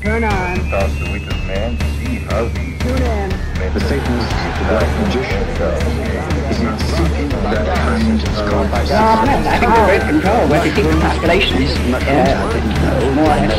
Turn on. Cause the weakest man see how he Tune in. The Satanist, the black magician, is not seeking that kind of... I think we're in control. Where do you think the population is? More or less.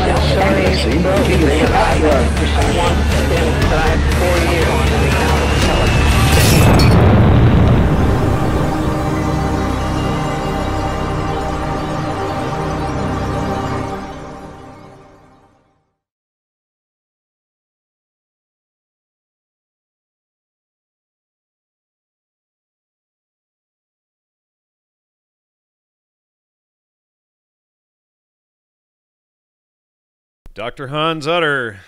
Dr. Hans Utter,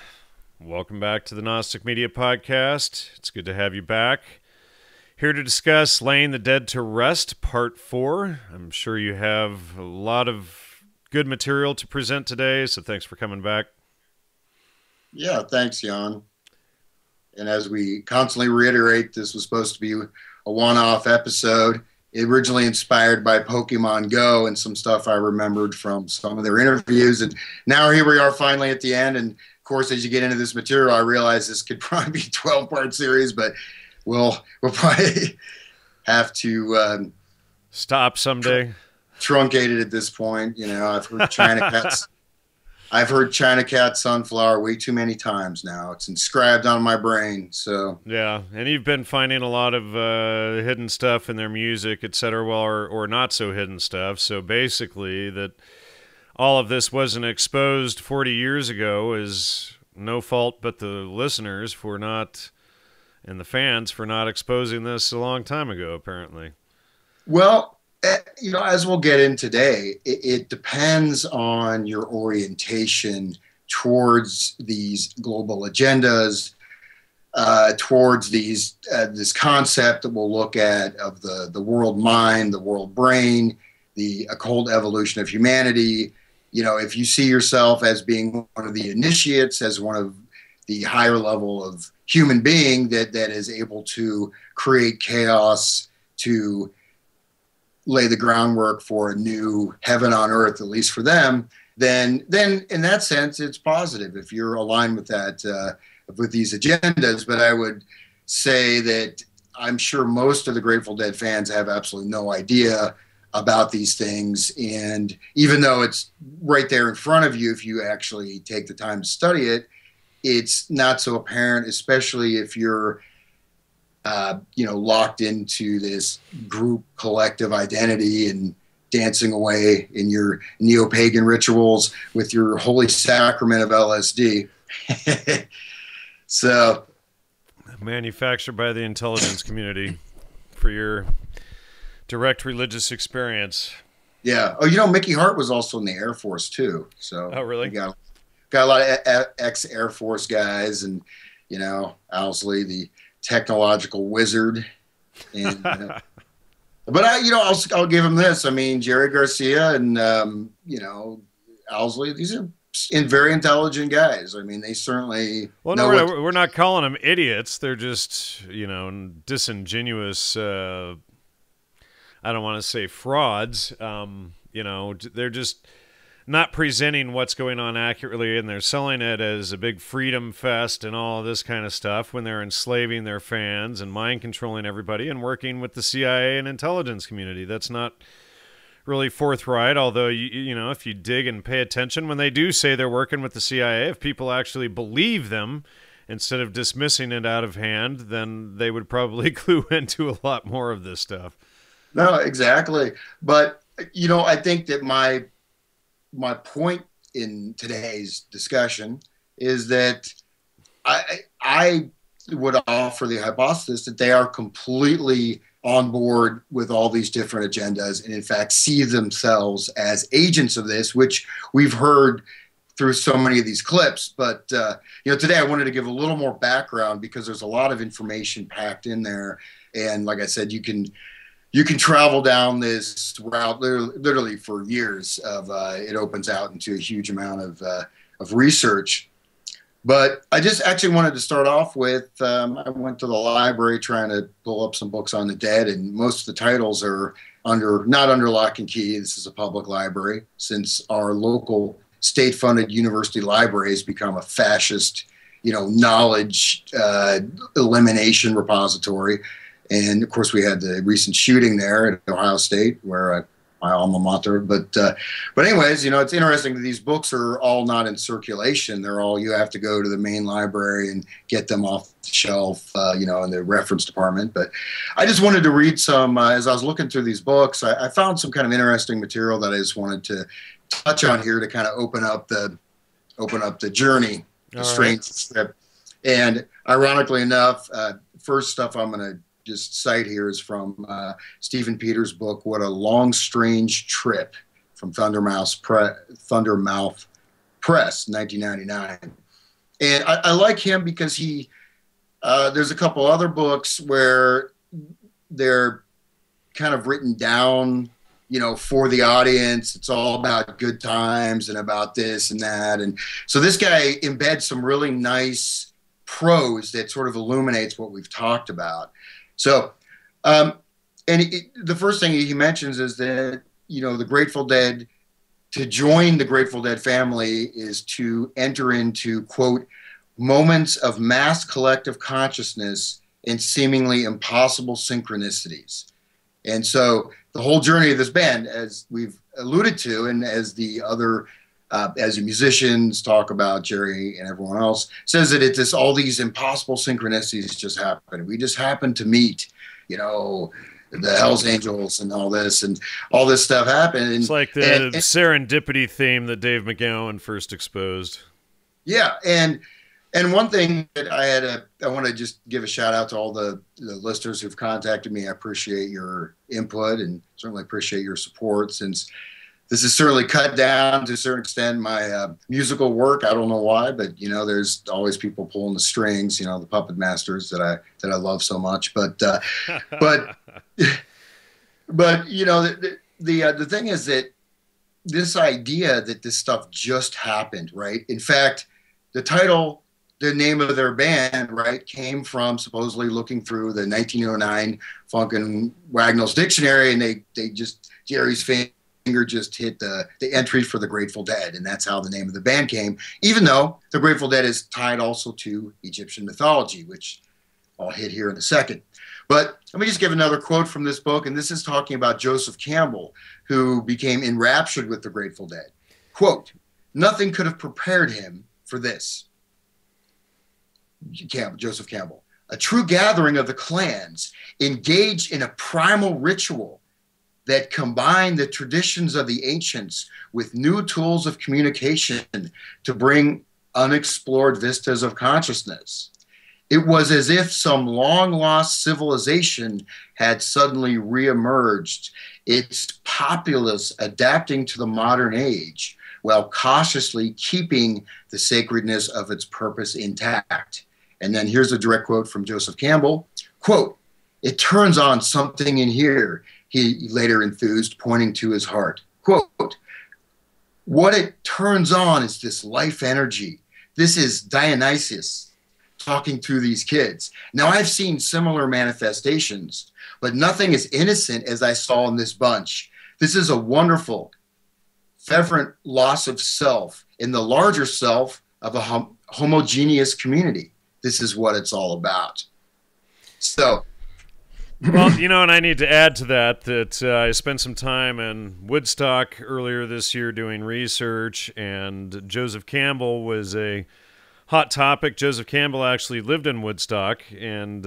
welcome back to the Gnostic Media Podcast. It's good to have you back. Here to discuss Laying the Dead to Rest, Part 4. I'm sure you have a lot of good material to present today, so thanks for coming back. Yeah, thanks, Jan. And as we constantly reiterate, this was supposed to be a one-off episode. Originally inspired by Pokemon Go and some stuff I remembered from some of their interviews. And now here we are finally at the end. And of course, as you get into this material, I realize this could probably be a 12-part series, but we'll probably have to stop someday. Truncate it at this point. You know, I've heard China Cat Sunflower way too many times now. It's inscribed on my brain. So yeah, and you've been finding a lot of hidden stuff in their music, etc., well, or not so hidden stuff. So basically, that all of this wasn't exposed 40 years ago is no fault but the listeners for not, and the fans for not exposing this a long time ago, apparently. Well, you know, as we'll get in today, it depends on your orientation towards these global agendas, towards these this concept that we'll look at of the world mind, the world brain, the occult evolution of humanity. You know, if you see yourself as being one of the initiates, as one of the higher level of human being that is able to create chaos, to lay the groundwork for a new heaven on earth, at least for them, then in that sense, it's positive if you're aligned with that, with these agendas. But I would say that I'm sure most of the Grateful Dead fans have absolutely no idea about these things. And even though it's right there in front of you, if you actually take the time to study it, it's not so apparent, especially if you're you know, locked into this group collective identity and dancing away in your neo-pagan rituals with your holy sacrament of LSD. So, manufactured by the intelligence community for your direct religious experience. Yeah. Oh, you know, Mickey Hart was also in the Air Force too. So, oh, really? Got a lot of ex-Air Force guys, and you know, Owsley, the technological wizard. And but I'll give him this. I mean, Jerry Garcia and you know, Owsley, these are very intelligent guys. I mean, they certainly we're not calling them idiots. They're just, you know, disingenuous, I don't want to say frauds. You know, they're just not presenting what's going on accurately, and they're selling it as a big freedom fest and all this kind of stuff when they're enslaving their fans and mind controlling everybody and working with the CIA and intelligence community. That's not really forthright, although, you know, if you dig and pay attention, when they do say they're working with the CIA, if people actually believe them instead of dismissing it out of hand, then they would probably clue into a lot more of this stuff. No, exactly. But, you know, I think that my point in today's discussion is that I would offer the hypothesis that they are completely on board with all these different agendas, and in fact see themselves as agents of this, which we've heard through so many of these clips. But you know, today I wanted to give a little more background because there's a lot of information packed in there, and like I said, you can travel down this route literally for years. It opens out into a huge amount of research. But I just actually wanted to start off with, I went to the library trying to pull up some books on the dead, and most of the titles are not under lock and key. This is a public library, since our local state-funded university libraries become a fascist, knowledge elimination repository. And of course, we had the recent shooting there at Ohio State, where my alma mater. But anyways, it's interesting that these books are all not in circulation. They're all, you have to go to the main library and get them off the shelf, in the reference department. But I just wanted to read some, as I was looking through these books, I found some kind of interesting material that I just wanted to touch on here to kind of open up the journey, the strange trip. And ironically enough, first stuff I'm going to just cite here is from Stephen Peters' book, What a Long Strange Trip, from Thundermouth Press, 1999. And I like him because there's a couple other books where they're kind of written down, for the audience. It's all about good times and about this and that. And so this guy embeds some really nice prose that sort of illuminates what we've talked about. So, the first thing he mentions is that, the Grateful Dead, to join the Grateful Dead family is to enter into, quote, moments of mass collective consciousness and seemingly impossible synchronicities. And so the whole journey of this band, as we've alluded to, and as the other, as the musicians talk about, Jerry and everyone else, says that it's all these impossible synchronicities just happen. We just happen to meet, the Hells Angels and all this stuff happened. It's like the serendipity theme that Dave McGowan first exposed. Yeah, and one thing that I want to just give a shout out to all the listeners who've contacted me. I appreciate your input and certainly appreciate your support, since this has certainly cut down to a certain extent my musical work. I don't know why, but there's always people pulling the strings. The puppet masters that I love so much. But the thing is that this idea that this stuff just happened, right? In fact, the name of their band, right, came from supposedly looking through the 1909 Funk and Wagnall's dictionary, and they just, Jerry's finger just hit the entry for the Grateful Dead, and that's how the name of the band came, even though the Grateful Dead is tied also to Egyptian mythology, which I'll hit here in a second. But let me just give another quote from this book, and this is talking about Joseph Campbell, who became enraptured with the Grateful Dead. Quote, "Nothing could have prepared him for this." Joseph Campbell, "A true gathering of the clans engaged in a primal ritual that combined the traditions of the ancients with new tools of communication to bring unexplored vistas of consciousness. It was as if some long-lost civilization had suddenly reemerged, its populace adapting to the modern age while cautiously keeping the sacredness of its purpose intact." And then here's a direct quote from Joseph Campbell. Quote, "It turns on something in here," he later enthused, pointing to his heart. Quote, "What it turns on is this life energy. This is Dionysus talking through these kids. Now, I've seen similar manifestations, but nothing as innocent as I saw in this bunch. This is a wonderful, fervent loss of self in the larger self of a homogeneous community. This is what it's all about." So, well, and I need to add to that I spent some time in Woodstock earlier this year doing research, and Joseph Campbell was a hot topic. Joseph Campbell actually lived in Woodstock, and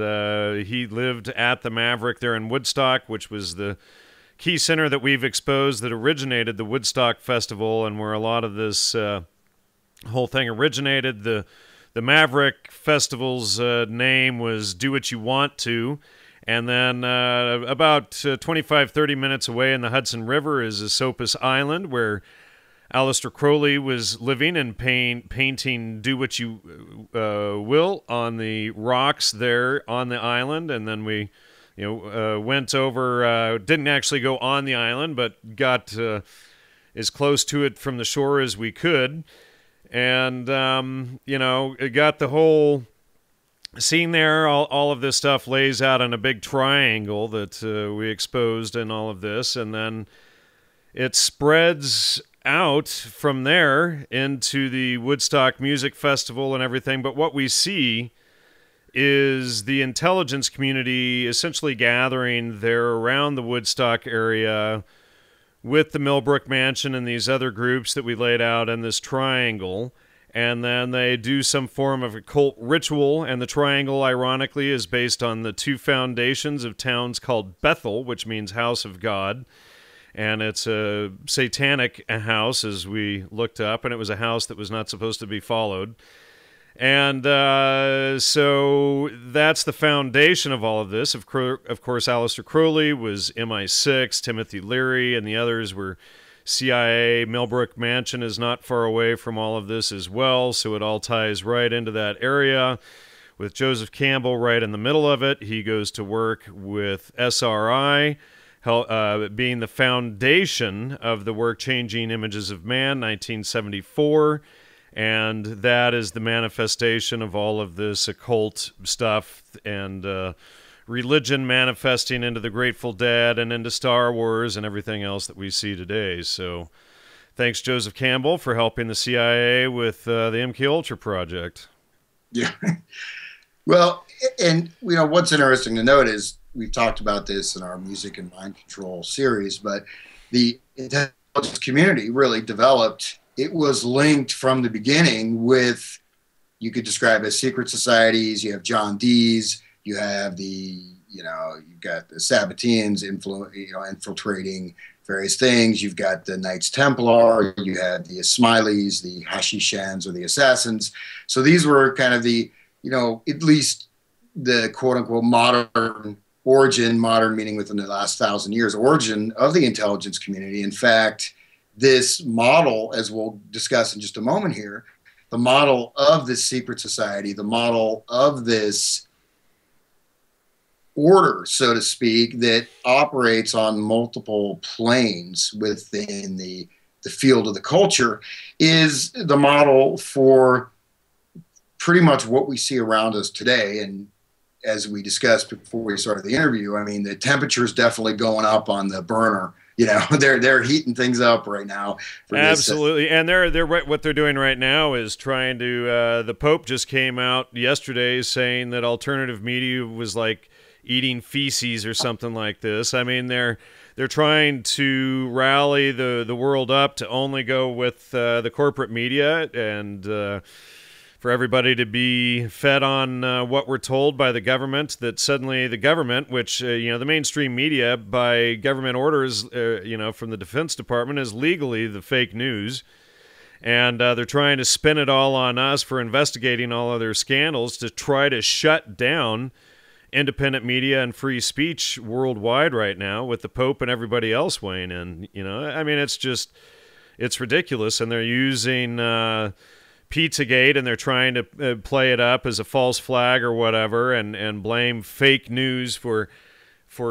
he lived at the Maverick there in Woodstock, which was the key center that we've exposed that originated the Woodstock Festival, and where a lot of this whole thing originated. The Maverick Festival's name was Do What You Want To. And then about 25, 30 minutes away in the Hudson River is Esopus Island, where Aleister Crowley was living and painting Do What You Will on the rocks there on the island. And then we went over, didn't actually go on the island, but got as close to it from the shore as we could. And, it got the whole scene there. All of this stuff lays out in a big triangle that we exposed in all of this. And then it spreads out from there into the Woodstock Music Festival and everything, but what we see is the intelligence community essentially gathering there around the Woodstock area with the Millbrook Mansion and these other groups that we laid out in this triangle. And then they do some form of occult ritual, and the triangle, ironically, is based on the two foundations of towns called Bethel, which means House of God. And it's a satanic house, as we looked up, and it was a house that was not supposed to be followed. And so that's the foundation of all of this. Of course, Aleister Crowley was MI6, Timothy Leary, and the others were CIA. Millbrook Mansion is not far away from all of this as well, so it all ties right into that area. With Joseph Campbell right in the middle of it, he goes to work with SRI, being the foundation of the work Changing Images of Man, 1974, and that is the manifestation of all of this occult stuff and religion manifesting into the Grateful Dead and into Star Wars and everything else that we see today. So thanks, Joseph Campbell, for helping the CIA with the MKUltra project. Yeah. Well, and you know what's interesting to note is we've talked about this in our music and mind control series, but the intelligence community really developed. It was linked from the beginning with, you could describe as secret societies. You have John Dees, you have you've got the Sabbateans infiltrating various things. You've got the Knights Templar, you had the Ismailis, the Hashishans or the Assassins. So these were kind of the, at least the quote unquote modern origin, modern meaning within the last 1,000 years, origin of the intelligence community. In fact, this model, as we'll discuss in just a moment here, the model of this secret society, the model of this order, so to speak, that operates on multiple planes within the field of the culture, is the model for pretty much what we see around us today. And as we discussed before we started the interview, I mean, the temperature is definitely going up on the burner. They're heating things up right now. Absolutely, and they're what they're doing right now is trying to. The Pope just came out yesterday saying that alternative media was like eating feces or something like this. I mean, they're trying to rally the world up to only go with the corporate media and. For everybody to be fed on what we're told by the government, that suddenly the government, which, the mainstream media by government orders, from the Defense Department is legally the fake news. And they're trying to spin it all on us for investigating all of their scandals to try to shut down independent media and free speech worldwide right now with the Pope and everybody else weighing in. I mean, it's ridiculous. And they're using... Pizzagate, and they're trying to play it up as a false flag or whatever, and blame fake news for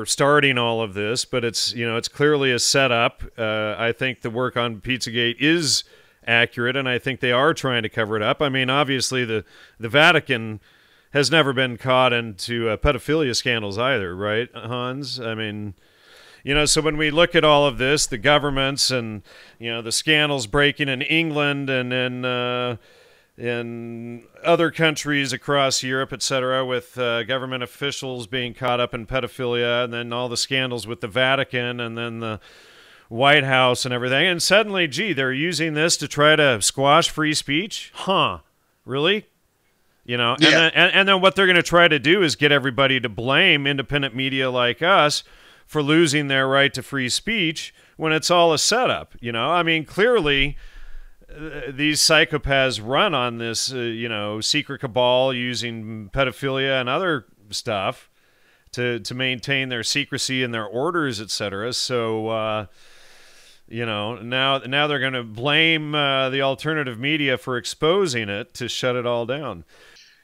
starting all of this. But it's clearly a setup. I think the work on Pizzagate is accurate, and I think they are trying to cover it up. I mean, obviously the Vatican has never been caught into pedophilia scandals either, right, Hans? I mean. So when we look at all of this, the governments and, the scandals breaking in England and in other countries across Europe, etc., with government officials being caught up in pedophilia, and then all the scandals with the Vatican and then the White House and everything. And suddenly, they're using this to try to squash free speech? Huh. Really? Yeah. And then what they're going to try to do is get everybody to blame independent media like us for losing their right to free speech when it's all a setup. I mean, clearly these psychopaths run on this, secret cabal using pedophilia and other stuff to maintain their secrecy and their orders, etc. So, now they're going to blame the alternative media for exposing it to shut it all down.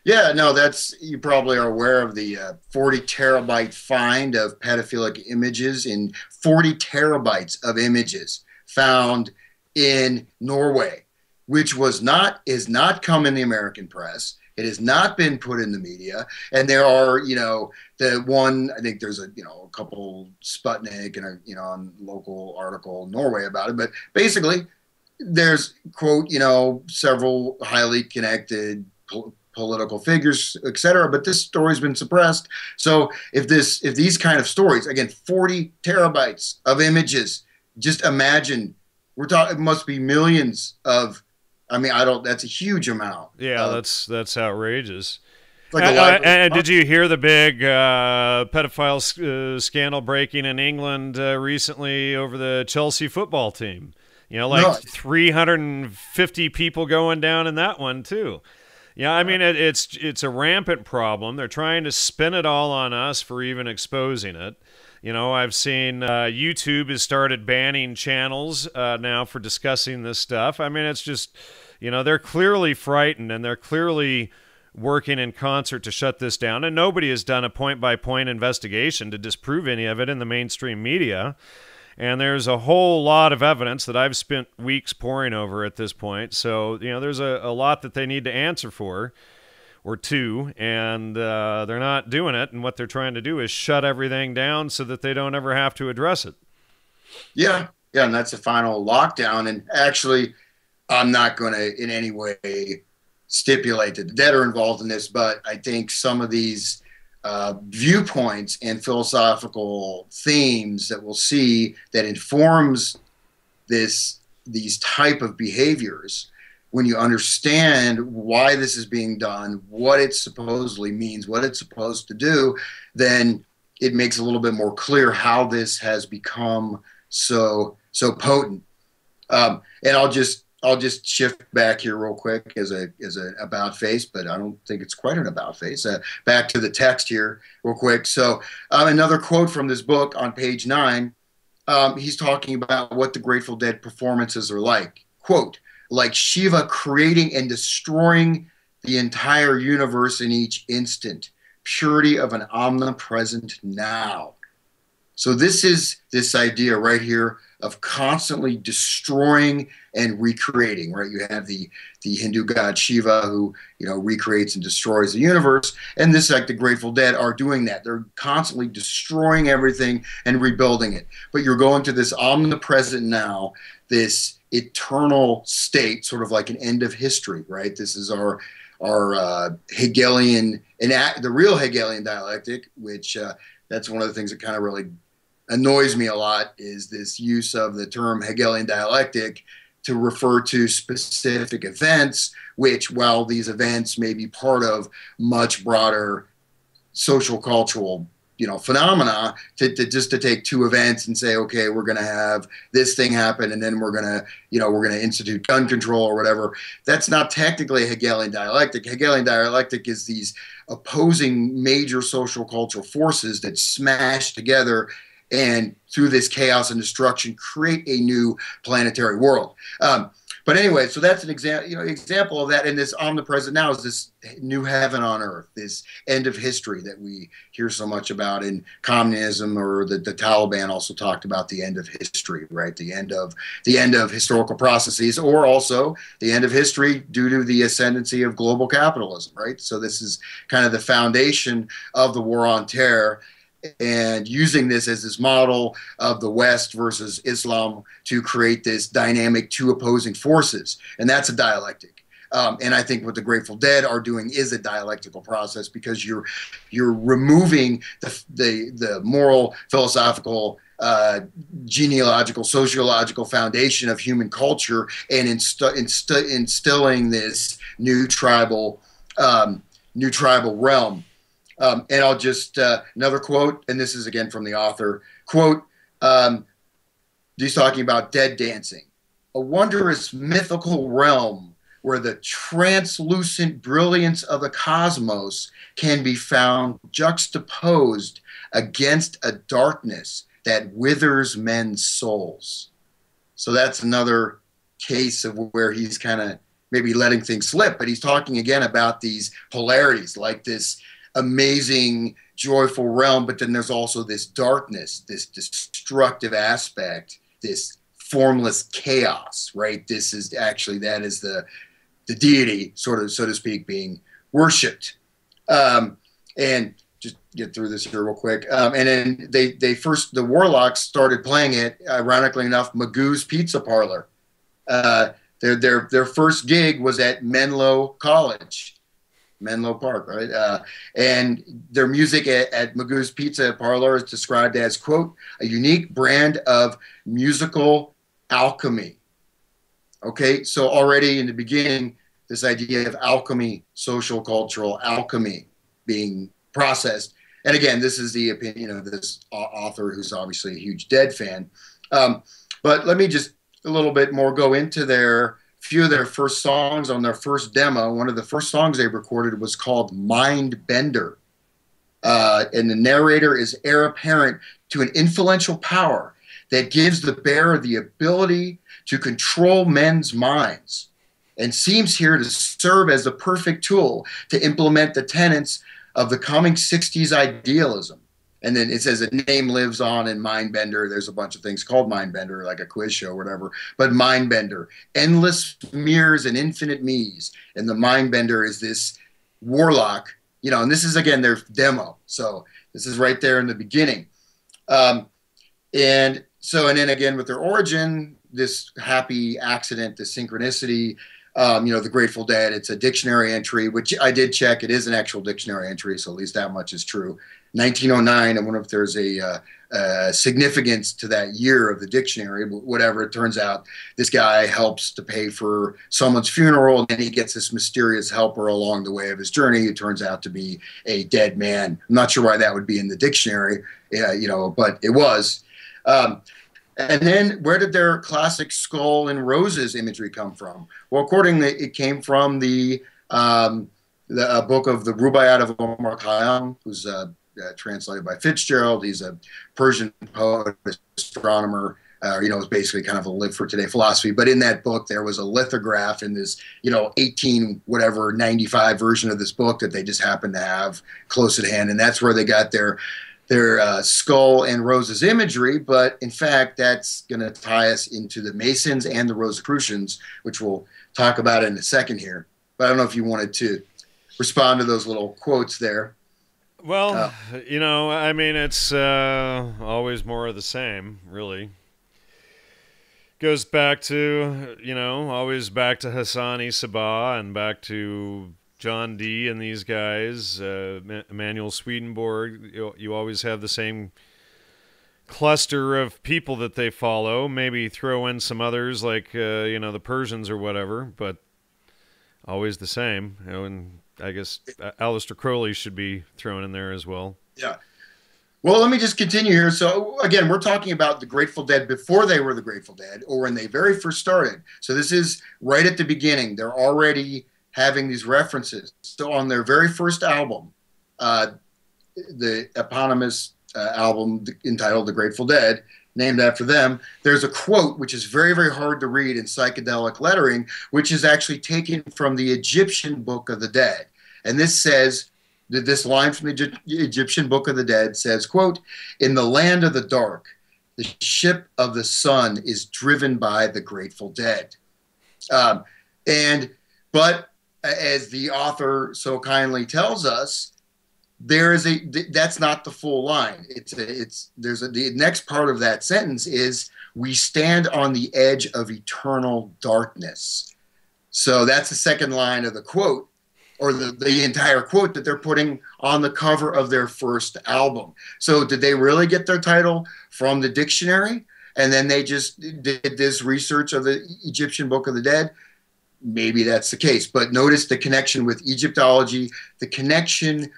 Yeah, no, you probably are aware of the 40 terabyte find of pedophilic images, in 40 terabytes of images found in Norway, which is not come in the American press. It has not been put in the media. And there are, the one, I think there's a couple Sputnik and a, local article in Norway about it. But basically, there's, quote, several highly connected political figures, etc. But this story's been suppressed. So if these kind of stories, again, 40 terabytes of images, just imagine, we're talking, it must be millions of, that's a huge amount. Yeah, that's outrageous. Like and did you hear the big pedophile scandal breaking in England recently over the Chelsea football team? 350 people going down in that one too. Yeah, it's a rampant problem. They're trying to spin it all on us for even exposing it. I've seen YouTube has started banning channels now for discussing this stuff. It's just, they're clearly frightened, and they're clearly working in concert to shut this down. And nobody has done a point-by-point investigation to disprove any of it in the mainstream media. And there's a whole lot of evidence that I've spent weeks poring over at this point. So, there's a lot that they need to answer for, or two, and they're not doing it. And what they're trying to do is shut everything down so that they don't ever have to address it. Yeah, and that's a final lockdown. And actually, I'm not going to in any way stipulate that the dead are involved in this, but I think some of these viewpoints and philosophical themes that we'll see that informs these type of behaviors, when you understand why this is being done, what it supposedly means, what it's supposed to do, then it makes a little bit more clear how this has become so potent. And I'll just shift back here real quick as a about face, but I don't think it's quite an about face. Back to the text here real quick. So another quote from this book on page 9, he's talking about what the Grateful Dead performances are like. Quote, like Shiva creating and destroying the entire universe in each instant. Purity of an omnipresent now. So this is this idea right here of constantly destroying and recreating, right? You have the Hindu god Shiva who, recreates and destroys the universe. And this, like the Grateful Dead, are doing that. They're constantly destroying everything and rebuilding it. But you're going to this omnipresent now, this eternal state, sort of like an end of history, right? This is our Hegelian, the real Hegelian dialectic, which that's one of the things that kind of really annoys me a lot, is this use of the term Hegelian dialectic to refer to specific events, which, while these events may be part of much broader social cultural phenomena, to take two events and say, okay, we're going to have this thing happen, and then we're going to institute gun control or whatever. That's not technically a Hegelian dialectic. Hegelian dialectic is these opposing major social cultural forces that smash together and through this chaos and destruction create a new planetary world. But anyway, so that's an example of that. And this omnipresent now is this new heaven on earth, this end of history that we hear so much about in communism, or the Taliban also talked about the end of history, right? The end of historical processes, or also the end of history due to the ascendancy of global capitalism, right? So this is kind of the foundation of the war on terror, and using this as this model of the West versus Islam to create this dynamic, two opposing forces. And that's a dialectic. And I think what the Grateful Dead are doing is a dialectical process, because you're removing the moral, philosophical, genealogical, sociological foundation of human culture, and instilling this new tribal realm. And I'll just, another quote, and this is again from the author, quote, he's talking about dead dancing, a wondrous mythical realm where the translucent brilliance of the cosmos can be found juxtaposed against a darkness that withers men's souls. So that's another case of where he's kind of maybe letting things slip, but he's talking again about these polarities, like this amazing, joyful realm, but then there's also this darkness, this destructive aspect, this formless chaos, right? This is actually, that is the deity, sort of, so to speak, being worshipped. And just get through this here real quick. And then the Warlocks started playing it, ironically enough, Magoo's Pizza Parlor. Their first gig was at Menlo College, Menlo Park, right? And their music at Magoo's Pizza Parlor is described as, quote, a unique brand of musical alchemy. Okay, so already in the beginning, this idea of alchemy, social cultural alchemy being processed. And again, this is the opinion of this author who's obviously a huge Dead fan. But let me just a little bit more go into few of their first songs on their first demo. One of the first songs they recorded was called Mind Bender. And the narrator is heir apparent to an influential power that gives the bearer the ability to control men's minds and seems here to serve as the perfect tool to implement the tenets of the coming 60s idealism. And then it says the name lives on in Mindbender. There's a bunch of things called Mindbender, like a quiz show or whatever. But Mindbender, endless mirrors and infinite me's. And the Mindbender is this warlock, you know, and this is, again, their demo. So this is right there in the beginning. And then again, with their origin, this happy accident, this synchronicity, you know, the Grateful Dead, it's a dictionary entry, which I did check. It is an actual dictionary entry, so at least that much is true. 1909, I wonder if there's a significance to that year of the dictionary, but whatever, it turns out this guy helps to pay for someone's funeral, and then he gets this mysterious helper along the way of his journey who turns out to be a dead man. I'm not sure why that would be in the dictionary, you know, but it was. And then where did their classic skull and roses imagery come from? Well, accordingly, it came from the book of the Rubaiyat of Omar Khayyam, who's translated by Fitzgerald. He's a Persian poet, astronomer, you know, it's basically kind of a live for today philosophy. But in that book, there was a lithograph in this, you know, 95 version of this book that they just happened to have close at hand. And that's where they got their skull and roses imagery. But in fact, that's going to tie us into the Masons and the Rosicrucians, which we'll talk about in a second here. But I don't know if you wanted to respond to those little quotes there. Well, you know, I mean, it's always more of the same, really. Goes back to, you know, always back to Hassani Sabah and back to John Dee and these guys, Emanuel Swedenborg. You always have the same cluster of people that they follow. Maybe throw in some others like, you know, the Persians or whatever, but always the same. You know, and I guess Aleister Crowley should be thrown in there as well. Yeah. Well, let me just continue here. So, again, we're talking about the Grateful Dead before they were the Grateful Dead, or when they very first started. So this is right at the beginning. They're already having these references. So on their very first album, the eponymous album entitled The Grateful Dead, named after them, there's a quote which is very, very hard to read in psychedelic lettering, which is actually taken from the Egyptian Book of the Dead. And this says, this line from the Egyptian Book of the Dead says, quote, in the land of the dark, the ship of the sun is driven by the Grateful Dead. But as the author so kindly tells us, that's not the full line. The next part of that sentence is, we stand on the edge of eternal darkness. So that's the second line of the quote, or the entire quote that they're putting on the cover of their first album. So did they really get their title from the dictionary? And then they just did this research of the Egyptian Book of the Dead? Maybe that's the case. But notice the connection with Egyptology, the connection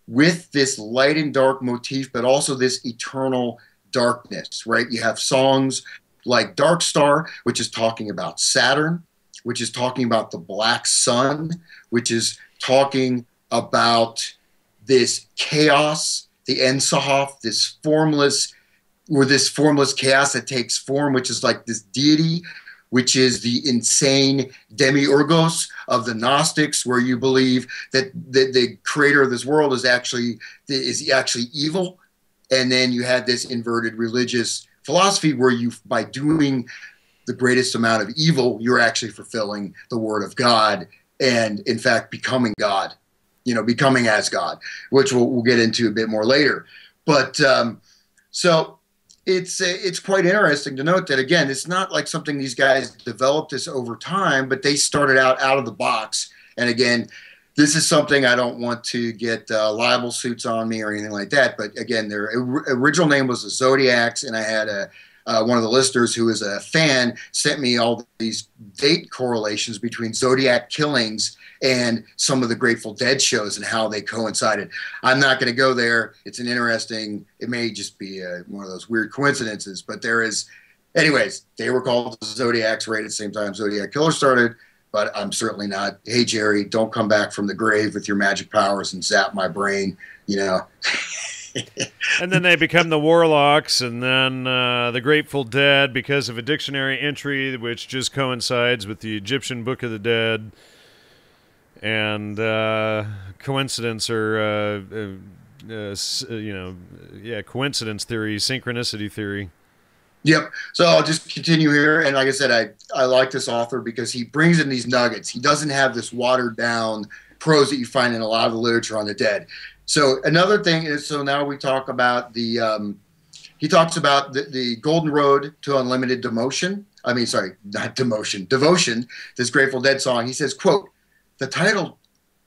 with this light and dark motif, but also this eternal darkness, right? You have songs like Dark Star, which is talking about Saturn, which is talking about the black sun, which is talking about this chaos, the En Sahaf, this formless chaos that takes form, which is like this deity, which is the insane demiurgos of the Gnostics, where you believe that the creator of this world is actually evil. And then you had this inverted religious philosophy where by doing the greatest amount of evil, you're actually fulfilling the word of God and, in fact, becoming God, you know, becoming as God, which we'll get into a bit more later. But so it's quite interesting to note that, again, it's not like something these guys developed this over time, but they started out of the box. And again, this is something I don't want to get libel suits on me or anything like that. But again, their original name was the Zodiacs, and I had one of the listeners who is a fan sent me all these date correlations between Zodiac killings and some of the Grateful Dead shows and how they coincided. I'm not going to go there. It's an interesting, it may just be one of those weird coincidences, but there is, anyways, they were called the Zodiacs right at the same time Zodiac Killer started, but I'm certainly not, hey, Jerry, don't come back from the grave with your magic powers and zap my brain, you know. And then they become the Warlocks, and then the Grateful Dead because of a dictionary entry which just coincides with the Egyptian Book of the Dead. And coincidence or, coincidence theory, synchronicity theory. Yep. So I'll just continue here. And like I said, I like this author because he brings in these nuggets. He doesn't have this watered down prose that you find in a lot of the literature on the dead. So another thing is, so now we talk about he talks about the Golden Road to Unlimited Devotion. I mean, sorry, not demotion, devotion, this Grateful Dead song. He says, quote, the title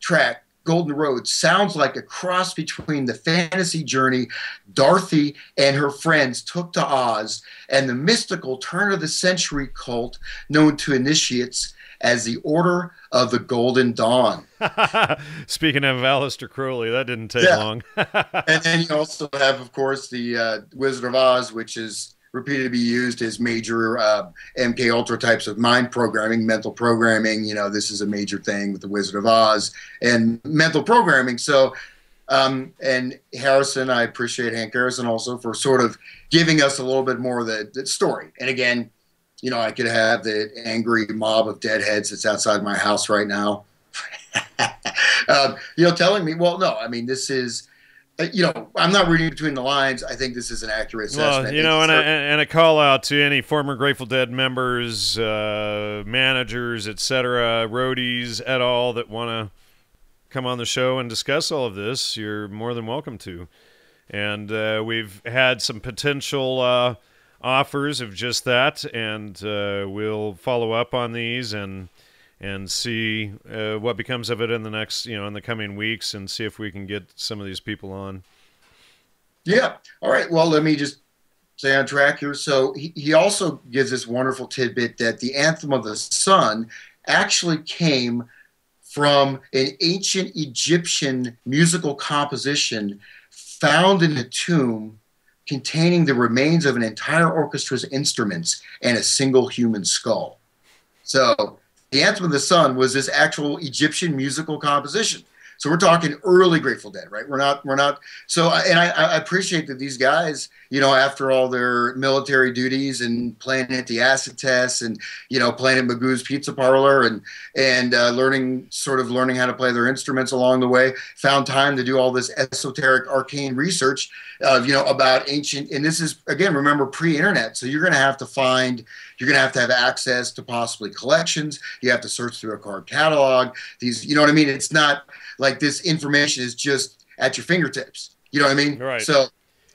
track, Golden Road, sounds like a cross between the fantasy journey Dorothy and her friends took to Oz and the mystical turn-of-the-century cult known to initiates as the Order of the Golden Dawn. Speaking of Aleister Crowley, that didn't take long. And then you also have, of course, the Wizard of Oz, which is repeatedly used as major MK Ultra types of mind programming, mental programming. You know, this is a major thing with the Wizard of Oz and mental programming. So, and Harrison, I appreciate Hank Harrison also for sort of giving us a little bit more of the story. And again, you know, I could have the angry mob of deadheads that's outside my house right now, you know, telling me, well, no, I mean, this is, you know, I'm not reading between the lines. I think this is an accurate assessment. Well, you know, and a call out to any former Grateful Dead members, managers, etc., roadies et al. That want to come on the show and discuss all of this. You're more than welcome to. And we've had some potential offers of just that, and we'll follow up on these and see what becomes of it in the next, you know, in the coming weeks, and see if we can get some of these people on. Yeah. All right. Well, let me just stay on track here. So he also gives this wonderful tidbit that the Anthem of the Sun actually came from an ancient Egyptian musical composition found in a tomb containing the remains of an entire orchestra's instruments and a single human skull. So the Anthem of the Sun was this actual Egyptian musical composition. So we're talking early Grateful Dead, right? We're not. So, and I appreciate that these guys, you know, after all their military duties and playing at the acid tests and, you know, playing at Magoo's Pizza Parlor and learning how to play their instruments along the way, found time to do all this esoteric, arcane research, you know, about ancient. And this is, again, remember, pre-internet. So you're going to have to have access to possibly collections. You have to search through a card catalog. These, you know what I mean? It's not like this information is just at your fingertips. You know what I mean? Right. So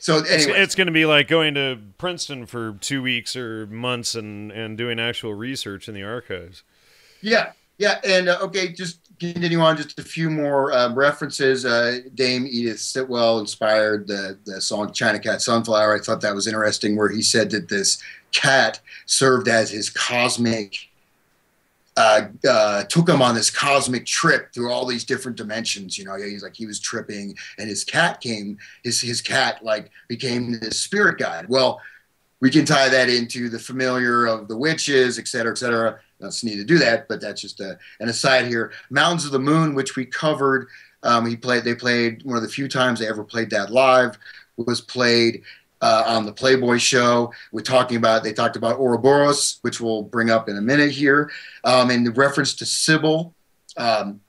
anyway. It's going to be like going to Princeton for 2 weeks or months and doing actual research in the archives. Yeah. Yeah. And okay, just continue on. Just a few more references. Dame Edith Sitwell inspired the song China Cat Sunflower. I thought that was interesting, where he said that this cat served as his cosmic, took him on this cosmic trip through all these different dimensions. You know, he's like, he was tripping, and his cat his cat like became this spirit guide. Well, we can tie that into the familiar of the witches, et cetera, et cetera. That's need to do that, but that's just an aside here. Mountains of the Moon, which we covered, they played one of the few times they ever played that live, was played on the Playboy show. They talked about Ouroboros, which we'll bring up in a minute here, in the reference to Sybil,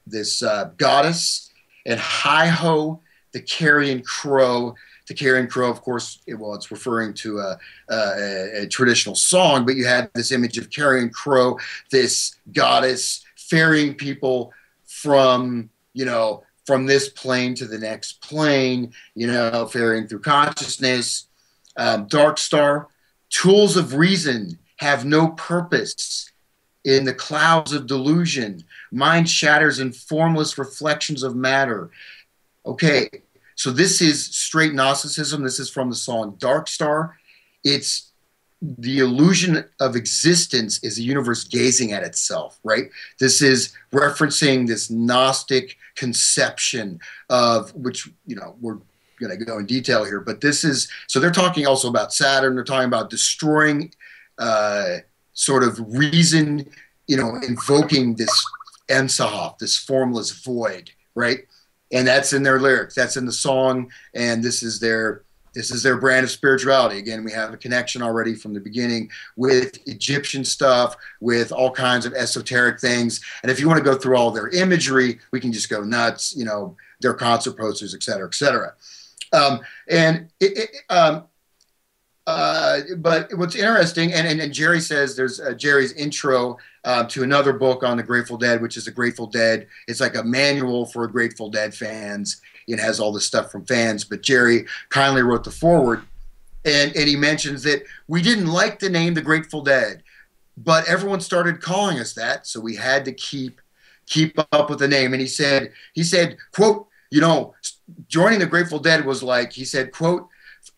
this goddess, and Hi-Ho, the carrion crow. The carrion crow, of course, it's referring to a traditional song, but you had this image of carrion crow, this goddess ferrying people from this plane to the next plane, you know, ferrying through consciousness. Dark Star, tools of reason have no purpose in the clouds of delusion. Mind shatters in formless reflections of matter. Okay, so this is straight Gnosticism. This is from the song Dark Star. It's the illusion of existence is the universe gazing at itself, right? This is referencing this Gnostic conception of which, we're going to go in detail here, but this is, so they're talking also about Saturn. They're talking about destroying sort of reason, invoking this Ensahoff, this formless void, right? And that's in their lyrics. That's in the song, and this is their brand of spirituality. Again, we have a connection already from the beginning with Egyptian stuff, with all kinds of esoteric things. And if you want to go through all their imagery, we can just go nuts. Their concert posters, et cetera, et cetera. But what's interesting, and Jerry says there's Jerry's intro to another book on the Grateful Dead, which is the Grateful Dead. It's like a manual for Grateful Dead fans. It has all the stuff from fans, but Jerry kindly wrote the foreword, and he mentions that we didn't like the name the Grateful Dead, but everyone started calling us that, so we had to keep up with the name. And he said, quote, joining the Grateful Dead was like, he said, quote,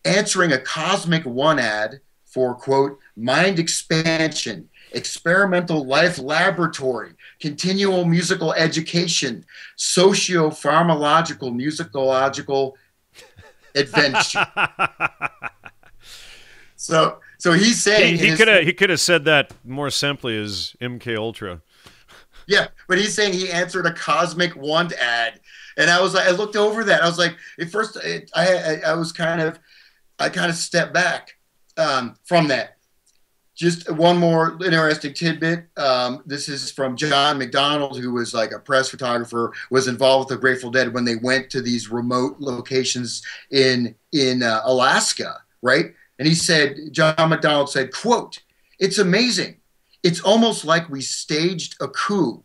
answering a Cosmic One ad for, quote, mind expansion, experimental life laboratory, continual musical education, socio-pharmacological musicological adventure. So he's saying he could have said that more simply as MK Ultra. Yeah, but he's saying he answered a Cosmic One ad, and I was like, I looked over that. I was like, at first, I kind of stepped back from that. Just one more interesting tidbit. This is from John McDonald, who was like a press photographer, was involved with the Grateful Dead when they went to these remote locations in Alaska, right? And he said, John McDonald said, quote, "It's amazing. It's almost like we staged a coup.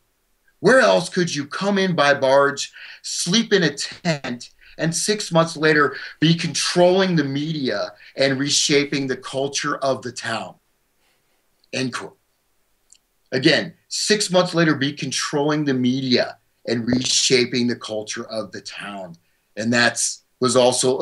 Where else could you come in by barge, sleep in a tent, and 6 months later be controlling the media and reshaping the culture of the town?" End quote. Again, 6 months later, be controlling the media and reshaping the culture of the town. And that's was also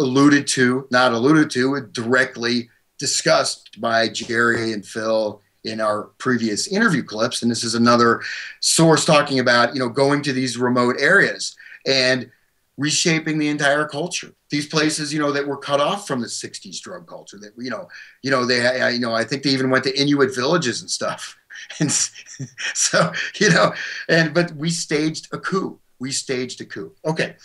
directly discussed by Jerry and Phil in our previous interview clips. And this is another source talking about, going to these remote areas and reshaping the entire culture. These places, that were cut off from the 60s drug culture that, I think they even went to Inuit villages and stuff. And so, but we staged a coup. Okay.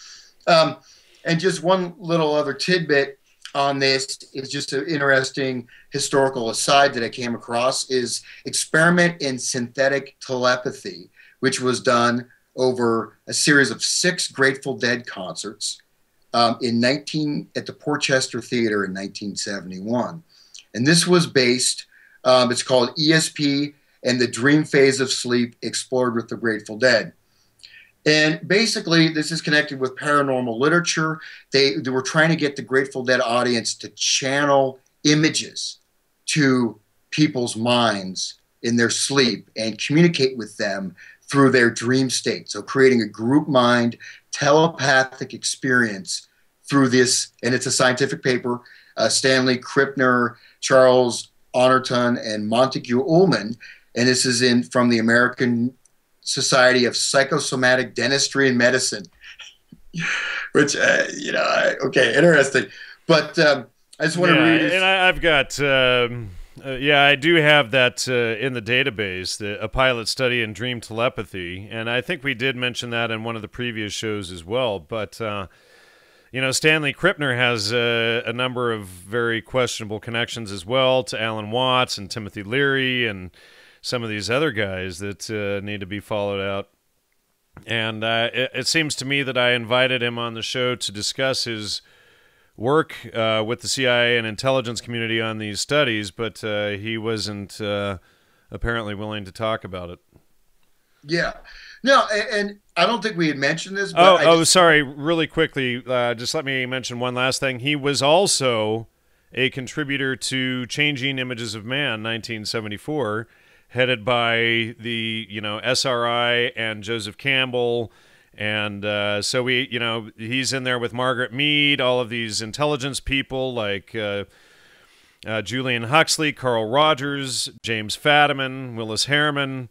And just one little other tidbit on this is just an interesting historical aside that I came across is experiment in synthetic telepathy, which was done over a series of 6 Grateful Dead concerts at the Portchester Theater in 1971. And this was based, it's called ESP and the Dream Phase of Sleep Explored with the Grateful Dead. And basically, this is connected with paranormal literature. They were trying to get the Grateful Dead audience to channel images to people's minds in their sleep and communicate with them through their dream state. So creating a group mind telepathic experience through this, and it's a scientific paper, Stanley Krippner, Charles Honorton, and Montague Ullman, and this is from the American Society of Psychosomatic Dentistry and Medicine, which, okay, interesting. But I just want to read it. And I've got, I do have that in the database, a pilot study in dream telepathy, and I think we did mention that in one of the previous shows as well. But, Stanley Krippner has a number of very questionable connections as well to Alan Watts and Timothy Leary and some of these other guys that need to be followed out. And it seems to me that I invited him on the show to discuss his work with the CIA and intelligence community on these studies, but he wasn't apparently willing to talk about it. Yeah. No, and I don't think we had mentioned this. But sorry. Really quickly, just let me mention one last thing. He was also a contributor to Changing Images of Man, 1974, headed by the, SRI and Joseph Campbell. And so he's in there with Margaret Mead, all of these intelligence people like Julian Huxley, Carl Rogers, James Fadiman, Willis Harriman,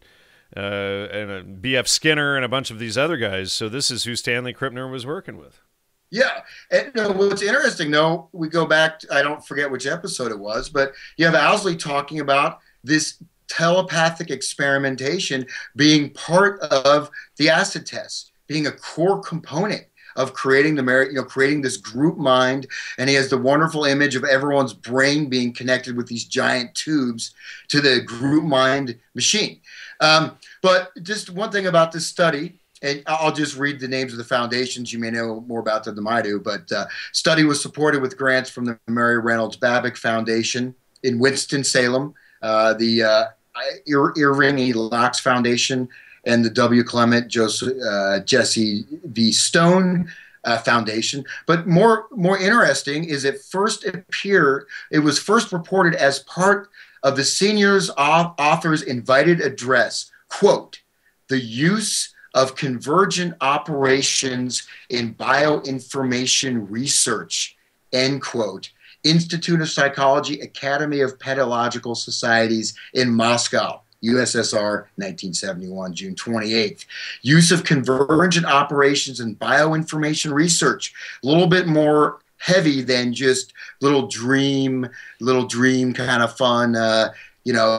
and B.F. Skinner, and a bunch of these other guys. So this is who Stanley Krippner was working with. Yeah. And what's interesting, though, we go back to, I don't forget which episode it was, but you have Owsley talking about this telepathic experimentation being part of the acid test, being a core component of creating creating this group mind. And he has the wonderful image of everyone's brain being connected with these giant tubes to the group mind machine. But just one thing about this study, and I'll just read the names of the foundations. You may know more about them than I do, but study was supported with grants from the Mary Reynolds Babbitt Foundation in Winston-Salem, the Irving E. Locks Foundation, and the W. Clement Jesse V. Stone Foundation. But more interesting is it was first reported as part of the seniors author's invited address, quote, the use of convergent operations in bioinformation research, end quote, Institute of Psychology, Academy of Pedagogical Societies in Moscow, USSR, 1971, June 28th. Use of convergent operations in bioinformation research, a little bit more heavy than just little dream kind of fun,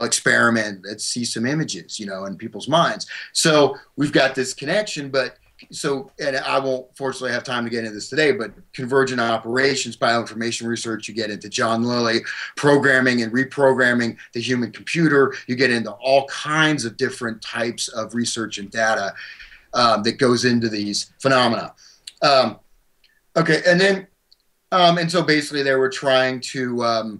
experiment. Let's see some images, in people's minds. So we've got this connection, and I won't fortunately have time to get into this today, but convergent operations, bioinformation research, you get into John Lilly, programming and reprogramming the human computer. You get into all kinds of different types of research and data that goes into these phenomena. Okay, and then, and so basically they were trying to,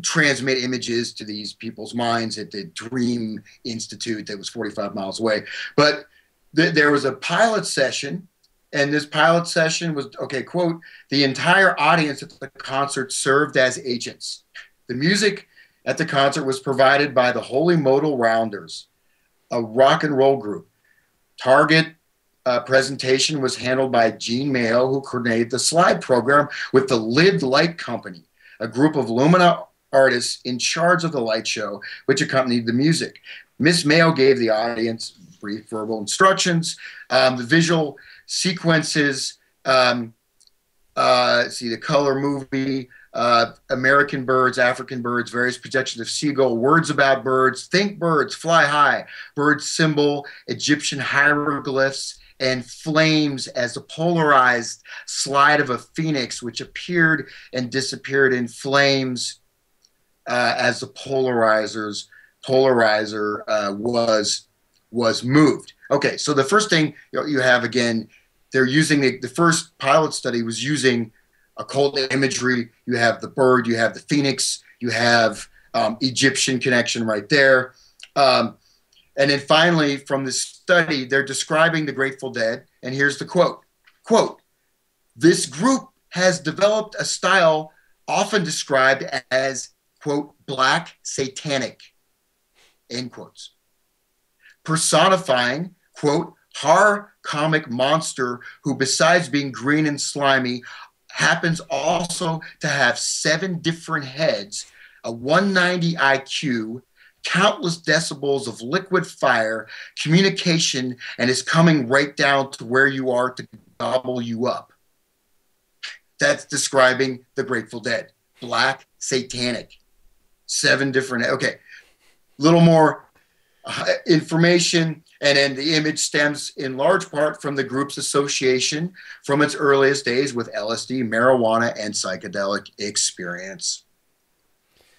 transmit images to these people's minds at the Dream Institute that was 45 miles away. But there was a pilot session, and this pilot session was, okay, quote, the entire audience at the concert served as agents. The music at the concert was provided by the Holy Modal Rounders, a rock and roll group. Target presentation was handled by Gene Mayo, who coordinated the slide program with the Lid Light Company, a group of Lumina artists in charge of the light show, which accompanied the music. Miss Mayo gave the audience brief verbal instructions. The visual sequences, the color movie, American birds, African birds, various projections of seagull, words about birds, think birds, fly high, bird symbol, Egyptian hieroglyphs, and flames as a polarized slide of a phoenix, which appeared and disappeared in flames as the polarizer was moved. Okay, so the first thing you have, again, they're using the first pilot study was using occult imagery. You have the bird, you have the phoenix, you have Egyptian connection right there. And then finally, from this study, they're describing the Grateful Dead. And here's the quote. Quote, this group has developed a style often described as, quote, black satanic, end quotes, personifying, quote, horror comic monster who, besides being green and slimy, happens also to have 7 different heads, a 190 IQ, countless decibels of liquid fire, communication, and is coming right down to where you are to gobble you up. That's describing the Grateful Dead. Black satanic. 7 different, okay. Little more information, and then the image stems in large part from the group's association from its earliest days with LSD, marijuana, and psychedelic experience.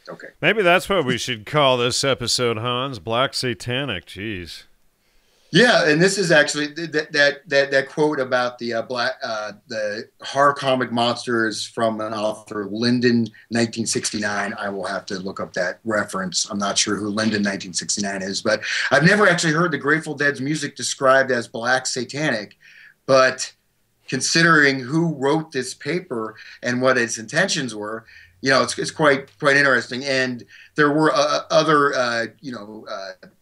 Okay. Maybe that's what we should call this episode, Hans. Black Satanic. Jeez. Yeah, and this is actually that quote about the the horror comic monsters from an author, Linden, 1969. I will have to look up that reference. I'm not sure who Linden, 1969 is, but I've never actually heard the Grateful Dead's music described as black satanic. But considering who wrote this paper and what its intentions were, you know, it's quite interesting. And there were other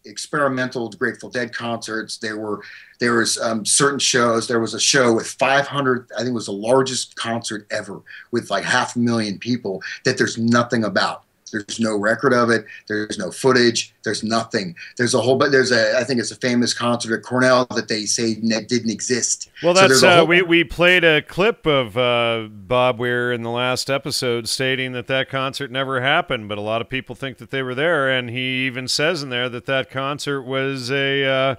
experimental Grateful Dead concerts. There was certain shows. There was a show with 500. I think it was the largest concert ever with like 500,000 people that there's nothing about. There's no record of it. There's no footage. There's nothing. There's a whole, but I think it's a famous concert at Cornell that they say didn't exist. Well, that's we played a clip of Bob Weir in the last episode stating that concert never happened, but a lot of people think that they were there, and he even says in there that concert was an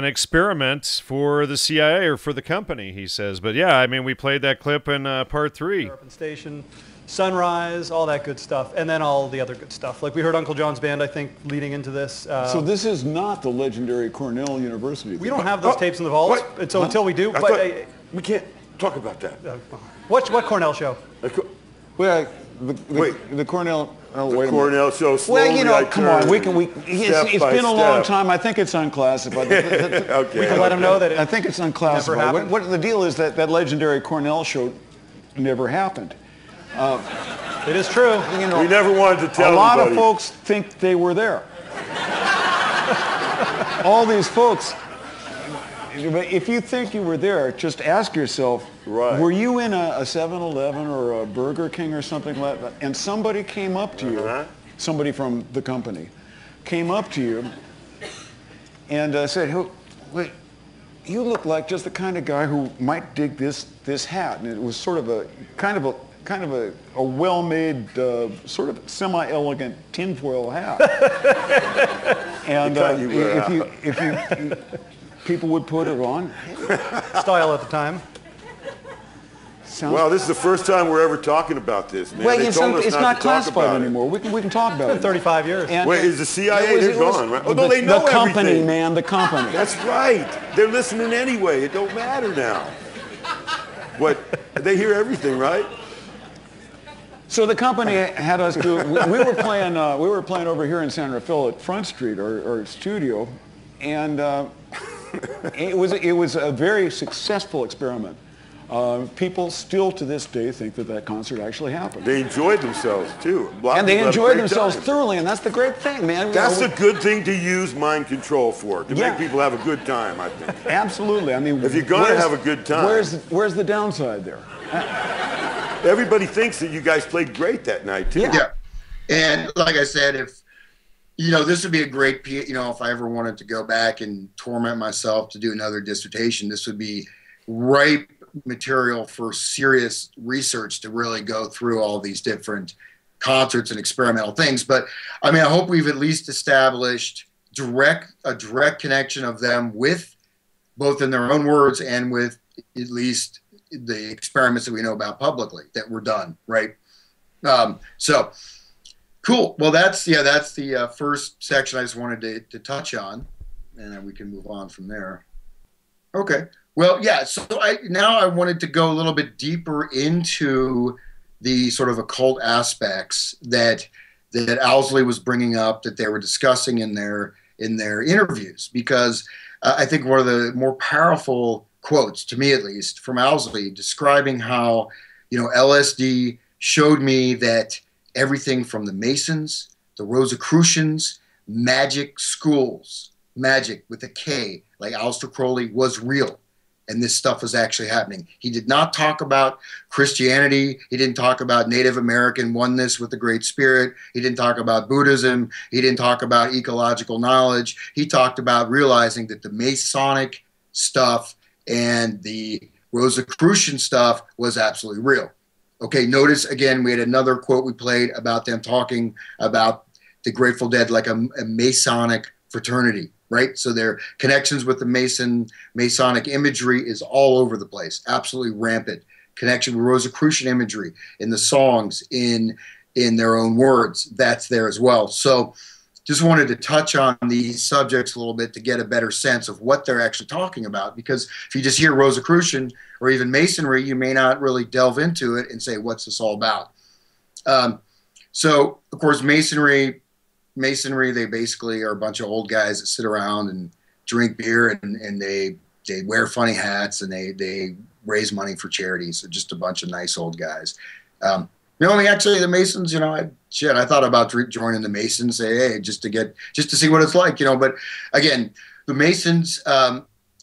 experiment for the CIA or for the company, he says. But yeah, I mean, we played that clip in part 3. Urban Station, Sunrise, all that good stuff, and then all the other good stuff. Like we heard Uncle John's band, I think, leading into this. So this is not the legendary Cornell University. We don't have those tapes in the vaults, and so until we do, we can't talk about that. What Cornell show? Well, the Cornell. Oh, the Cornell show. Slowly, well, you know, come on. It's been a long time. I think it's unclassified. Okay. We can let them know that I think it's unclassified. What the deal is that legendary Cornell show never happened. It is true. You know, we never wanted to tell a lot anybody. of folks think they were there. All these folks. If you think you were there, just ask yourself, were you in a 7-Eleven or a Burger King or something like that, and somebody came up to you, somebody from the company, came up to you and said, wait, you look like just the kind of guy who might dig this hat. And it was sort of a kind of a well-made, sort of semi-elegant tinfoil hat. And if you people would put it on. Style at the time. Well, this is the first time we're ever talking about this, man. Well, it's not classified anymore. We can talk about it. 35 years. And wait, is the CIA? They're gone, right? Oh, no, they know the company, everything. Man, the company. That's right. They're listening anyway. It don't matter now. What? They hear everything, right? So the company had us do. We were playing over here in San Rafael at Front Street, our studio, and it was a very successful experiment. People still to this day think that concert actually happened. They enjoyed themselves too. And they enjoyed themselves thoroughly, and that's the great thing, man. That's a good thing to use mind control for, to make people have a good time, I think. Absolutely. I mean, if you're going to have a good time. Where's the downside there? Everybody thinks that you guys played great that night too. Yeah. And like I said, if this would be a great, if I ever wanted to go back and torment myself to do another dissertation, this would be ripe material for serious research to really go through all these different concerts and experimental things. But I mean, I hope we've at least established a direct connection of them with, both in their own words and with at least the experiments that we know about publicly that were done, right? So cool. Well, that's the first section I just wanted to touch on, and then we can move on from there. Okay. Well, yeah. So I wanted to go a little bit deeper into the sort of occult aspects that Owsley was bringing up, that they were discussing in their interviews, because I think one of the more powerful quotes, to me at least, from Owsley, describing how LSD showed me that everything from the Masons, the Rosicrucians, magic schools, magic with a K, like Aleister Crowley, was real. And this stuff was actually happening. He did not talk about Christianity. He didn't talk about Native American oneness with the Great Spirit. He didn't talk about Buddhism. He didn't talk about ecological knowledge. He talked about realizing that the Masonic stuff and the Rosicrucian stuff was absolutely real. Okay, notice again, we had another quote we played about them talking about the Grateful Dead like a Masonic fraternity. Right? So their connections with the Masonic imagery is all over the place, absolutely rampant. Connection with Rosicrucian imagery in the songs, in their own words, that's there as well. So just wanted to touch on these subjects a little bit to get a better sense of what they're actually talking about, because if you just hear Rosicrucian or even Masonry, you may not really delve into it and say, what's this all about? So, of course, Masonry, they basically are a bunch of old guys that sit around and drink beer and they they wear funny hats and they raise money for charities. They're just a bunch of nice old guys. You know, I mean, actually, the Masons, you know, I thought about joining the Masons, say, hey, just to see what it's like, you know. But again, the Masons,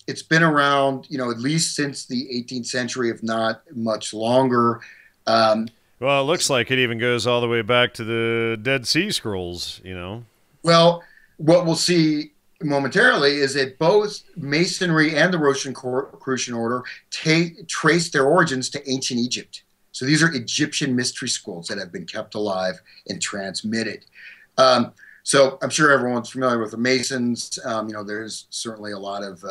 it's been around, you know, at least since the 18th century, if not much longer. Well, it looks like it even goes all the way back to the Dead Sea Scrolls, you know. Well, what we'll see momentarily is that both Masonry and the Rosicrucian Order trace their origins to ancient Egypt. So these are Egyptian mystery schools that have been kept alive and transmitted. So I'm sure everyone's familiar with the Masons. You know, there's certainly a lot of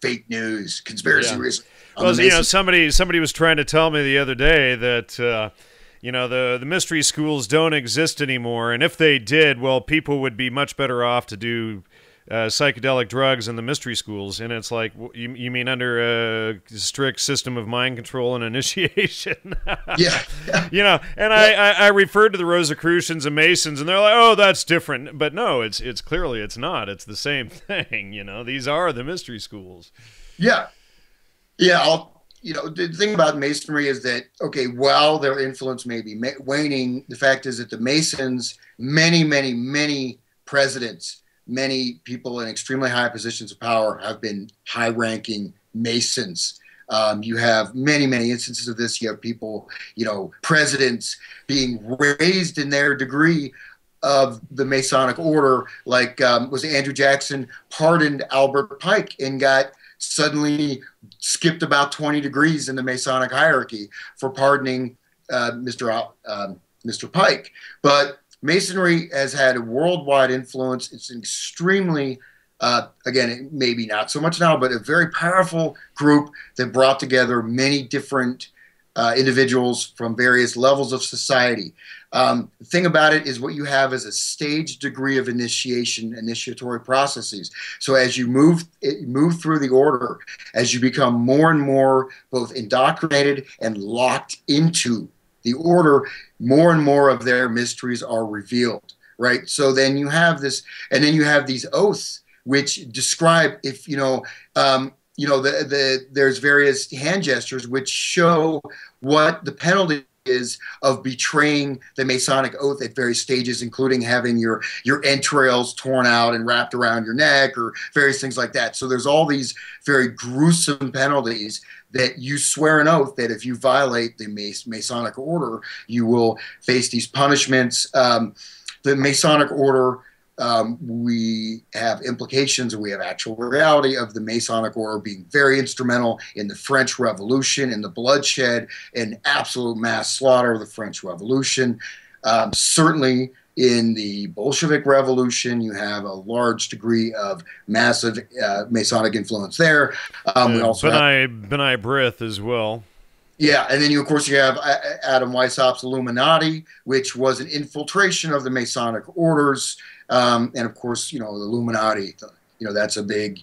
fake news, conspiracy research. Well, you know, somebody was trying to tell me the other day that you know, the mystery schools don't exist anymore, and if they did, well, people would be much better off to do psychedelic drugs in the mystery schools. And it's like, you mean under a strict system of mind control and initiation? Yeah. You know, and I referred to the Rosicrucians and Masons, and they're like, oh, that's different. But no, it's clearly it's not. It's the same thing. You know, these are the mystery schools. Yeah. Yeah. You know, the thing about Masonry is that, okay, while their influence may be waning, the fact is that the Masons, many presidents, many people in extremely high positions of power have been high-ranking Masons. You have many instances of this. You have people, you know, presidents being raised in their degree of the Masonic order, like was Andrew Jackson pardoned Albert Pike and got suddenly skipped about 20 degrees in the Masonic hierarchy for pardoning Mr. Pike. But Masonry has had a worldwide influence. It's an extremely, again, maybe not so much now, but a very powerful group that brought together many different individuals from various levels of society. The thing about it is what you have is a staged degree of initiatory processes. So as you move through the order, as you become more and more both indoctrinated and locked into the order, more and more of their mysteries are revealed, right? So then you have this, and then you have these oaths which describe, if you know, there's various hand gestures which show what the penalty is of betraying the Masonic oath at various stages, including having your entrails torn out and wrapped around your neck, or various things like that. So there's all these very gruesome penalties that you swear an oath that if you violate the Masonic order, you will face these punishments. The Masonic order, we have implications, and we have actual reality of the Masonic order being very instrumental in the French Revolution, in the bloodshed and absolute mass slaughter of the French Revolution. Certainly in the Bolshevik Revolution, you have a large degree of massive Masonic influence there. We also B'nai B'rith as well. Yeah, and then of course you have Adam Weishaupt's Illuminati, which was an infiltration of the Masonic orders. And of course, you know, the Illuminati, you know, that's a big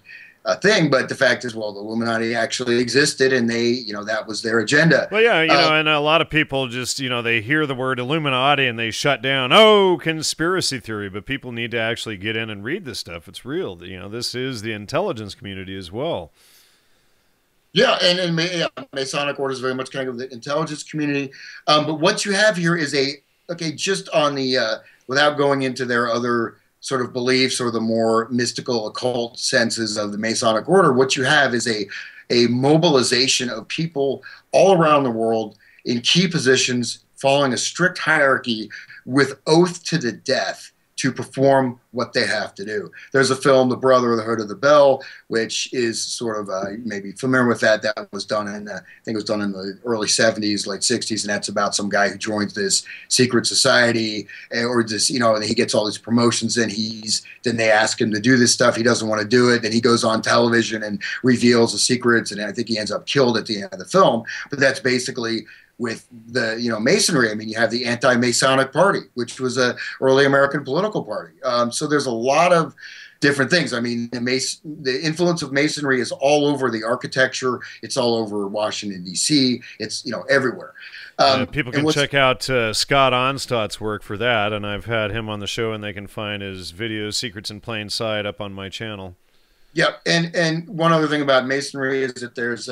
thing. But the fact is, well, the Illuminati actually existed, and they, you know, that was their agenda. Well, yeah, you know, and a lot of people just, you know, they hear the word Illuminati and they shut down, oh, conspiracy theory. But people need to actually get in and read this stuff. It's real. You know, this is the intelligence community as well. Yeah, and Masonic order is very much connected with the intelligence community. But what you have here is just on the, without going into their other sort of beliefs or the more mystical occult senses of the Masonic order, what you have is a mobilization of people all around the world in key positions, following a strict hierarchy with oath to the death to perform what they have to do. There's a film, The Brotherhood of the Bell, which is sort of maybe familiar with that. That was done in, I think it was done in the early 70s, late 60s, and that's about some guy who joins this secret society, or this, you know, and he gets all these promotions, and then they ask him to do this stuff. He doesn't want to do it. Then he goes on television and reveals the secrets, and I think he ends up killed at the end of the film. But that's basically with the, you know, Masonry. I mean, you have the Anti-Masonic Party, which was a early American political party. So there's a lot of different things. I mean, the influence of Masonry is all over the architecture. It's all over Washington, D.C. It's, you know, everywhere. People can check out Scott Onstott's work for that, and I've had him on the show, and they can find his video, Secrets in Plain Sight, up on my channel. Yeah, and one other thing about Masonry is that there's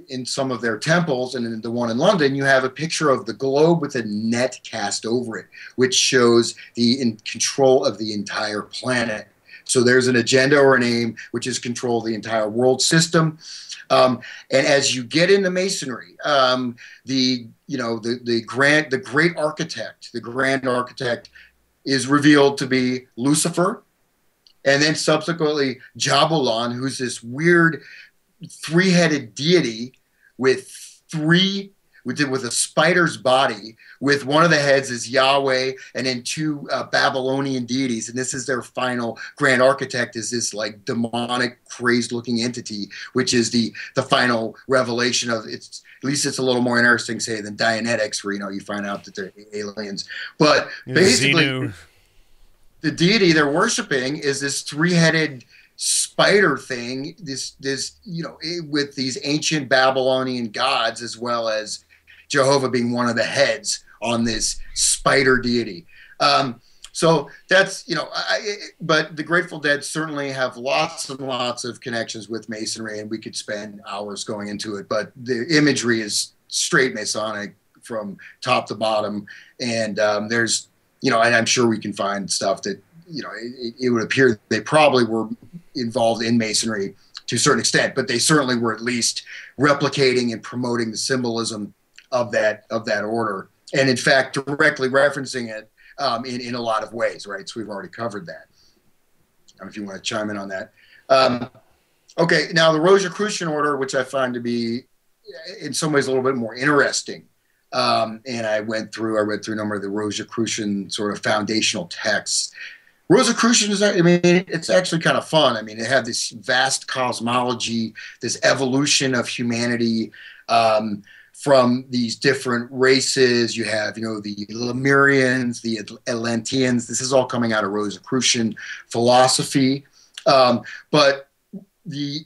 in some of their temples, and in the one in London, you have a picture of the globe with a net cast over it, which shows the in control of the entire planet. So there's an agenda or an aim, which is control of the entire world system. And as you get into Masonry, the great architect, the grand architect, is revealed to be Lucifer, and then subsequently Jabulan, who's this weird three-headed deity with a spider's body, with one of the heads is Yahweh, and then two Babylonian deities. And this is their final grand architect, is this like demonic, crazed-looking entity, which is the final revelation of it's. At least it's a little more interesting, say, than Dianetics, where you find out that they're aliens. But basically, Xenu. The deity they're worshiping is this three-headed spider thing, this with these ancient Babylonian gods, as well as Jehovah being one of the heads on this spider deity. So that's but the Grateful Dead certainly have lots and lots of connections with Masonry, and we could spend hours going into it. But the imagery is straight Masonic from top to bottom, and there's and I'm sure we can find stuff that it would appear they probably were involved in Masonry to a certain extent, but they certainly were at least replicating and promoting the symbolism of that order, and in fact directly referencing it in a lot of ways, right? So we've already covered that. I don't know if you want to chime in on that. Okay, now the Rosicrucian order, which I find to be in some ways a little bit more interesting. And I read through a number of the Rosicrucian sort of foundational texts. Rosicrucian it's actually kind of fun. I mean, they have this vast cosmology, this evolution of humanity from these different races. You have, the Lemurians, the Atlanteans. This is all coming out of Rosicrucian philosophy. But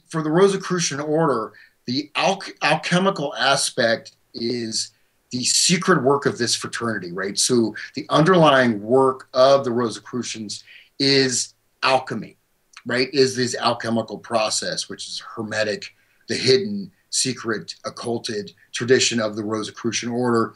for the Rosicrucian order, the alchemical aspect is the secret work of this fraternity, right? So the underlying work of the Rosicrucians is alchemy, right? Is this alchemical process, which is hermetic, the hidden, secret, occulted tradition of the Rosicrucian order.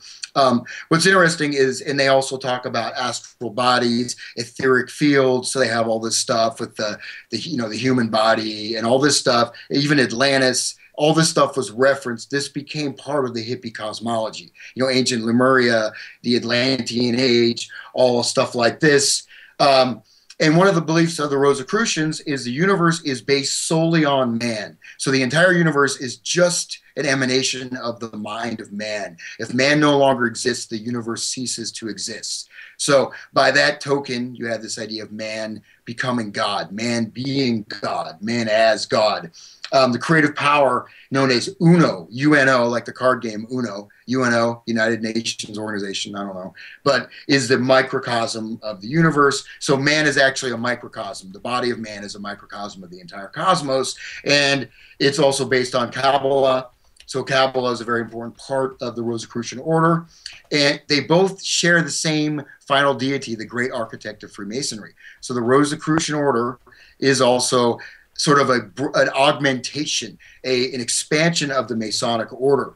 What's interesting is, and they also talk about astral bodies, etheric fields. So they have all this stuff with the human body and all this stuff, even Atlantis. All this stuff was referenced. This became part of the hippie cosmology. Ancient Lemuria, the Atlantean age, all stuff like this. And one of the beliefs of the Rosicrucians is the universe is based solely on man. So the entire universe is just an emanation of the mind of man. If man no longer exists, the universe ceases to exist. So by that token, you have this idea of man becoming God, man being God, man as God. The creative power known as UNO, UNO, like the card game UNO, UNO, United Nations Organization, I don't know, but is the microcosm of the universe. So man is actually a microcosm. The body of man is a microcosm of the entire cosmos. And it's also based on Kabbalah. So Kabbalah is a very important part of the Rosicrucian order. And they both share the same final deity, the great architect of Freemasonry. So the Rosicrucian order is also sort of an augmentation, an expansion of the Masonic order.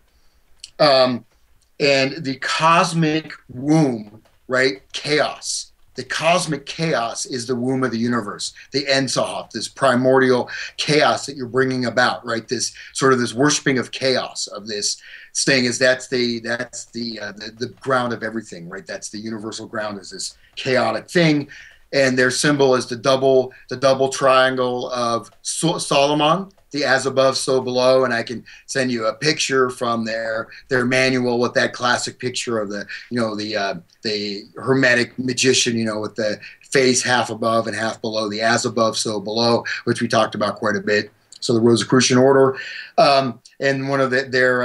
And the cosmic womb, right, chaos. The cosmic chaos is the womb of the universe, the Ein Sof, this primordial chaos that you're bringing about, right? This sort of this worshiping of chaos, of this thing, that's the ground of everything, right? That's the universal ground, is this chaotic thing. And their symbol is the double triangle of Solomon, the as above, so below. And I can send you a picture from their manual with that classic picture of the Hermetic magician, with the face half above and half below, the as above, so below, which we talked about quite a bit. So the Rosicrucian order, and one of their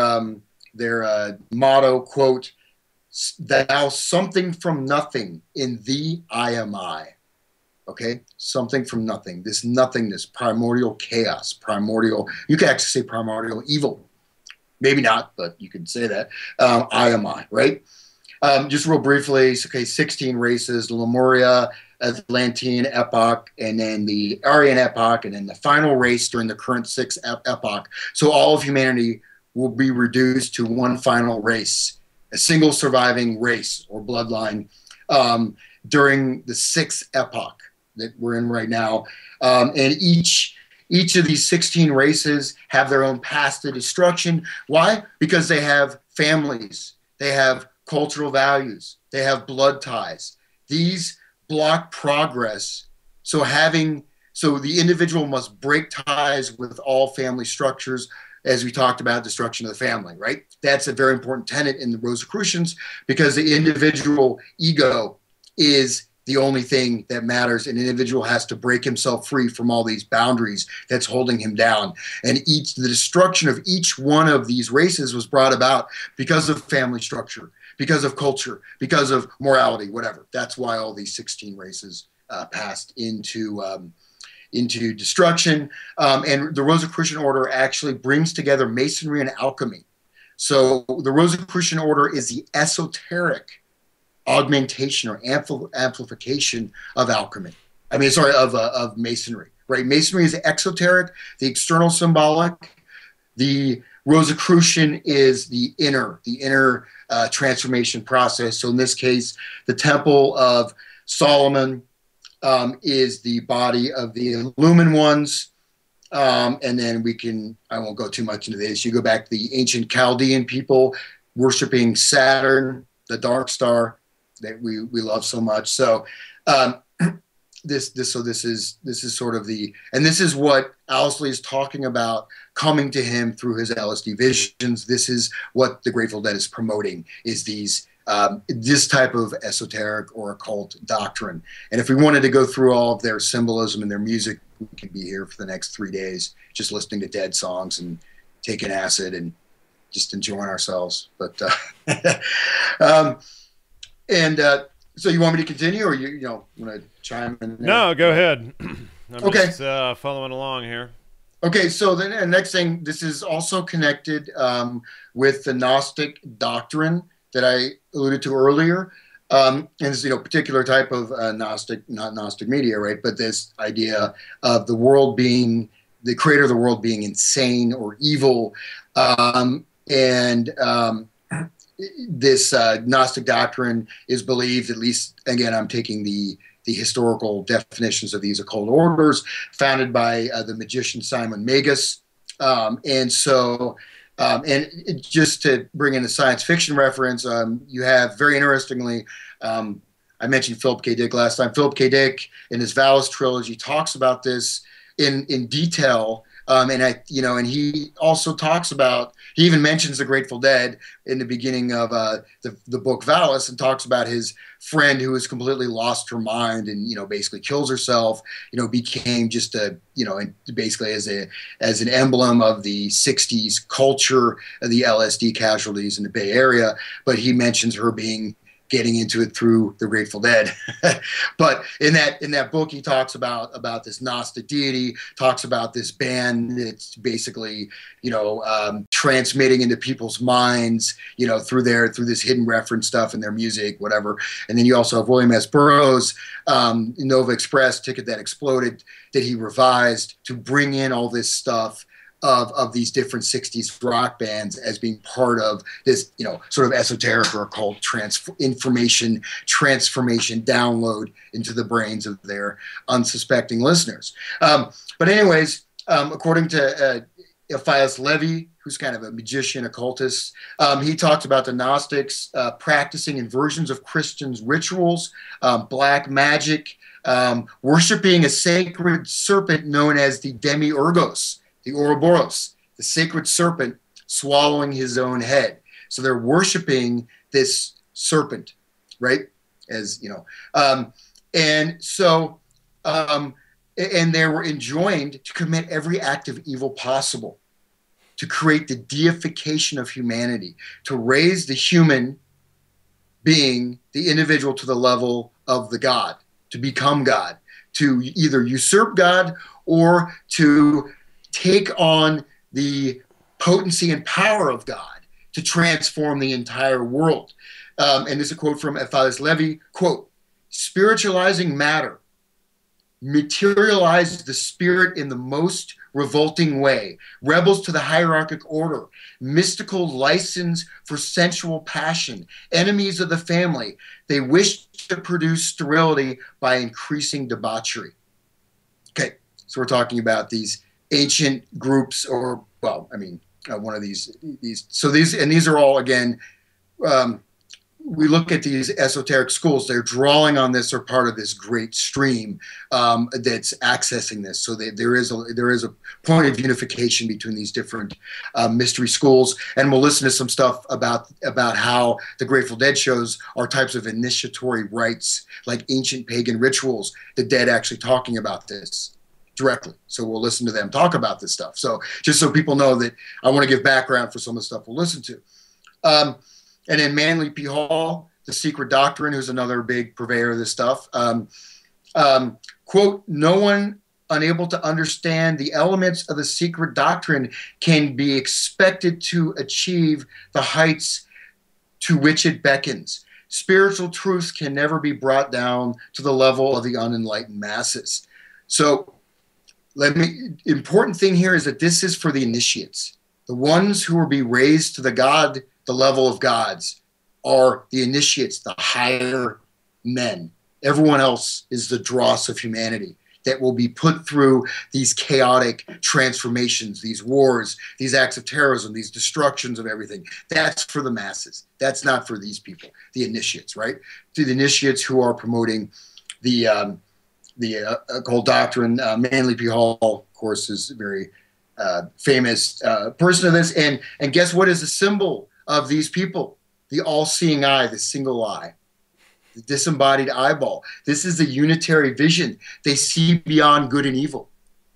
motto, quote, "Thou something from nothing, in thee I am I." Okay, something from nothing. This nothingness, primordial chaos, you could actually say primordial evil. Maybe not, but you could say that. I am I, right? Just real briefly, okay, 16 races, Lemuria, Atlantean epoch, and then the Aryan epoch, and then the final race during the current sixth epoch. So all of humanity will be reduced to one final race, a single surviving race or bloodline during the sixth epoch that we're in right now. And each of these 16 races have their own path to destruction. Why? Because they have families, they have cultural values, they have blood ties. These block progress. So the individual must break ties with all family structures, as we talked about, destruction of the family, right? That's a very important tenet in the Rosicrucians, because the individual ego is the only thing that matters. An individual has to break himself free from all these boundaries that's holding him down. And the destruction of each one of these races was brought about because of family structure, because of culture, because of morality, whatever. That's why all these 16 races passed into destruction. And the Rosicrucian order actually brings together Masonry and alchemy. So the Rosicrucian order is the esoteric augmentation or amplification of alchemy. Of Masonry, right? Masonry is exoteric, the external symbolic. The Rosicrucian is the inner transformation process. So in this case, the Temple of Solomon is the body of the Illumined ones. And then I won't go too much into this. You go back to the ancient Chaldean people worshiping Saturn, the dark star that we love so much. So this is sort of and this is what Owsley is talking about coming to him through his LSD visions. This is what the Grateful Dead is promoting, is this type of esoteric or occult doctrine. And if we wanted to go through all of their symbolism and their music, we could be here for the next 3 days just listening to Dead songs and taking acid and just enjoying ourselves. But so you want me to continue, or you want to chime in? No, go ahead. I'm okay. Just following along here. Okay, so the next thing, this is also connected with the Gnostic doctrine that I alluded to earlier. And this, particular type of Gnostic, not Gnostic media, right? But this idea of the world being, the creator of the world being insane or evil. This Gnostic doctrine is believed, at least, again, I'm taking the historical definitions of these occult orders, founded by the magician Simon Magus. Just to bring in a science fiction reference, you have, very interestingly, I mentioned Philip K. Dick last time. Philip K. Dick, in his Valis trilogy, talks about this in detail. And he also talks about, he even mentions the Grateful Dead in the beginning of the book Valis, and talks about his friend who has completely lost her mind and, basically kills herself, became just basically as an emblem of the 60s culture of the LSD casualties in the Bay Area. But he mentions her getting into it through the Grateful Dead. But in that book, he talks about this Gnostic deity, talks about this band that's basically, transmitting into people's minds, through this hidden reference stuff in their music, whatever. And then you also have William S. Burroughs' Nova Express, Ticket That Exploded, that he revised to bring in all this stuff of these different 60s rock bands as being part of this, sort of esoteric or occult information transformation download into the brains of their unsuspecting listeners. But anyways, according to Eliphas Levi, who's kind of a magician, occultist, he talks about the Gnostics practicing inversions of Christians' rituals, black magic, worshiping a sacred serpent known as the Demiurgos, the Ouroboros, the sacred serpent swallowing his own head. So they're worshiping this serpent, right? And they were enjoined to commit every act of evil possible, to create the deification of humanity, to raise the human being, the individual, to the level of the God, to become God, to either usurp God or to take on the potency and power of God to transform the entire world. And this is a quote from Eliphas Levi, quote, spiritualizing matter, materialize the spirit in the most revolting way, rebels to the hierarchic order, mystical license for sensual passion, enemies of the family. They wish to produce sterility by increasing debauchery. Okay, so we're talking about these ancient groups, or, well, I mean, one of these, so these are all, again, we look at these esoteric schools, they're drawing on this, or part of this great stream that's accessing this. So there is a point of unification between these different mystery schools. And we'll listen to some stuff about how the Grateful Dead shows are types of initiatory rites, like ancient pagan rituals, the dead actually talking about this directly. So we'll listen to them talk about this stuff. So just so people know that I want to give background for some of the stuff we'll listen to. And then Manly P. Hall, The Secret Doctrine, who's another big purveyor of this stuff, quote, no one unable to understand the elements of the secret doctrine can be expected to achieve the heights to which it beckons. Spiritual truths can never be brought down to the level of the unenlightened masses. So important thing here is that this is for the initiates. The ones who will be raised to the level of gods are the initiates, the higher men. Everyone else is the dross of humanity that will be put through these chaotic transformations, these wars, these acts of terrorism, these destructions of everything. That's for the masses. That's not for these people, the initiates, right? To the initiates who are promoting the occult doctrine. Manly P. Hall, of course, is a very famous person of this. And guess what is the symbol of these people? The all-seeing eye, the single eye, the disembodied eyeball. This is the unitary vision. They see beyond good and evil.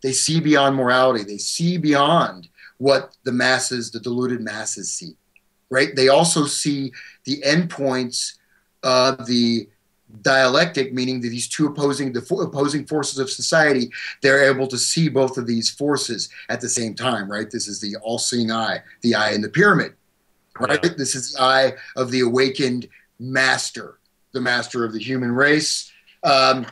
They see beyond morality. They see beyond what the masses, the deluded masses, see, right? They also see the endpoints of the dialectic, meaning that these two opposing forces of society, they're able to see both of these forces at the same time, right? This is the all-seeing eye, the eye in the pyramid. Right? Yeah. This is the eye of the awakened master, the master of the human race. And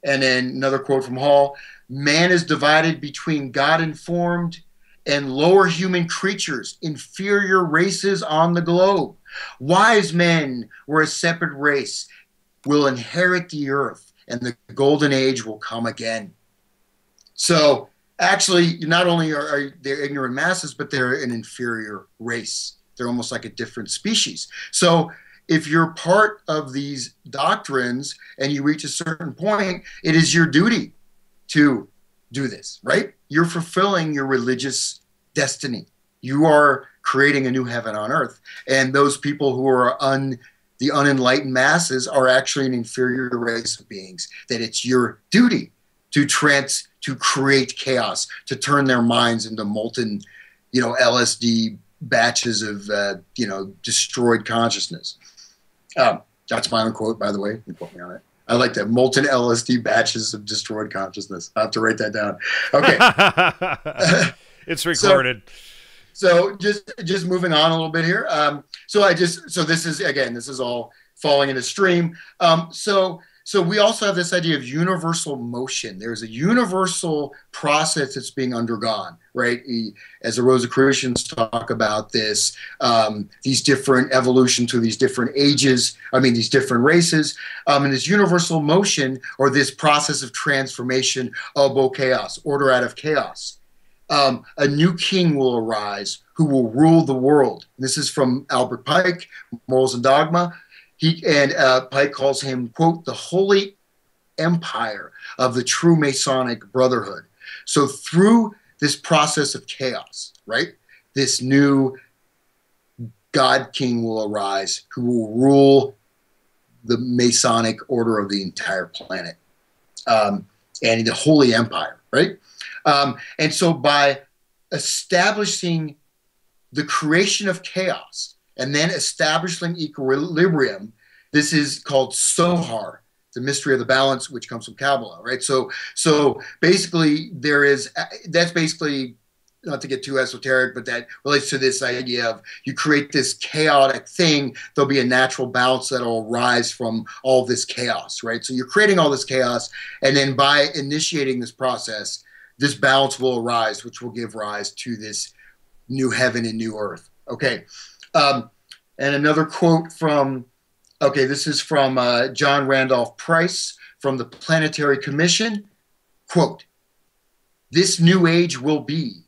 then another quote from Hall, man is divided between God-informed and lower human creatures, inferior races on the globe. Wise men were a separate race, will inherit the earth, and the golden age will come again. So actually, not only are they ignorant masses, but they're an inferior race. They're almost like a different species. So if you're part of these doctrines and you reach a certain point, it is your duty to do this, right? You're fulfilling your religious destiny. You are creating a new heaven on earth. And those people who are the unenlightened masses are actually an inferior race of beings, that it's your duty to create chaos, to turn their minds into molten, LSD batches of, destroyed consciousness. That's my own quote, by the way. You quote me on it. I like that. Molten LSD batches of destroyed consciousness. I have to write that down. Okay. It's recorded. So just moving on a little bit here. So this is all falling in a stream. So we also have this idea of universal motion. There's a universal process that's being undergone, right? As the Rosicrucians talk about this, these different evolution through these different ages, these different races, and this universal motion, or this process of transformation of chaos, order out of chaos. A new king will arise who will rule the world. This is from Albert Pike, Morals and Dogma. Pike calls him, quote, the holy empire of the true Masonic brotherhood. So through this process of chaos, right, this new God king will arise who will rule the Masonic order of the entire planet, and the holy empire, right? And so by establishing the creation of chaos and then establishing equilibrium, this is called Sohar, the mystery of the balance, which comes from Kabbalah, right? So basically that's basically not to get too esoteric, but that relates to this idea of you create this chaotic thing, there'll be a natural balance that'll arise from all this chaos, right? So you're creating all this chaos, and then by initiating this process, this balance will arise, which will give rise to this new heaven and new earth. Okay. And another quote from, okay, this is from John Randolph Price from the Planetary Commission. Quote, "This new age will be,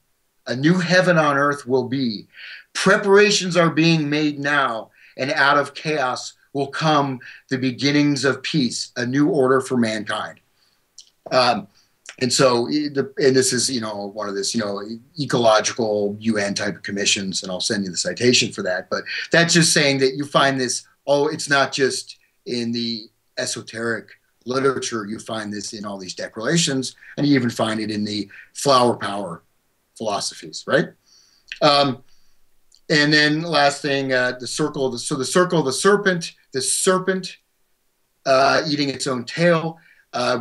a new heaven on earth will be. Preparations are being made now, and out of chaos will come the beginnings of peace, a new order for mankind." And so, and this is, one of this, ecological UN type of commissions, and I'll send you the citation for that. But that's just saying that you find this, it's not just in the esoteric literature, you find this in all these declarations, and you even find it in the flower power philosophies, right? And then last thing, the circle of the serpent, the serpent eating its own tail,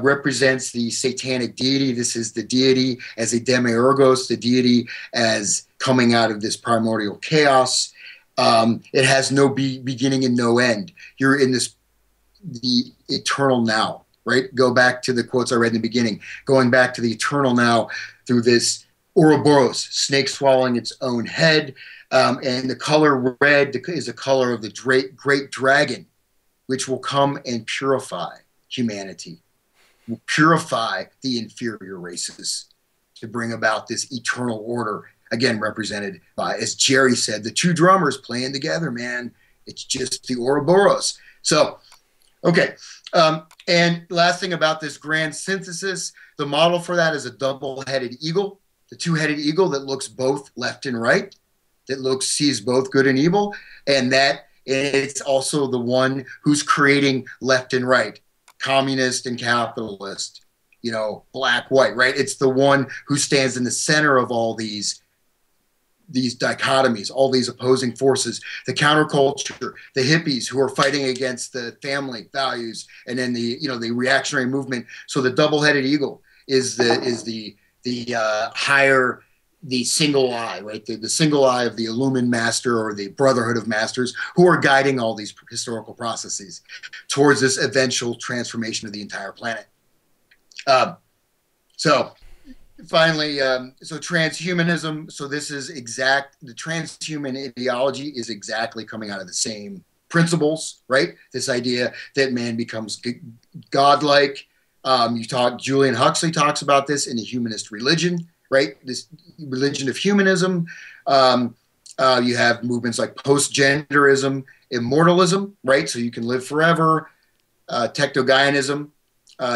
represents the satanic deity. This is the deity as a demiurgos, the deity as coming out of this primordial chaos. It has no beginning and no end. You're in the eternal now, right? Go back to the quotes I read in the beginning, going back to the eternal now through this Ouroboros, snake swallowing its own head. And the color red is the color of the great dragon, which will come and purify humanity, will purify the inferior races to bring about this eternal order, again, represented by, as Jerry said, the two drummers playing together, man. It's just the Ouroboros. So, okay. And last thing about this grand synthesis, the model for that is a double-headed eagle, the two-headed eagle that looks both left and right, that sees both good and evil, and that it's also the one who's creating left and right, communist and capitalist, black, white, right? It's the one who stands in the center of all these dichotomies, all these opposing forces, the counterculture, the hippies who are fighting against the family values, and then the reactionary movement. So the double-headed eagle is the higher, the single eye, right? The single eye of the Illumined Master or the Brotherhood of Masters, who are guiding all these historical processes towards this eventual transformation of the entire planet. So finally, so transhumanism. So this is the transhuman ideology is exactly coming out of the same principles, right? This idea that man becomes godlike. Julian Huxley talks about this in the humanist religion, right? This religion of humanism. You have movements like post-genderism, immortalism, right? So you can live forever. Techno-Gaianism.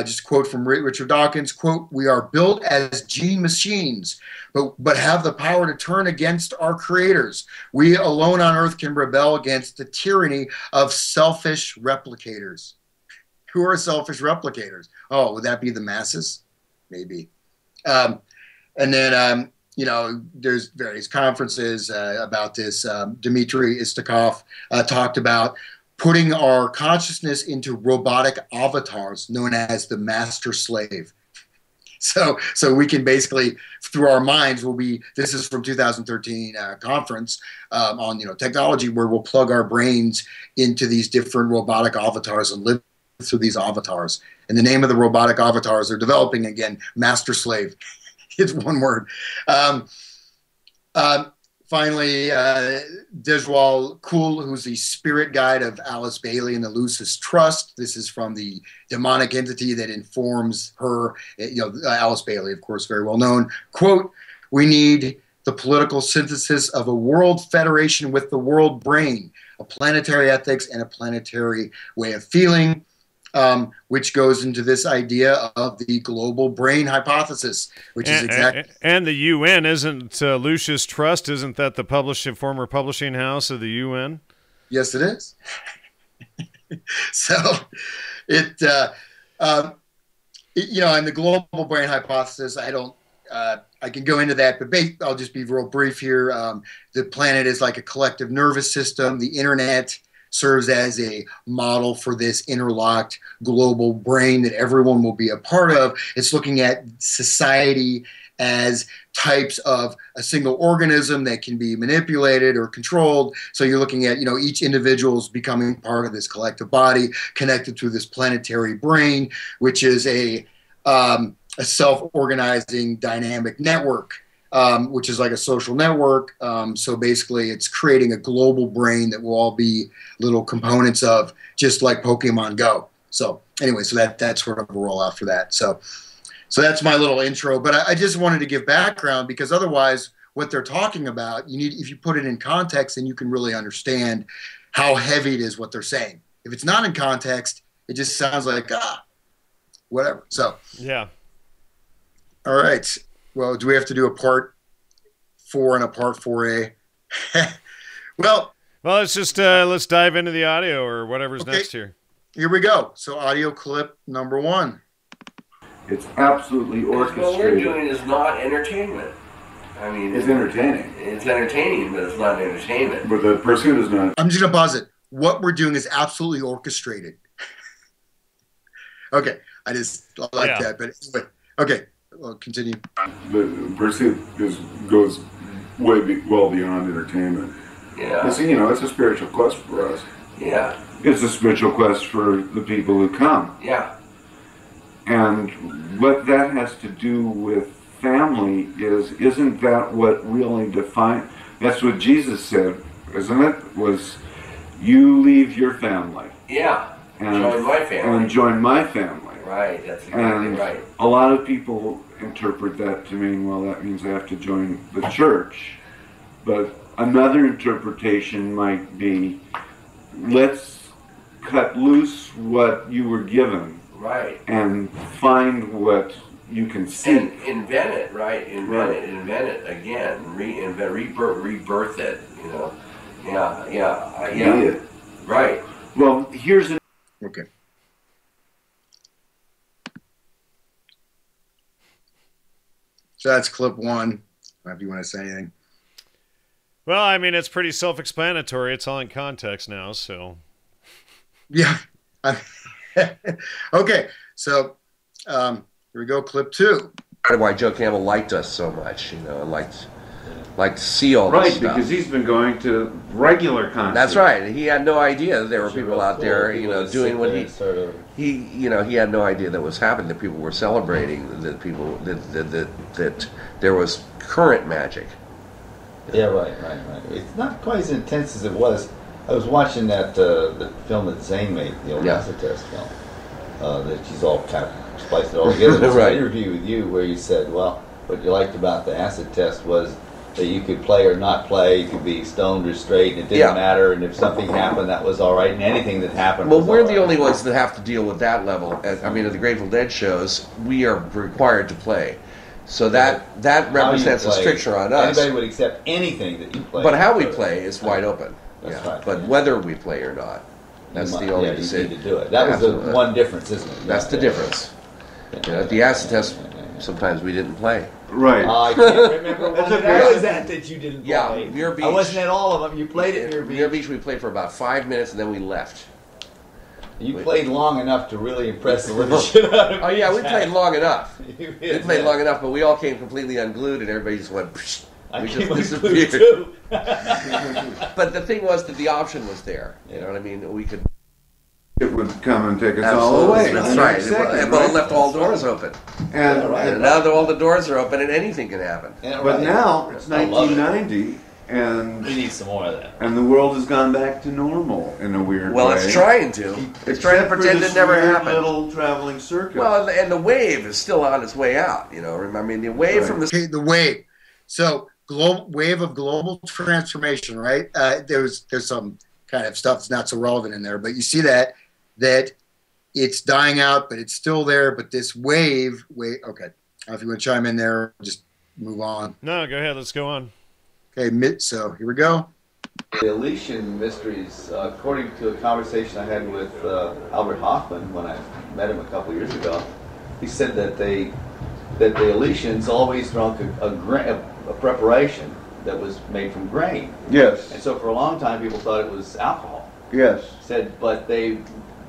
Just a quote from Richard Dawkins, quote, "We are built as gene machines, but have the power to turn against our creators. We alone on earth can rebel against the tyranny of selfish replicators." Who are selfish replicators? Oh, would that be the masses? Maybe. And then, there's various conferences about this. Dmitry Istakov talked about putting our consciousness into robotic avatars known as the master slave. So we can basically, through our minds, this is from 2013 conference on technology, where we'll plug our brains into these different robotic avatars and live through these avatars. And the name of the robotic avatars they're developing, again, master slave. It's one word. Finally, Dejwal Kul, who's the spirit guide of Alice Bailey and the Lucis Trust. This is from the demonic entity that informs her. Alice Bailey, of course, very well known. Quote, "We need the political synthesis of a world federation with the world brain, a planetary ethics and a planetary way of feeling." Which goes into this idea of the global brain hypothesis, which is exactly... And the UN, isn't Lucis Trust, isn't that the former publishing house of the UN? Yes, it is. So, and the global brain hypothesis, I can go into that, but I'll just be real brief here. The planet is like a collective nervous system. The internet serves as a model for this interlocked global brain that everyone will be a part of. It's looking at society as types of a single organism that can be manipulated or controlled. So you're looking at, each individual is becoming part of this collective body connected to this planetary brain, which is a self-organizing dynamic network, which is like a social network. So basically it's creating a global brain that will all be little components of, just like Pokemon Go. So anyway, so that's sort of a rollout for that. So that's my little intro, but I just wanted to give background, because otherwise what they're talking about, if you put it in context, then you can really understand how heavy it is what they're saying. If it's not in context, it just sounds like, whatever. So, yeah. All right. Well, do we have to do a part 4 and a part 4A? Well, let's just, let's dive into the audio or whatever's okay. Next here. Here we go. So audio clip number 1. It's absolutely orchestrated. What we're doing is not entertainment. I mean, it's entertaining. It's entertaining, but it's not entertainment. But the pursuit is not. I'm just going to pause it. What we're doing is absolutely orchestrated. Okay. I like that. But anyway, okay. Well, continue. The pursuit goes well beyond entertainment. Yeah. It's, it's a spiritual quest for us. Yeah. It's a spiritual quest for the people who come. Yeah. And what that has to do with family isn't that what really defines? That's what Jesus said, isn't it? Was you leave your family. Yeah. And join my family. And join my family. Right. That's exactly right. A lot of people interpret that to mean, well, that means I have to join the church. But another interpretation might be, let's cut loose what you were given. Right. And find what you can see. And invent it, right? Invent it again. Rebirth it, Yeah. Right. Well, here's an... Okay. So that's clip 1. If you want to say anything. Well, I mean, it's pretty self-explanatory. It's all in context now, so... Yeah. Okay, so here we go, clip 2. Why Joe Campbell liked us so much, and liked to see all this stuff. Right, because he's been going to regular concerts. That's right. He had no idea that there were people out there, doing what he had no idea that was happening. That people were celebrating. That there was current magic. Yeah, right. It's not quite as intense as it was. I was watching that the film that Zane made, the old acid test film, that she's all kind of spliced it all together. There's an interview with you where you said, well, what you liked about the acid test was that you could play or not play, you could be stoned or straight, and it didn't matter, and if something happened, that was all right, and anything that happened was we're all the only ones that have to deal with that level. I mean, at the Grateful Dead shows, we are required to play. So that represents a stricture on us. Anybody would accept anything that you play. But how we play is wide open. That's right. But whether we play or not, that's the only decision. You need to do it. That was the one difference, isn't it? That's the difference. At the acid test, sometimes we didn't play. Right. I can't remember what that was that you didn't play. Yeah, Muir Beach. I wasn't at all of them. You played at Muir Beach. Muir Beach we played for about 5 minutes and then we left. You played long enough to really impress the living shit out of me. Oh yeah, we played long enough. We played long enough, but we all came completely unglued and everybody just went... We just disappeared. Too. But the thing was that the option was there. You know what I mean? We could... It would come and take us all away. That's right. It left all doors open. And now that all the doors are open and anything can happen. But now it's 1990 and we need some more of that. And the world has gone back to normal in a weird way. Well, it's trying to. It's trying to pretend it never happened. Little traveling circus. Well, and the wave is still on its way out. I mean, the wave from the... Okay, the wave. So, wave of global transformation, right? There's some kind of stuff that's not so relevant in there, but you see that it's dying out, but it's still there. But this wave, okay. If you want to chime in there, just move on. No, go ahead. Let's go on. Okay, so here we go. The Elysian mysteries, according to a conversation I had with Albert Hoffman when I met him a couple years ago, he said that the Elysians always drunk a preparation that was made from grain. Yes. And so for a long time people thought it was alcohol. Yes. Said, but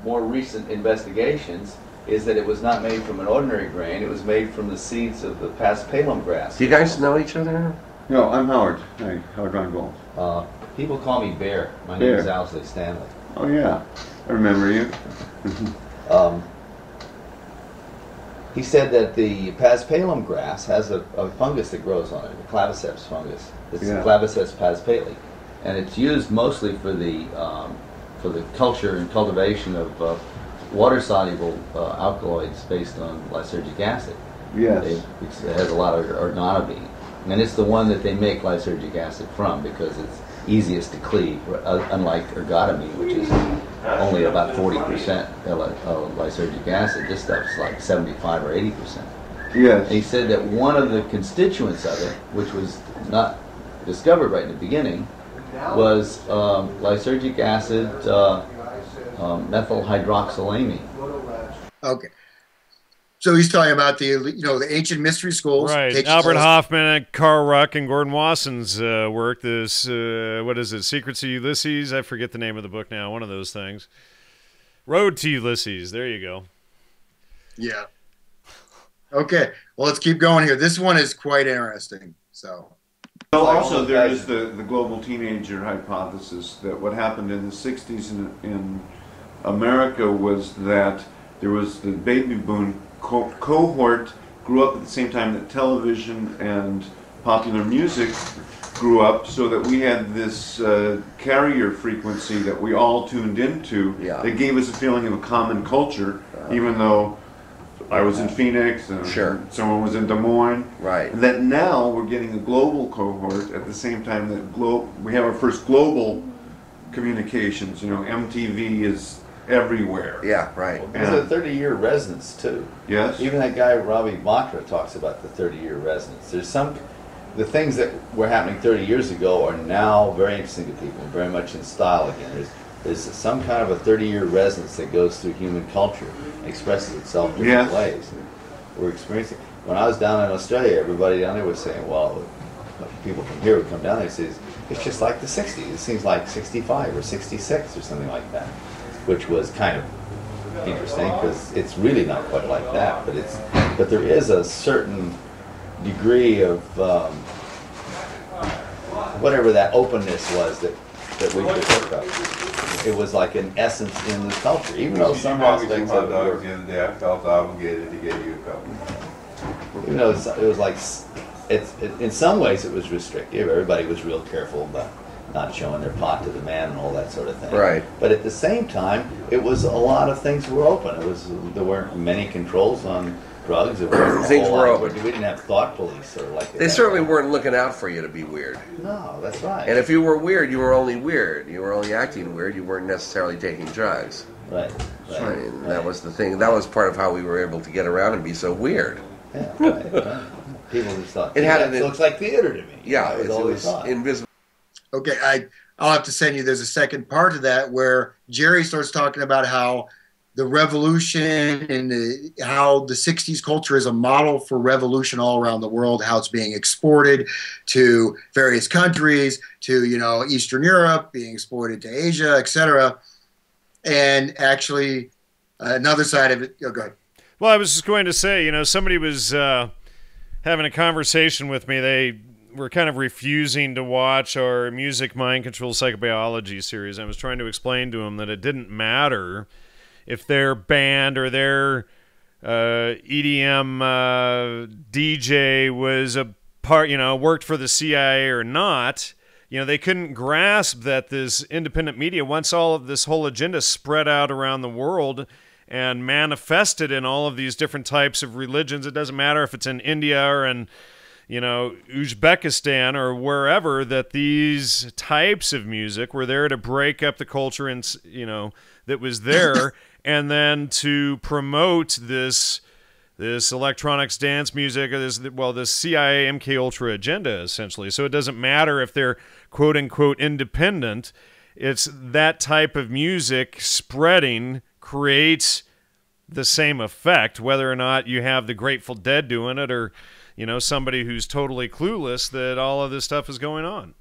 more recent investigations is that it was not made from an ordinary grain. It was made from the seeds of the paspalum grass. Do you guys know each other? No, I'm Howard. Hi, Howard Reingold. People call me Bear. My Bear. name is Owsley Stanley. Oh yeah, I remember you. He said that the paspalum grass has a fungus that grows on it, a claviceps fungus. It's Claviceps paspali, and it's used mostly for the culture and cultivation of water-soluble alkaloids based on lysergic acid. Yes. It has a lot of organobeam, and it's the one that they make lysergic acid from because it's easiest to cleave, unlike ergotamine, which is only about 40% lysergic acid. This stuff's like 75 or 80%. Yes. And he said that one of the constituents of it, which was not discovered right in the beginning, was lysergic acid methyl hydroxylamine. Okay. So he's talking about the ancient mystery schools. Right. Albert Hoffman and Carl Ruck and Gordon Wasson's work. This, what is it, Secrets of Ulysses? I forget the name of the book now. One of those things. Road to Ulysses. There you go. Yeah. Okay. Well, let's keep going here. This one is quite interesting. So. Well, also there is the global teenager hypothesis that what happened in the 60s in America was that there was the baby boom cohort grew up at the same time that television and popular music grew up, so that we had this carrier frequency that we all tuned into that gave us a feeling of a common culture, even though I was in Phoenix and someone was in Des Moines. Right. And that now we're getting a global cohort at the same time that we have our first global communications. MTV is everywhere. Yeah, right. Well, there's a 30-year resonance too. Yes. Even that guy Ravi Batra talks about the 30-year resonance. The things that were happening 30 years ago are now very interesting to people, very much in style again. There's some kind of a 30-year resonance that goes through human culture, expresses itself in different ways. And we're experiencing. When I was down in Australia, everybody down there was saying, well, people from here would come down there and say, it's just like the 60s. It seems like 65 or 66 or something like that, which was kind of interesting because it's really not quite like that. But there is a certain degree of whatever that openness was that we could look up. It was like an essence in the culture, even though some aspects of it were. The other day, I felt obligated to get you a couple. Even though it was like, in some ways it was restrictive. Everybody was real careful about not showing their pot to the man and all that sort of thing. Right. But at the same time, it was a lot of things were open. There weren't many controls on drugs. Things were open. We didn't have thought police or like. They certainly weren't looking out for you to be weird. No, that's right. And if you were weird, you were only weird. You were only acting weird. You weren't necessarily taking drugs. Right. I mean, that was the thing. That was part of how we were able to get around and be so weird. Yeah. Right. People just thought it looks like theater to me. Yeah, it was invisible. Okay, I'll have to send you. There's a second part to that where Jerry starts talking about how the revolution and how the 60s culture is a model for revolution all around the world, how it's being exported to various countries, to Eastern Europe, being exported to Asia, etc. And actually, another side of it. Go ahead. Well, I was just going to say, somebody was having a conversation with me. They were kind of refusing to watch our Music, Mind Control, Psychobiology series. I was trying to explain to them that it didn't matter if their band or their EDM DJ was a part, worked for the CIA or not. They couldn't grasp that this independent media, once all of this whole agenda spread out around the world and manifested in all of these different types of religions. It doesn't matter if it's in India or in, Uzbekistan or wherever, that these types of music were there to break up the culture and, that was there, and then to promote this electronics dance music, or this CIA MK Ultra agenda, essentially. So it doesn't matter if they're quote unquote independent. It's that type of music spreading creates the same effect, whether or not you have the Grateful Dead doing it or, somebody who's totally clueless that all of this stuff is going on.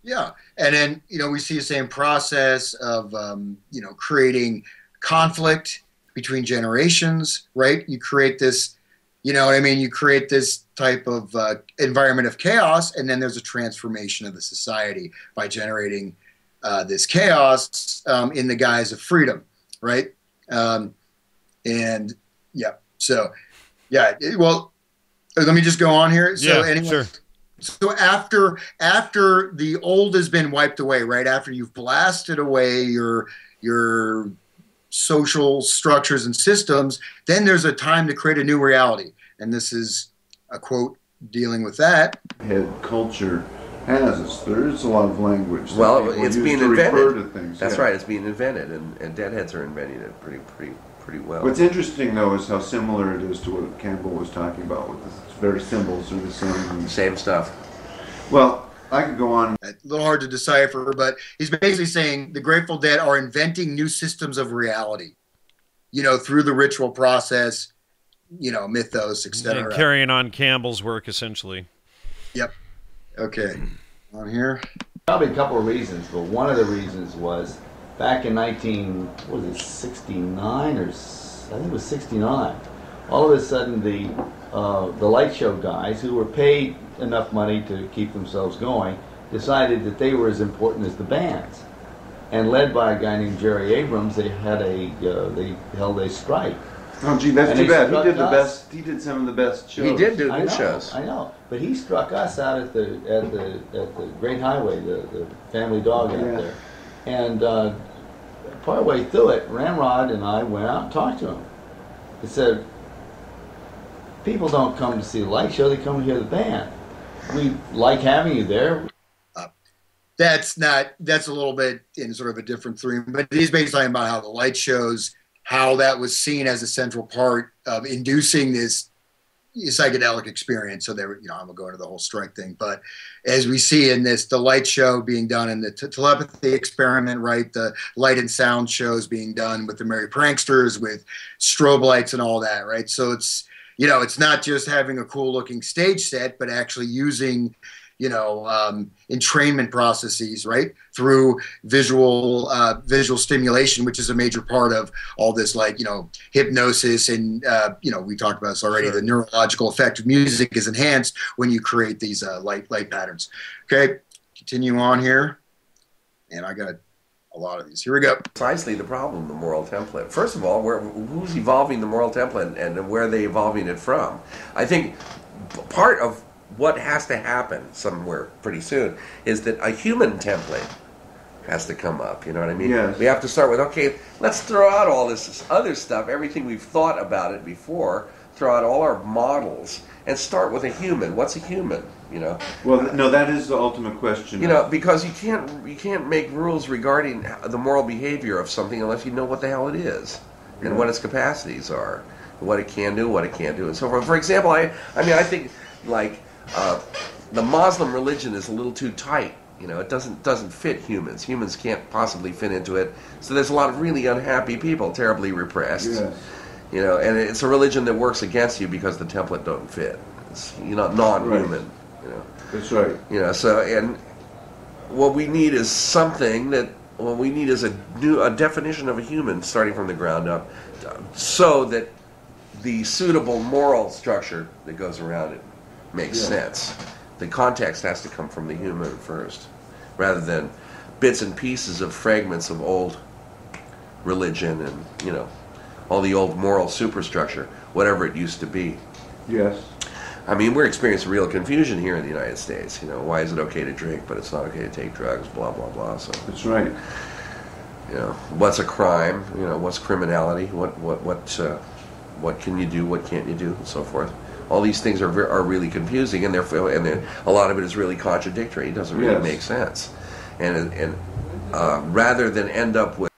Yeah. And then, we see the same process of, creating conflict between generations, right? You create this, you know what I mean? You create this type of environment of chaos, and then there's a transformation of the society by generating this chaos in the guise of freedom, right? And yeah, so yeah, well, let me just go on here. So yeah, anyway, sure. So after the old has been wiped away, right? After you've blasted away your social structures and systems, then there's a time to create a new reality. And this is a quote dealing with that. Head culture has us. There is a lot of language. Well, it's being invented. Things, That's right. It's being invented, and deadheads are inventing it pretty well. What's interesting, though, is how similar it is to what Campbell was talking about. With this very symbols are the same. Same stuff. Well, I could go on. A little hard to decipher, but he's basically saying the Grateful Dead are inventing new systems of reality, you know, through the ritual process, you know, mythos, etc. And carrying on Campbell's work, essentially. Yep. Okay. On here. Probably a couple of reasons, but one of the reasons was back in 69 or I think it was 69. All of a sudden, the light show guys who were paid enough money to keep themselves going decided that they were as important as the bands, and led by a guy named Jerry Abrams, they held a strike. Oh, gee, that's too bad. He did the best. He did some of the best shows. He did do good shows. I know, but he struck us out at the Great Highway, the Family Dog out there, and partway through it, Ramrod and I went out and talked to him. He said, "People don't come to see the light show; they come to hear the band. We like having you there." That's a little bit in sort of a different theme, but he's basically talking about how the light shows, how that was seen as a central part of inducing this psychedelic experience. So they were, you know, I'm gonna go into the whole strike thing, but as we see in this, the light show being done in the telepathy experiment, right? The light and sound shows being done with the Merry Pranksters, with strobe lights and all that, right? So it's, you know, it's not just having a cool looking stage set, but actually using, you know, entrainment processes, right, through visual stimulation, which is a major part of all this, like, you know, hypnosis, and you know, we talked about this already. Sure. The neurological effect of music is enhanced when you create these light patterns. Okay, continue on here, and I got a lot of these. Here we go. Precisely the problem, the moral template. First of all, who's evolving the moral template, and where are they evolving it from? I think part of what has to happen somewhere pretty soon is that a human template has to come up, you know what I mean? Yes. We have to start with, okay, let's throw out all this other stuff, everything we've thought about it before, throw out all our models, and start with a human. What's a human, you know? Well, no, that is the ultimate question. You know, because you can't make rules regarding the moral behavior of something unless you know what the hell it is, and what its capacities are, what it can do, what it can't do, and so forth. For example, I mean, I think, like, the Muslim religion is a little too tight. You know, it doesn't fit humans. Humans can't possibly fit into it. So there's a lot of really unhappy people, terribly repressed. Yes. You know, and it's a religion that works against you because the template don't fit. It's, you know, non-human. Right. You know, that's right. You know, so, and what we need is something that, what we need is a definition of a human starting from the ground up, so that the suitable moral structure that goes around it makes sense. The context has to come from the human first, rather than bits and pieces of fragments of old religion and, you know, all the old moral superstructure, whatever it used to be. Yes. I mean, we're experiencing real confusion here in the United States. You know, why is it okay to drink, but it's not okay to take drugs, blah, blah, blah. So that's right. You know, what's a crime? You know, what's criminality? What can you do? What can't you do? And so forth. All these things are really confusing, and therefore, a lot of it is really contradictory. It doesn't really make sense, and rather than end up with.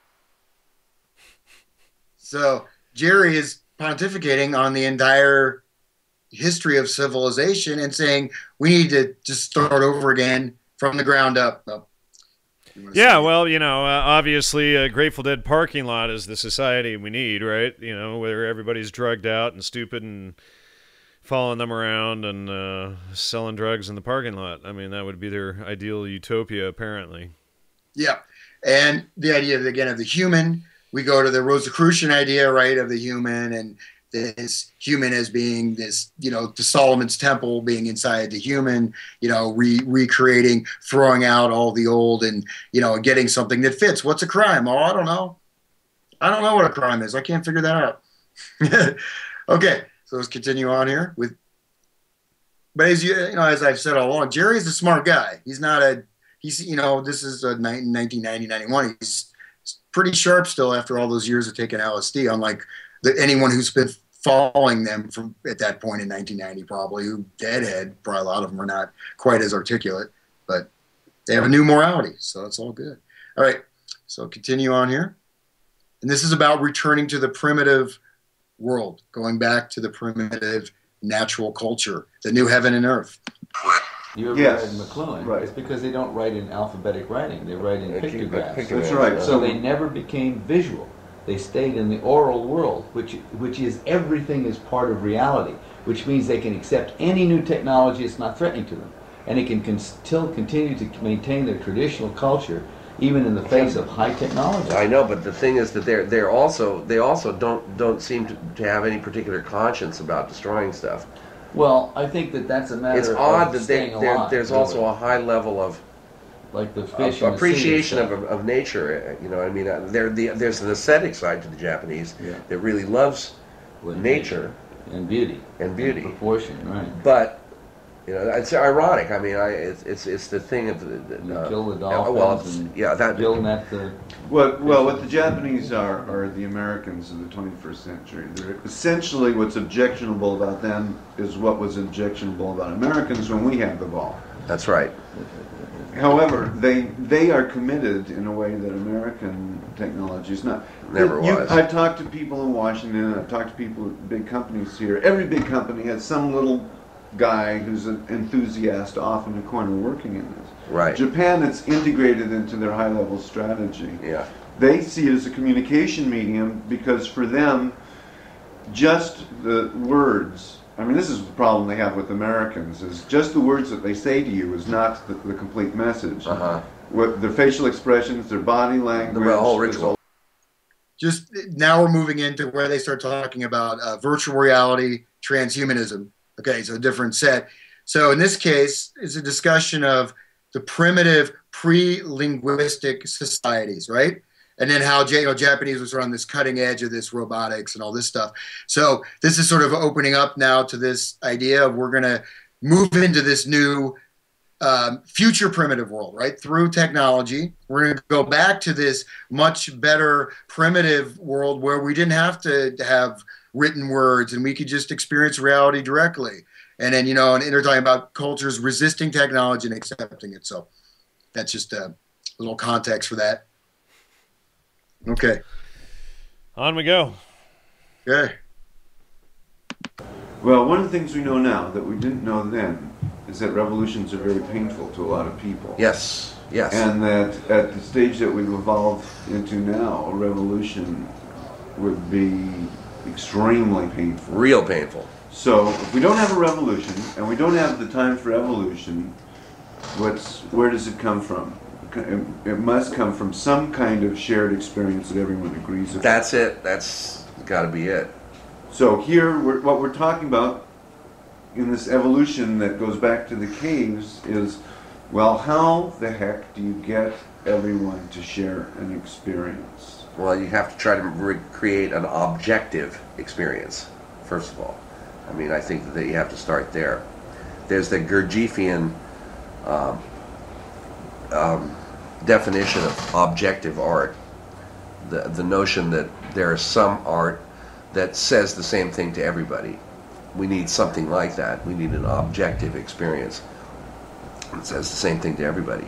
So Jerry is pontificating on the entire history of civilization and saying we need to just start over again from the ground up. Oh. Yeah, well, you know, obviously a Grateful Dead parking lot is the society we need, right? You know, where everybody's drugged out and stupid and following them around and selling drugs in the parking lot. I mean, that would be their ideal utopia, apparently. Yeah, and the idea, again, of the human, we go to the Rosicrucian idea, right, of the human, and this human as being this, the Solomon's temple being inside the human, recreating, throwing out all the old and, getting something that fits. What's a crime? Oh, I don't know. I don't know what a crime is. I can't figure that out. Okay, so let's continue on here but as I've said all along, Jerry's a smart guy. This is 1990, 91. He's pretty sharp still after all those years of taking LSD, unlike anyone who's been following them from at that point in 1990, probably, who deadhead. Probably a lot of them are not quite as articulate, but they have a new morality, so it's all good. All right, so continue on here. And this is about returning to the primitive world, going back to the primitive natural culture, the new heaven and earth. You ever read McLuhan? Right. It's because they don't write in alphabetic writing. They write in pictographs. That's right. So they never became visual. They stayed in the oral world, which is everything is part of reality, which means they can accept any new technology that's not threatening to them. And they can still continue to maintain their traditional culture even in the face of high technology. I know, but the thing is that they also don't seem to have any particular conscience about destroying stuff. Well, I think that's a matter of It's odd that staying alive, there's also a high level of like the fish appreciation of nature. I mean, there's an aesthetic side to the Japanese that really loves nature and beauty and proportion, right? But it's ironic. I mean, it's the thing of kill the dolphins. Building that. What the Japanese are the Americans of the 21st century. They're essentially, what's objectionable about them is what was objectionable about Americans when we had the ball. That's right. However, they are committed in a way that American technology is not. Never was. I've talked to people in Washington. I've talked to people at big companies here. Every big company has some little guy who's an enthusiast off in the corner working in this. Right. Japan, it's integrated into their high-level strategy. Yeah. They see it as a communication medium because for them, just the words. I mean, this is the problem they have with Americans: is just the words that they say to you is not the complete message. What their facial expressions, their body language, the whole ritual. Just now, we're moving into where they start talking about virtual reality, transhumanism. Okay, so a different set. So in this case, it's a discussion of the primitive pre-linguistic societies, right? And then how Japanese was on this cutting edge of this robotics and all this stuff. So this is sort of opening up now to this idea of we're going to move into this new future primitive world, right? Through technology. We're going to go back to this much better primitive world where we didn't have to have written words and we could just experience reality directly. And then, and they're talking about cultures resisting technology and accepting it. So that's just a little context for that. Okay. On we go. Okay. Well, one of the things we know now that we didn't know then is that revolutions are very painful to a lot of people. Yes, yes. And that at the stage that we've evolved into now, a revolution would be extremely painful. Real painful. So if we don't have a revolution and we don't have the time for evolution, where does it come from? It must come from some kind of shared experience that everyone agrees upon. That's it. That's got to be it. So here, what we're talking about in this evolution that goes back to the caves is, well, how the heck do you get everyone to share an experience? Well, you have to try to recreate an objective experience, first of all. I mean, I think that you have to start there. There's the Gurdjieffian definition of objective art, the notion that there is some art that says the same thing to everybody. We need something like that. We need an objective experience that says the same thing to everybody.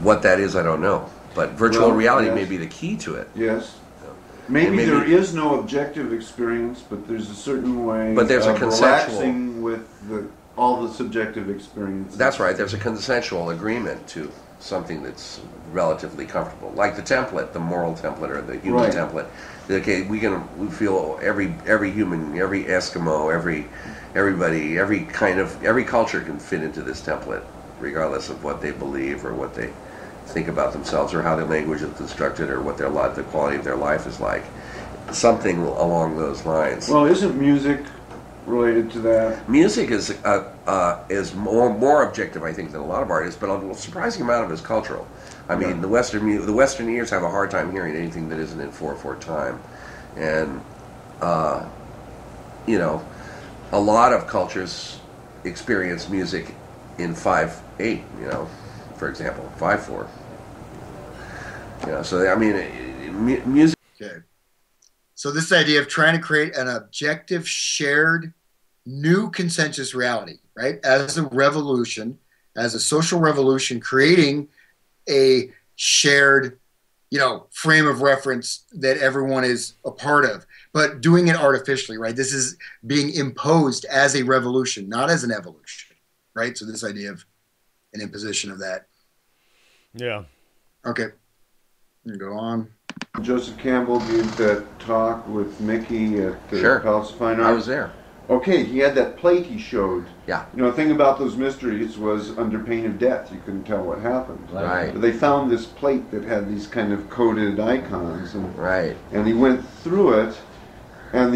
What that is, I don't know. But virtual reality may be the key to it. Yes. Maybe there is no objective experience, but there's a certain way of relaxing with all the subjective experiences. That's right. There's a consensual agreement to something that's relatively comfortable, like the template, the moral template or the human template. Okay, we feel every human, every Eskimo, everybody, every culture can fit into this template, regardless of what they believe or what they think about themselves, or how their language is constructed, or what the quality of their life is like. Something along those lines. Well, isn't music related to that? Music is more objective, I think, than a lot of art is, but a surprising amount of it is cultural. I mean, the Western ears have a hard time hearing anything that isn't in 4/4 time, and you know, a lot of cultures experience music in 5/8. You know, for example, 5/4. You know, so I mean, music. Okay. So this idea of trying to create an objective, shared, new consensus reality, right? As a revolution, as a social revolution, creating a shared, you know, frame of reference that everyone is a part of, but doing it artificially, right? This is being imposed as a revolution, not as an evolution, right? So this idea of an imposition of that. Yeah. Okay. Go on. Joseph Campbell gave that talk with Mickey at the Palace of Fine Arts. I was there. Okay, he had that plate he showed. Yeah. You know, the thing about those mysteries was under pain of death, you couldn't tell what happened. Right. But they found this plate that had these kind of coded icons. And, right. And he went through it, and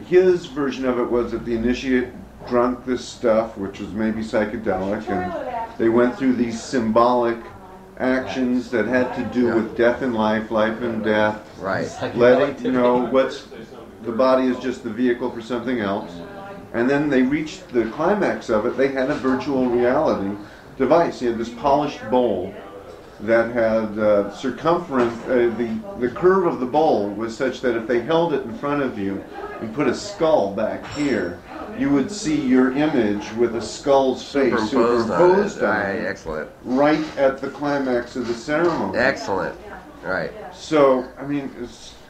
his version of it was that the initiate drunk this stuff, which was maybe psychedelic, and they went through these symbolic actions that had to do with death and life and death. Right. Letting, you know, the body is just the vehicle for something else. And then they reached the climax of it. They had a virtual reality device. He had this polished bowl that had circumference. The curve of the bowl was such that if they held it in front of you and put a skull back here, you would see your image with a skull's face superimposed on it. Right, excellent. Right at the climax of the ceremony. Excellent. Right. So, I mean,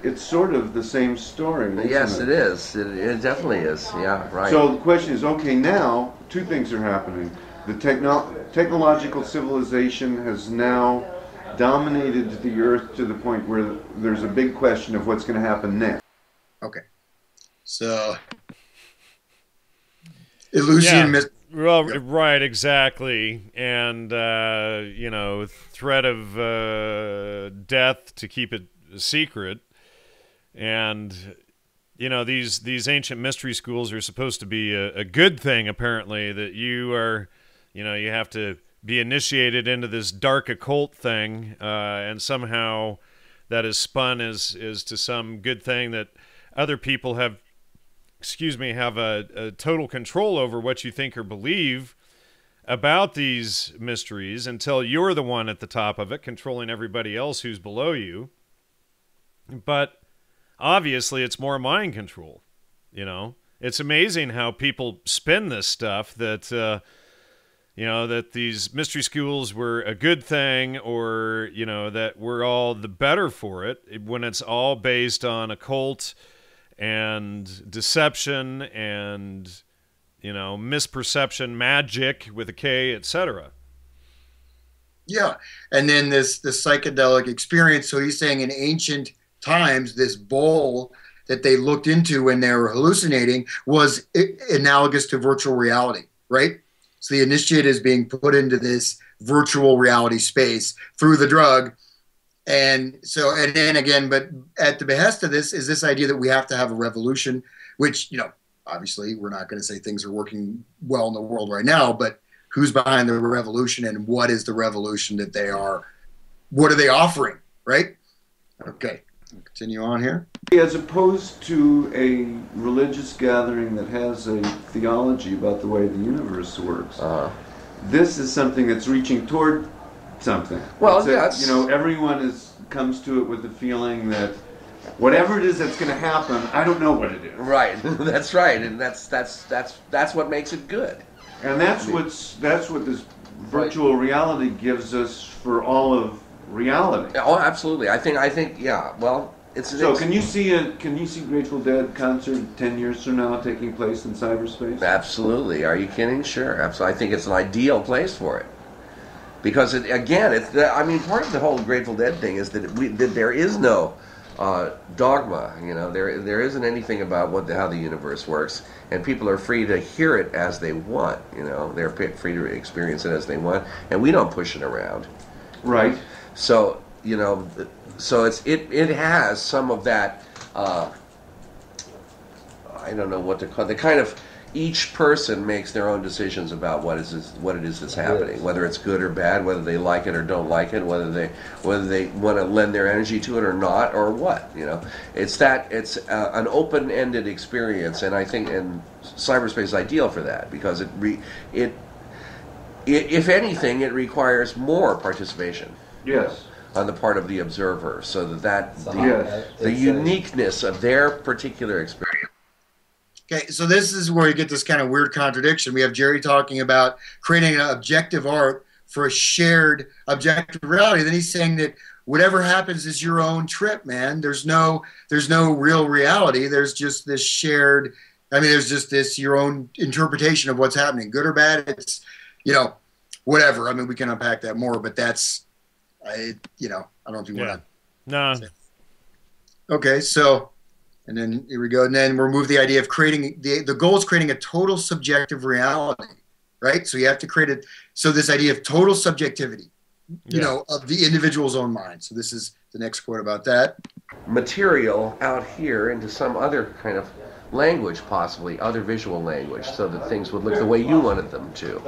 it's sort of the same story. Yes, it is. It definitely is. Yeah, right. So the question is, okay, now two things are happening. The technological civilization has now dominated the earth to the point where there's a big question of what's going to happen next. Okay. So, illusion. Yeah. Well, right, exactly. And, you know, threat of death to keep it secret. And, you know, these ancient mystery schools are supposed to be a good thing, apparently, that you are, you know, you have to be initiated into this dark occult thing, and somehow that is spun as to some good thing that other people have a total control over what you think or believe about these mysteries until you're the one at the top of it, controlling everybody else who's below you. But obviously it's more mind control, you know. It's amazing how people spin this stuff that, you know, that these mystery schools were a good thing, or, you know, that we're all the better for it, when it's all based on occult and deception and, you know, misperception, magic with a K, etc. Yeah, and then the psychedelic experience. So he's saying in ancient times, this bowl that they looked into when they were hallucinating was analogous to virtual reality, right? So the initiate is being put into this virtual reality space through the drug. And so, and then again, but at the behest of this is this idea that we have to have a revolution, which, you know, obviously we're not going to say things are working well in the world right now, but who's behind the revolution and what is the revolution that they are, what are they offering, right? Okay, continue on here. As opposed to a religious gathering that has a theology about the way the universe works, this is something that's reaching toward something. Well, yes. You know, everyone comes to it with the feeling that whatever it is that's going to happen, I don't know what it is. Right. That's right, and that's what makes it good. And that's what this virtual reality gives us for all of reality. Oh, absolutely. I think yeah. Well, can you see Grateful Dead concert 10 years from now taking place in cyberspace? Absolutely. Are you kidding? Sure. Absolutely. I think it's an ideal place for it. Because part of the whole Grateful Dead thing is that there is no dogma. You know, there isn't anything about how the universe works, and people are free to hear it as they want. You know, they're free to experience it as they want, and we don't push it around. Right. So so it has some of that. I don't know what to call it. The kind of each person makes their own decisions about what it is that's happening, whether it's good or bad, whether they like it or don't like it, whether they want to lend their energy to it or not, or what. It's an open-ended experience, and I think cyberspace is ideal for that because if anything, it requires more participation. Yes. On the part of the observer, so the uniqueness of their particular experience. Okay, so this is where you get this kind of weird contradiction. We have Jerry talking about creating an objective art for a shared objective reality. Then he's saying that whatever happens is your own trip, man. There's no real reality. There's just this shared. There's just this your own interpretation of what's happening, good or bad. It's whatever. We can unpack that more, but that's I don't know if you want to. No. Okay, so. And then here we go. And then we'll move the idea of creating the goal is creating a total subjective reality, right? So you have to create so this idea of total subjectivity, of the individual's own mind. So this is the next quote about that. Material out here into some other kind of language, possibly other visual language, so that things would look the way you wanted them to.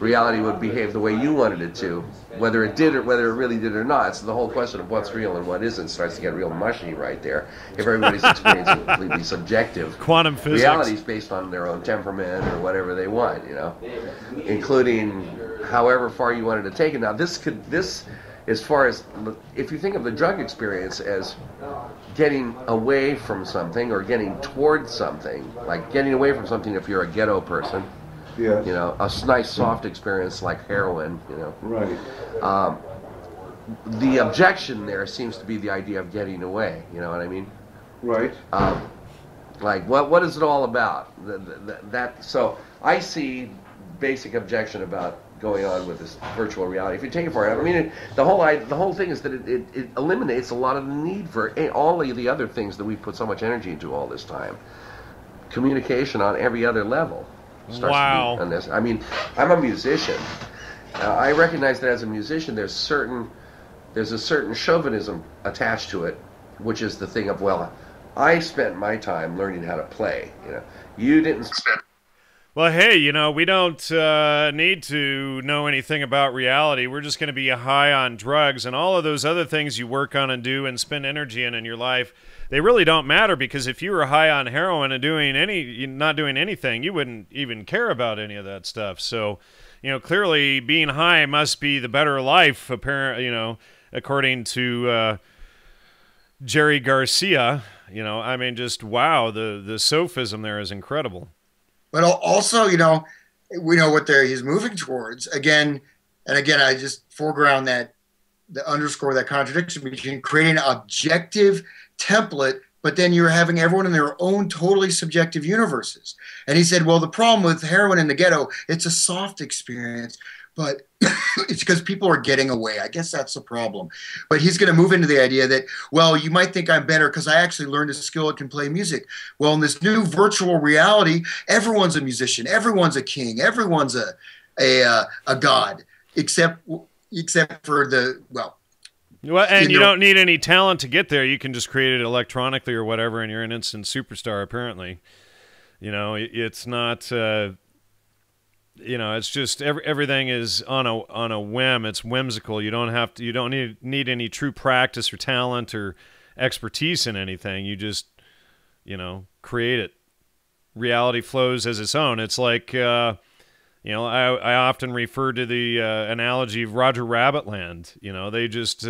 Reality would behave the way you wanted it to, whether it did or whether it really did or not. So the whole question of what's real and what isn't starts to get real mushy right there. If everybody's experience is completely subjective, quantum physics, reality is based on their own temperament or whatever they want, including however far you wanted to take it. Now this as far as if you think of the drug experience as getting away from something or getting towards something, like getting away from something if you're a ghetto person, a nice soft experience like heroin, Right. The objection there seems to be the idea of getting away, you know what I mean? Right. Like what is it all about? So I see basic objection about going on with this virtual reality. If you take it for it, the whole thing is that it eliminates a lot of the need for all of the other things that we put so much energy into all this time. Communication on every other level starts to be on this. I'm a musician. I recognize that as a musician, there's a certain chauvinism attached to it, which is the thing of, well, I spent my time learning how to play. You didn't spend. Well, hey, we don't need to know anything about reality. We're just going to be high on drugs, and all of those other things you work on and do and spend energy in your life, they really don't matter, because if you were high on heroin and not doing anything, you wouldn't even care about any of that stuff. So, clearly being high must be the better life, according to Jerry Garcia. Just wow, the sophism there is incredible. But also, we know what he's moving towards. Again, I just foreground underscore that contradiction between creating an objective template, but then you're having everyone in their own totally subjective universes. And he said, well, the problem with heroin in the ghetto, it's a soft experience, but it's because people are getting away. I guess that's the problem. But he's going to move into the idea that, well, you might think I'm better because I actually learned a skill and can play music. Well, in this new virtual reality, everyone's a musician, everyone's a king, everyone's a god, except for and you don't need any talent to get there. You can just create it electronically or whatever, and you're an instant superstar. Apparently, it's not. It's just everything is on a whim. It's whimsical. You don't need any true practice or talent or expertise in anything. You just, create it. Reality flows as its own. It's like, I often refer to the analogy of Roger Rabbitland. They just,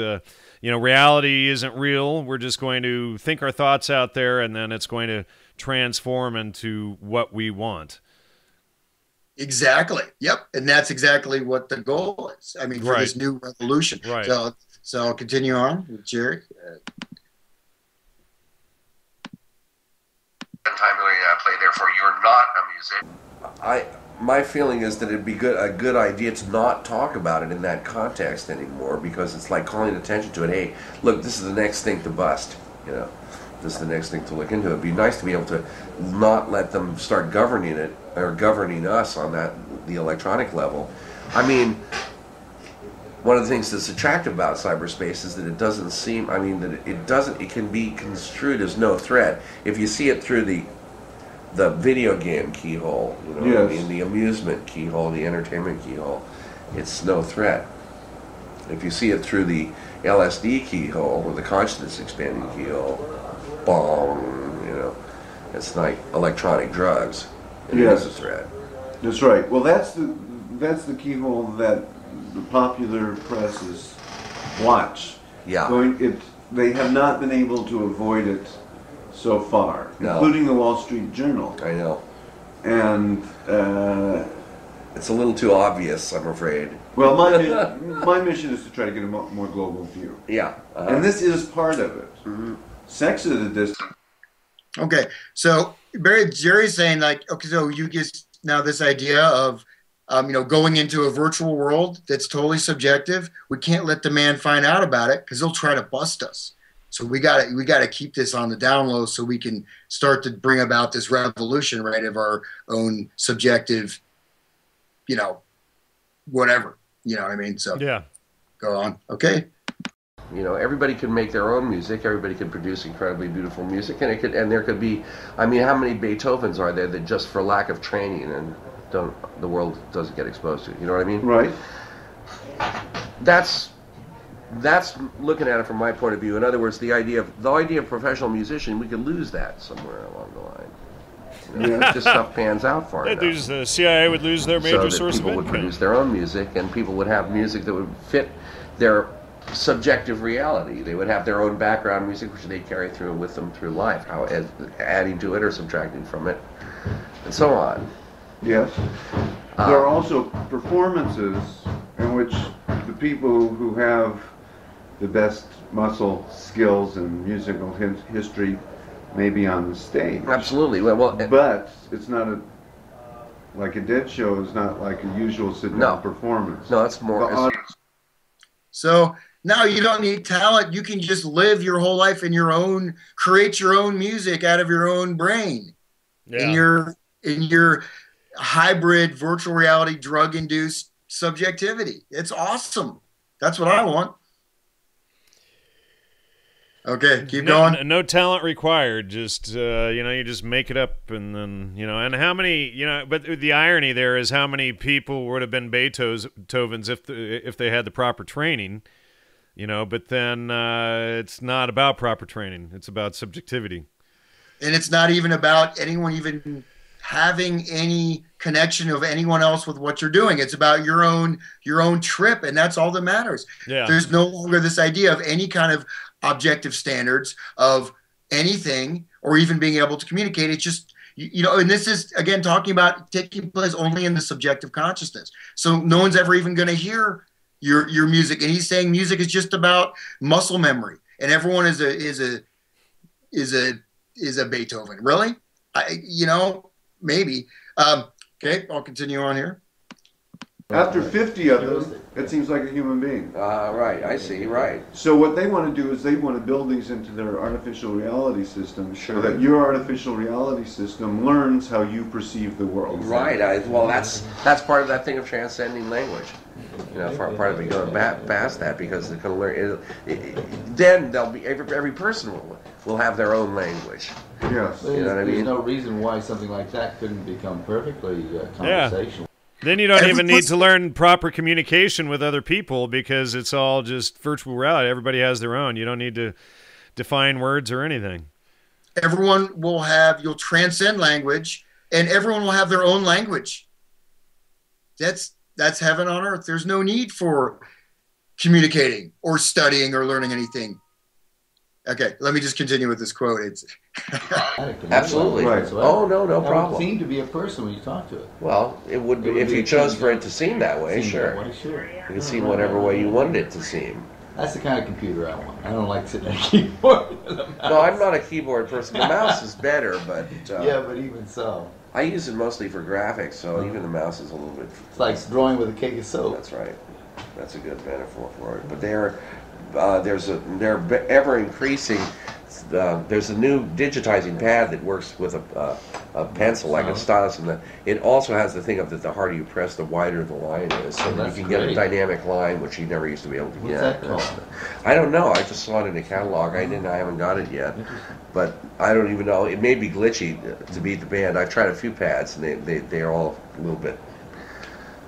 reality isn't real. We're just going to think our thoughts out there, and then it's going to transform into what we want. Exactly. Yep. And that's exactly what the goal is. For this new revolution. Right. So I'll continue on with Jerry. Time learning how to play, therefore you're not a musician. My feeling is that it'd be a good idea to not talk about it in that context anymore, because it's like calling attention to it. Hey, look, this is the next thing to bust. This is the next thing to look into. It'd be nice to be able to not let them start governing it or governing us on the electronic level. one of the things that's attractive about cyberspace is that it doesn't seem, I mean, that it can be construed as no threat. If you see it through the video game keyhole, you know, Yes. I mean, the amusement keyhole, the entertainment keyhole, it's no threat. If you see it through the LSD keyhole or the consciousness expanding keyhole, bong, you know, it's like electronic drugs. It is a threat. That's right. Well, that's the keyhole that the popular presses watch. Yeah. They have not been able to avoid it so far, including the Wall Street Journal. I know. And it's a little too obvious, I'm afraid. Well, my mission is to try to get a more global view. Yeah. And this is part of it. Mm-hmm. Sex at a distance. Okay, so Jerry's saying, like, okay, so you get now this idea of, going into a virtual world that's totally subjective. We can't let the man find out about it because he'll try to bust us. So we got to keep this on the down low so we can start to bring about this revolution, right, of our own subjective, whatever. You know what I mean? So yeah, go on. Okay. Everybody can make their own music. Everybody can produce incredibly beautiful music, and there could be. I mean, how many Beethovens are there that just for lack of training and the world doesn't get exposed to? You know what I mean? Right. That's looking at it from my point of view. In other words, the idea of professional musician, we could lose that somewhere along the line. If this stuff pans out far enough. The CIA would lose their major source of people income. would produce their own music, and people would have music that would fit their subjective reality. They would have their own background music, which they carry through with them through life, adding to it or subtracting from it, and so on. Yes. There are also performances in which the people who have the best muscle skills and musical history may be on the stage. Absolutely. But it's not like a Dead show is not like a usual sit-down performance. No, it's more. So now you don't need talent. You can just live your whole life create your own music out of your own brain. Yeah. In your hybrid virtual reality drug-induced subjectivity. It's awesome. That's what I want. Okay, keep going. No talent required. Just you just make it up, and then and how many But the irony there is how many people would have been Beethovens if they had the proper training, But then it's not about proper training. It's about subjectivity, and it's not even about anyone even having any connection of anyone else with what you're doing. It's about your own trip, and that's all that matters. Yeah. There's no longer this idea of any kind of objective standards of anything or even being able to communicate. It's just, and this is, again, talking about taking place only in the subjective consciousness. So no one's ever even going to hear your music. And he's saying music is just about muscle memory, and everyone is a Beethoven. Really? Maybe. Okay, I'll continue on here. After 50 of them, it seems like a human being. Right, I see, right. So what they want to do is they want to build these into their artificial reality system so that your artificial reality system learns how you perceive the world. Right, that's part of that thing of transcending language. Part of it going past that, because they're going to learn. Then they'll be, every person will have their own language. Yes. You know what I mean? There's no reason why something like that couldn't become perfectly conversational. Then you don't even need to learn proper communication with other people because it's all just virtual reality. Everybody has their own. You don't need to define words or anything. Everyone you'll transcend language, and everyone will have their own language. That's heaven on earth. There's no need for communicating or studying or learning anything. Okay, let me just continue with this quote. It's absolutely right. Oh no problem. It would seem to be a person when you talk to it. Well, it would be if you chose for it to seem that way. Sure, sure. You can seem whatever way you wanted it to seem. That's the kind of computer I want. I don't like sitting at a keyboard with a mouse. No, I'm not a keyboard person. The mouse is better, but yeah, but even so, I use it mostly for graphics. So even the mouse is a little bit. It's like drawing with a cake of soap. That's right. That's a good metaphor for it. But they're ever increasing. There's a new digitizing pad that works with a pencil, like a stylus, and it also has the thing of that the harder you press, the wider the line is, so you can get a dynamic line, which you never used to be able to get. What's that called? I don't know. I just saw it in the catalog. I haven't got it yet, but I don't even know. It may be glitchy to beat the band. I've tried a few pads, and they're all a little bit.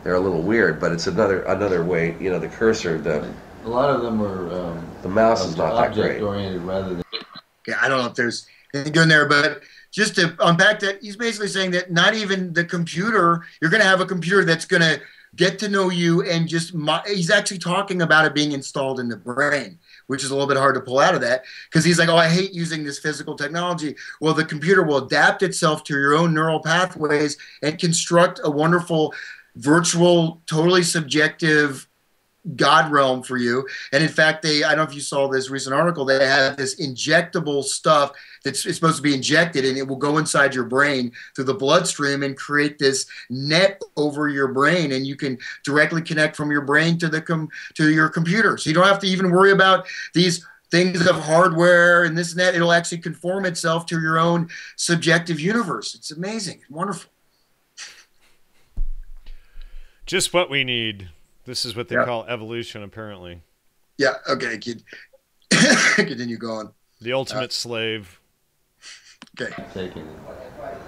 They're a little weird, but it's another way. You know, the cursor, a lot of them are the mouse is not that great. Object oriented rather than. Yeah, I don't know if there's anything good in there, but just to unpack that, he's basically saying that not even the computer, you're going to have a computer that's going to get to know you and just, he's actually talking about it being installed in the brain, which is a little bit hard to pull out of that because he's like, oh, I hate using this physical technology. Well, the computer will adapt itself to your own neural pathways and construct a wonderful virtual, totally subjective God realm for you. And in fact, I don't know if you saw this recent article, they have this injectable stuff that's supposed to be injected, and it will go inside your brain through the bloodstream and create this net over your brain, and you can directly connect from your brain to your computer. So you don't have to even worry about these things of hardware and this and that. It'll actually conform itself to your own subjective universe. It's amazing. It's wonderful. Just what we need. This is what they call evolution, apparently. Yeah, okay, kid. Continue going. The ultimate slave. Okay. Taking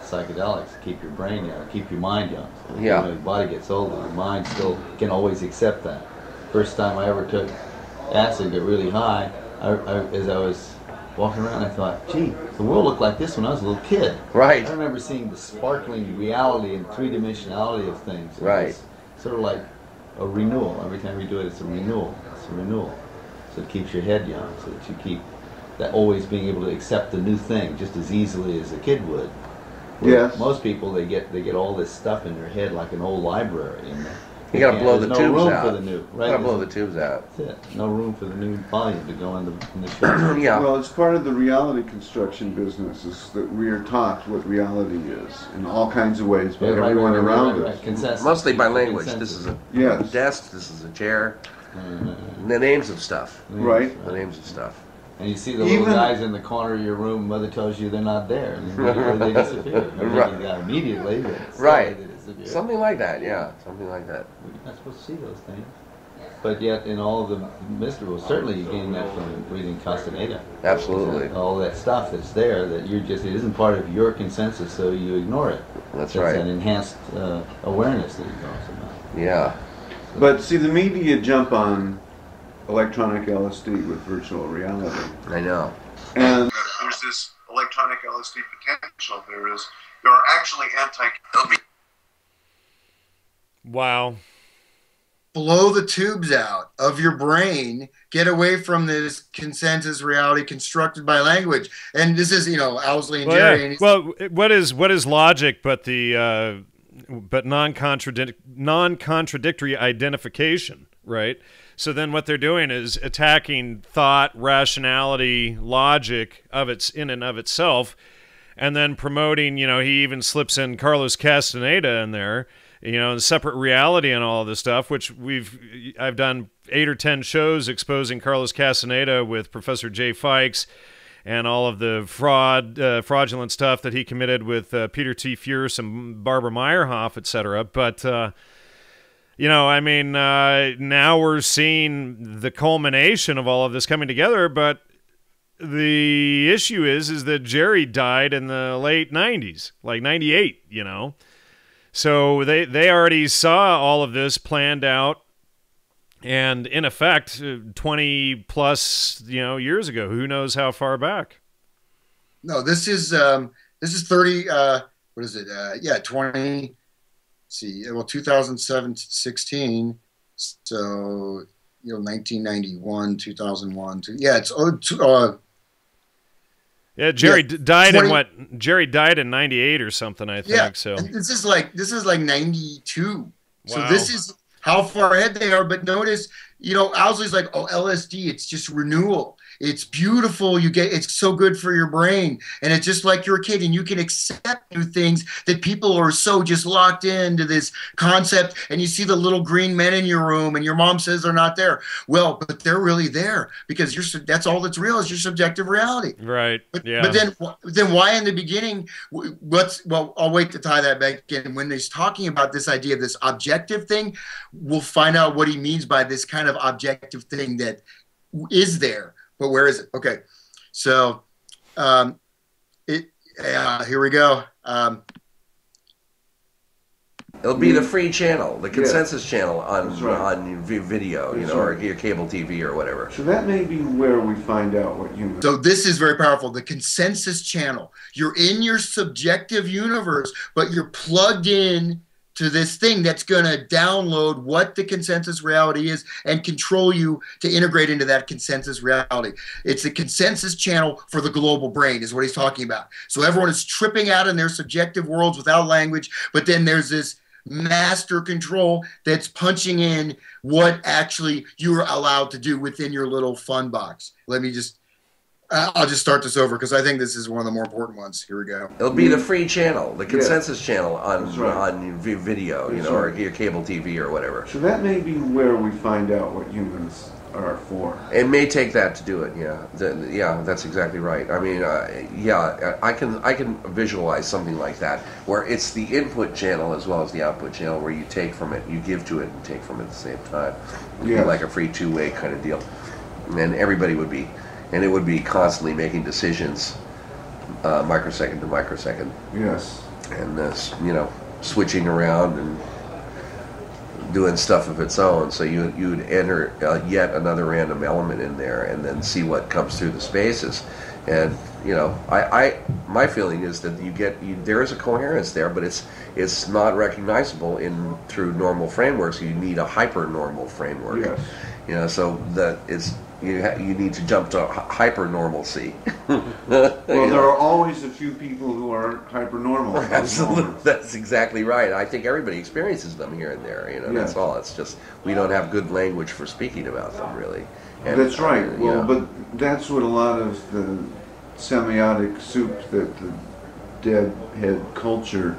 psychedelics to keep your brain young, keep your mind young. So yeah. When your body gets older, your mind still can always accept that. First time I ever took acid, got really high, as I was walking around, I thought, gee, the world looked like this when I was a little kid. Right. I remember seeing the sparkling reality and three-dimensionality of things. Right. Sort of like a renewal. Every time you do it, it's a renewal. It's a renewal. So it keeps your head young, so that you keep that always being able to accept the new thing just as easily as a kid would. Yes. Most people, they get all this stuff in their head like an old library. And you got to blow the tubes no room out. For the new, right? You got to blow the tubes out. That's it. No room for the new volume to go in the show. Yeah. Well, it's part of the reality construction business is that we are taught what reality is in all kinds of ways by everyone around us. Consensus. Mostly by language. Consensus. This is a desk. This is a chair. The names of stuff. Right. The names of stuff. And you see the little guys in the corner of your room, mother tells you they're not there. And they disappear. Right. Immediately. Right. Something like that, yeah. Something like that. You're not supposed to see those things. But yet, in all of the mystical, certainly you gain that from reading Castaneda. Absolutely. All that stuff that's there, that it isn't part of your consensus, so you ignore it. That's right. It's an enhanced awareness that he talks about. Yeah. But see, the media jump on electronic LSD with virtual reality. I know. And there's this electronic LSD potential. There are actually Wow. Blow the tubes out of your brain. Get away from this consensus reality constructed by language. And this is, Owsley and Jerry. Yeah. And well, what is logic but the non-contradictory identification, right? So then what they're doing is attacking thought, rationality, logic in and of itself, and then promoting, he even slips in Carlos Castaneda in there, and separate reality and all of this stuff, which I've done 8 or 10 shows exposing Carlos Castaneda with Professor Jay Fikes and all of the fraudulent stuff that he committed with Peter T. Fierce and Barbara Meyerhoff, etc. But, now we're seeing the culmination of all of this coming together, but the issue is that Jerry died in the late 90s, like 98, So they already saw all of this planned out, and in effect, 20 plus years ago. Who knows how far back? No, this is 30. What is it? 20. Let's see, 2007, 16. So 1991, 2001. Yeah, Jerry died in what? Jerry died in 98 or something, I think. Yeah, so this is like 92. Wow. So this is how far ahead they are. But notice you know, Owsley's like, oh, LSD, it's just renewal. It's beautiful. It's so good for your brain. And it's just like you're a kid and you can accept new things that people are so just locked into this concept. And you see the little green men in your room and your mom says they're not there. Well, but they're really there because that's all that's real is your subjective reality. Right. Yeah. But then why in the beginning, well, I'll wait to tie that back in. When he's talking about this idea of this objective thing, we'll find out what he means by this kind of objective thing that is there. But where is it? Okay, so here we go. It'll be the free channel, the consensus channel on video, you know, or your cable TV or whatever. So that may be where we find out what humans. So this is very powerful. The consensus channel. You're in your subjective universe, but you're plugged in to this thing that's going to download what the consensus reality is and control you to integrate into that consensus reality. It's a consensus channel for the global brain is what he's talking about. So everyone is tripping out in their subjective worlds without language, but then there's this master control that's punching in what actually you're allowed to do within your little fun box. I'll just start this over because I think this is one of the more important ones. Here we go. It'll be the free channel, the consensus channel on video, you know, or your cable TV or whatever. So that may be where we find out what humans are for. It may take that to do it. Yeah, that's exactly right. I mean, I can visualize something like that where it's the input channel as well as the output channel where you take from it, you give to it, and take from it at the same time. It'd be like a free two-way kind of deal, and everybody would be. And it would be constantly making decisions, microsecond to microsecond. Yes. And you know, switching around and doing stuff of its own. So you would enter yet another random element in there, and then see what comes through the spaces. And you know, my feeling is that there is a coherence there, but it's not recognizable through normal frameworks. You need a hyper-normal framework. Yes. You know, so that is. You need to jump to hyper-normalcy. Well, there are always a few people who are hyper-normal. Absolutely, that's exactly right. I think everybody experiences them here and there. You know, that's all. It's just we don't have good language for speaking about them, really. And, that's right. Well, but that's what a lot of the semiotic soup that the deadhead culture.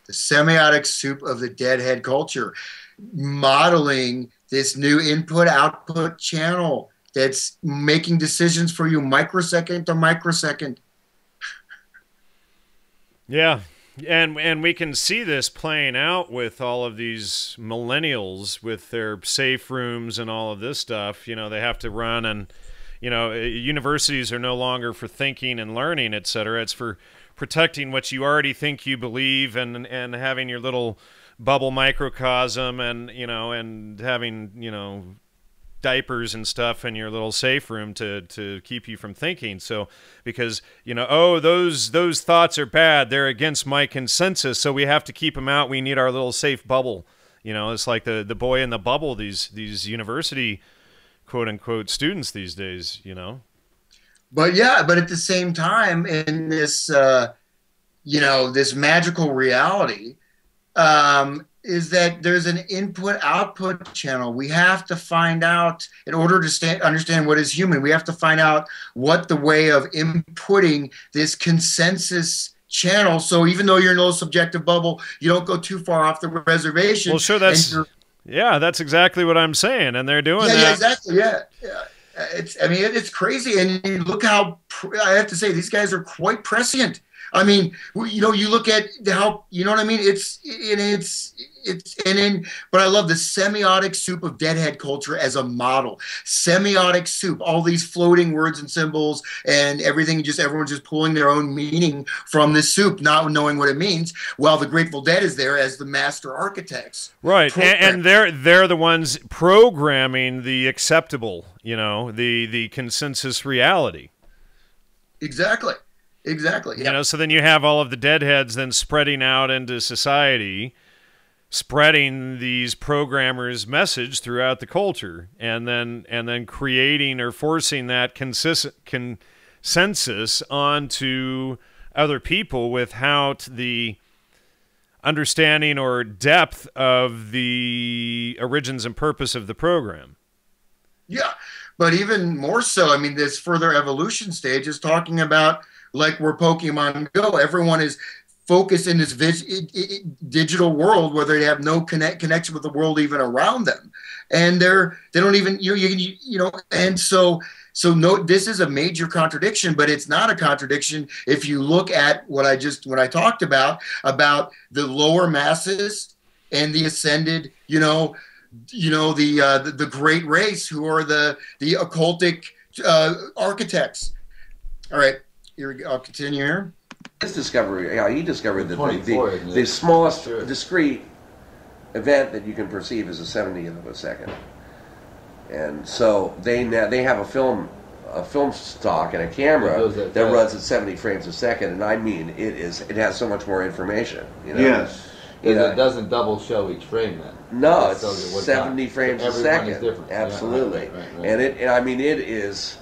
The semiotic soup of the deadhead culture, modeling this new input-output channel that's making decisions for you microsecond to microsecond. Yeah, and we can see this playing out with all of these millennials with their safe rooms and all of this stuff. You know, they have to run, and you know, universities are no longer for thinking and learning, etc. It's for protecting what you already think you believe, and having your little bubble microcosm, and you know, and having, you know, diapers and stuff in your little safe room to keep you from thinking. So because, you know, oh, those thoughts are bad, they're against my consensus, so we have to keep them out. We need our little safe bubble. You know, it's like the boy in the bubble, these university quote unquote students these days, you know. But at the same time, in this you know, this magical reality, is that there's an input-output channel. We have to find out, in order to understand what is human, we have to find out what the way of inputting this consensus channel. So even though you're in a little subjective bubble, you don't go too far off the reservation. Well, sure, that's exactly what I'm saying, and they're doing that. Yeah, exactly. Yeah. I mean, it's crazy, and you look how I have to say these guys are quite prescient. I mean, you know, you look at how, you know what I mean? But I love the semiotic soup of deadhead culture as a model. Semiotic soup, all these floating words and symbols and everything, everyone's just pulling their own meaning from this soup, not knowing what it means, while the Grateful Dead is there as the master architects. Right, and they're the ones programming the acceptable, you know, the consensus reality. Exactly. Yeah. You know, so then you have all of the deadheads then spreading out into society, spreading these programmers' message throughout the culture, and then creating or forcing that consensus onto other people without the understanding or depth of the origins and purpose of the program. Yeah, but even more so, I mean, this further evolution stage is talking about, like, where Pokemon Go, everyone is focused in this digital world where they have no connection with the world even around them, and they don't even you know, and so no, this is a major contradiction, but it's not a contradiction if you look at what I talked about the lower masses and the ascended, the great race who are the occultic architects. All right, here I'll continue here. His discovery, he discovered that the smallest discrete event that you can perceive is a 70th of a second, and so they have a film stock and a camera that runs at 70 frames a second, and I mean it has so much more information. Yes. It doesn't double show each frame then. No, it's 70 frames a second. Is different. Absolutely. Right. And it is,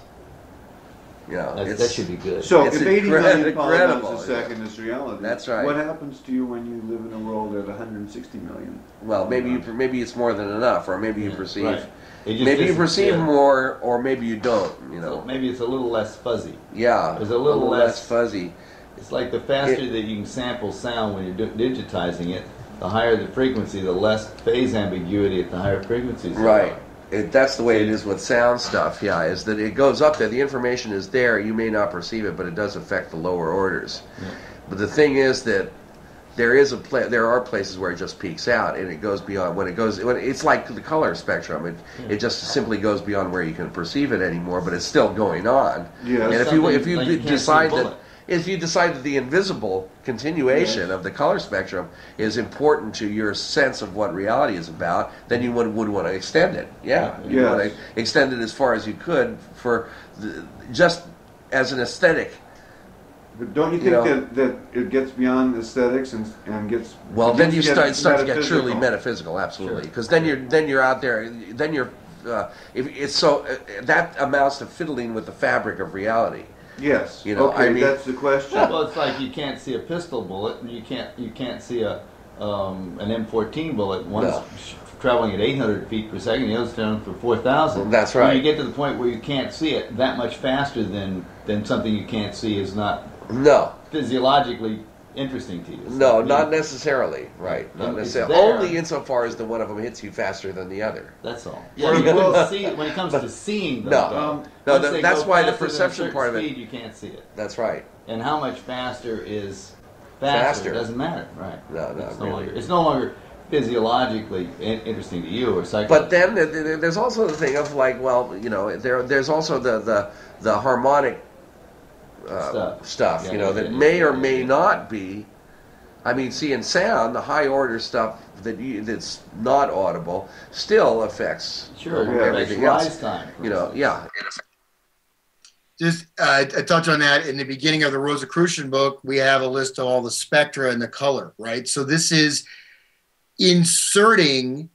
that should be good. So if 80 million polygons a yeah. second is reality, that's right. What happens to you when you live in a world at 160 million? Well, maybe it's more than enough, or maybe you perceive. Right. Maybe you perceive more, or maybe you don't. So maybe it's a little less fuzzy. Yeah, it's a little less fuzzy. It's like the faster that you can sample sound when you're digitizing it, the higher the frequency, the less phase ambiguity at the higher frequencies. Right. That's the way it is with sound stuff. Yeah, is that it goes up there. The information is there. You may not perceive it, but it does affect the lower orders. Yeah. But the thing is that there are places where it just peaks out, and it goes beyond it's like the color spectrum. It just simply goes beyond where you can perceive it anymore, but it's still going on. Yes. And if you decide that the invisible continuation of the color spectrum is important to your sense of what reality is about, then you would want to extend it. Yeah, you want to extend it as far as you could just as an aesthetic. But don't you think that it gets beyond aesthetics and gets then you start to get truly metaphysical, absolutely, because then you're out there, then you're that amounts to fiddling with the fabric of reality. Yes. That's the question. Well, it's like you can't see a pistol bullet, and you can't see an M14 bullet. One's traveling at 800 feet per second, the other's traveling for 4,000. That's right. When you get to the point where you can't see it that much faster than something you can't see is not physiologically interesting to you. So, not necessarily. Right. Not necessarily. Only insofar as the one of them hits you faster than the other. That's all. Yeah, you can see it when it comes to seeing them. That's why the perception part of it. You can't see it. That's right. And how much faster is faster? It doesn't matter. Right. No, it's no longer physiologically interesting to you or psychologically. But then there's also the thing of there's also the harmonic stuff that may or may not be. I mean, see, in sound, the high order stuff that's not audible still affects everything else. Time, Just a touch on that. In the beginning of the Rosicrucian book, we have a list of all the spectra and the color, right? So this is inserting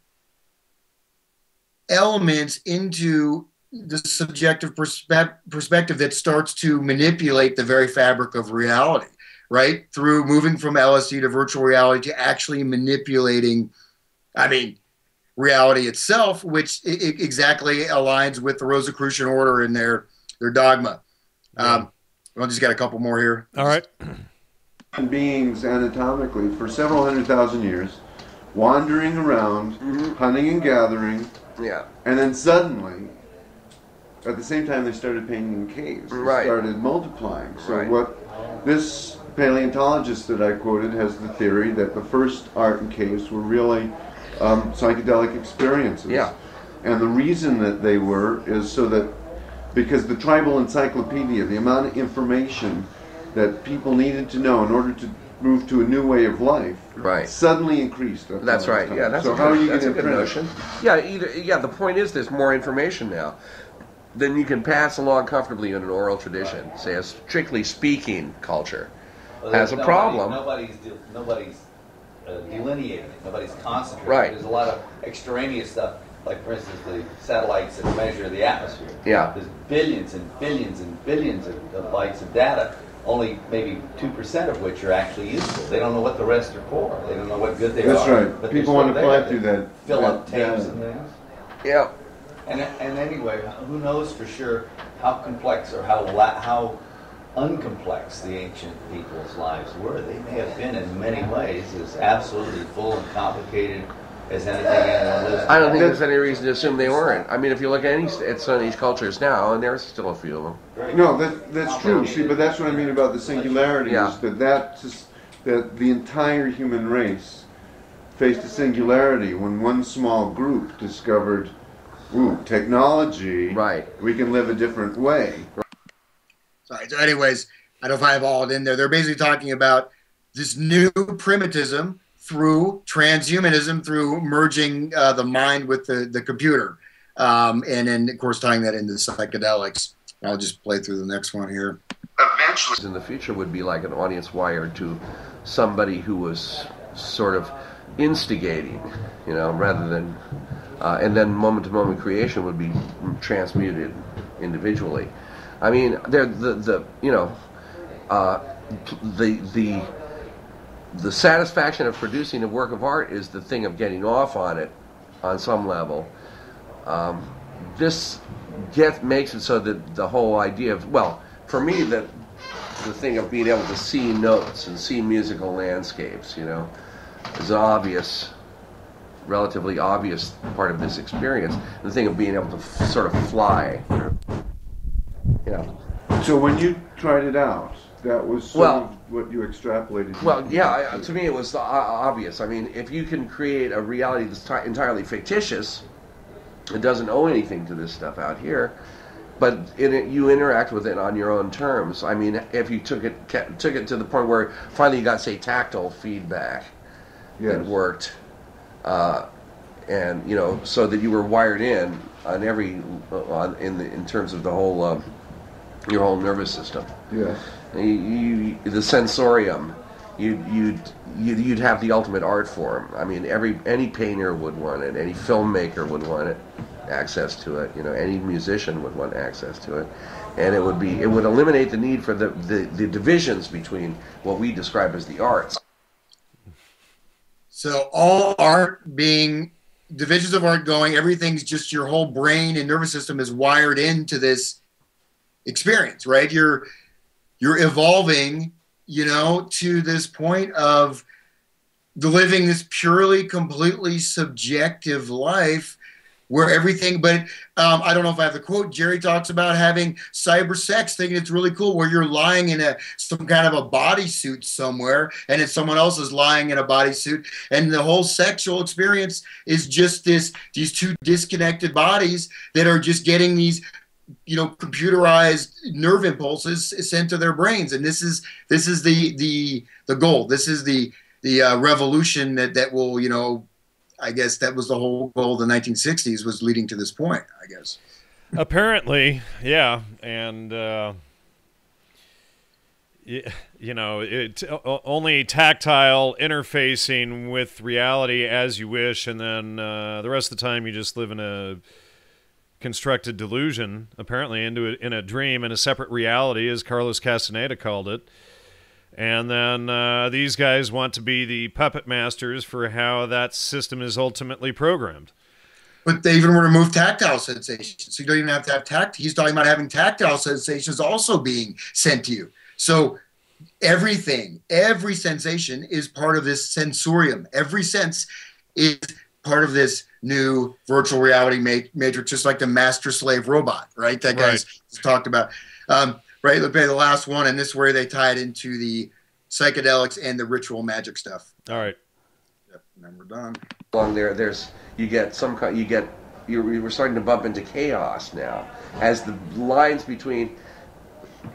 elements into the subjective perspective that starts to manipulate the very fabric of reality, right? Through moving from LSD to virtual reality to actually manipulating, reality itself, which exactly aligns with the Rosicrucian order and their dogma. I'll just get a couple more here. All right. Beings anatomically for several 100,000 years, wandering around, hunting and gathering, and then suddenly, at the same time, they started painting in caves. They started multiplying. So what this paleontologist that I quoted has the theory that the first art in caves were really psychedelic experiences. Yeah. And the reason that they were is so that because the tribal encyclopedia, the amount of information that people needed to know in order to move to a new way of life, suddenly increased. That's right. Yeah, that's a good notion. Yeah, the point is there's more information now than you can pass along comfortably in an oral tradition. Say a strictly speaking culture has a problem. Nobody's delineating. Nobody's concentrating. Right. There's a lot of extraneous stuff. Like, for instance, the satellites that measure the atmosphere. Yeah. There's billions and billions and billions of bytes of data, only maybe 2% of which are actually useful. They don't know what the rest are for. They don't know what good they That's are. right. But People want to fly through that. Fill up tapes and things. Yeah. And anyway, who knows for sure how complex or how uncomplex the ancient people's lives were. They may have been in many ways as absolutely full and complicated as anything anyone lives. I don't think there's any reason to assume they weren't. I mean, if you look at some of these cultures now, and there's still a few of them. No, that's true. See, but that's what I mean about the singularity. Yeah. Is that the entire human race faced a singularity when one small group discovered, technology. Right. We can live a different way. Sorry. So anyways, I don't know if I have all it in there. They're basically talking about this new primitivism through transhumanism, through merging the mind with the computer. And then, of course, tying that into psychedelics. I'll just play through the next one here. Eventually, in the future, would be like an audience wired to somebody who was sort of instigating, rather than, and then moment-to-moment creation would be transmuted individually. I mean, the satisfaction of producing a work of art is the thing of getting off on it on some level. This makes it so that the whole idea of, for me, the thing of being able to see notes and see musical landscapes, is an relatively obvious part of this experience. The thing of being able to sort of fly. So when you tried it out, that was sort of what you extrapolated. Well, yeah, to me it was obvious. I mean, if you can create a reality that's entirely fictitious, it doesn't owe anything to this stuff out here, but you interact with it on your own terms. I mean, if you took it to the point where finally you got, say, tactile feedback that worked, and so that you were wired in on in terms of the whole your whole nervous system. Yes. The sensorium, you'd have the ultimate art form. I mean, any painter would want it, any filmmaker would want access to it. Any musician would want access to it, and it would eliminate the need for the divisions between what we describe as the arts. So all art being divisions of art going, everything's just your whole brain and nervous system is wired into this experience, right? You're evolving, to this point of living this purely, completely subjective life where everything, but I don't know if I have the quote. Jerry talks about having cyber sex, thinking it's really cool, where you're lying in some kind of a bodysuit somewhere, and it's someone else is lying in a bodysuit, and the whole sexual experience is just these two disconnected bodies that are just getting these computerized nerve impulses sent to their brains, and this is the goal. This is the revolution that will I guess that was the whole goal of the 1960s, was leading to this point, I guess. Apparently, yeah, and only tactile interfacing with reality as you wish, and then the rest of the time you just live in a constructed delusion, apparently in a dream, in a separate reality, as Carlos Castaneda called it. And then these guys want to be the puppet masters for how that system is ultimately programmed. But they even remove tactile sensations, so you don't even have to have tact. He's talking about having tactile sensations also being sent to you. So every sensation is part of this sensorium. Every sense is part of this new virtual reality matrix, just like the master-slave robot, right? That guy's talked about. Right, look at the last one, and this is where they tie it into the psychedelics and the ritual magic stuff. All right. Yep, and then we're done. Along there, we're starting to bump into chaos now, as the lines between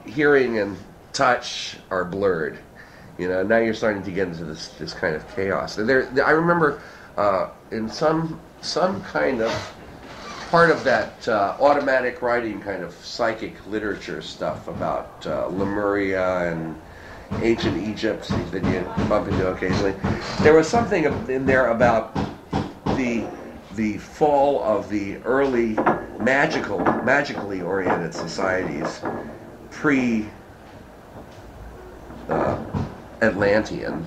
hearing and touch are blurred. Now you're starting to get into this kind of chaos. I remember in some kind of part of that automatic writing kind of psychic literature stuff about Lemuria and ancient Egypt that you bump into occasionally. There was something in there about the fall of the early magically oriented societies Atlantean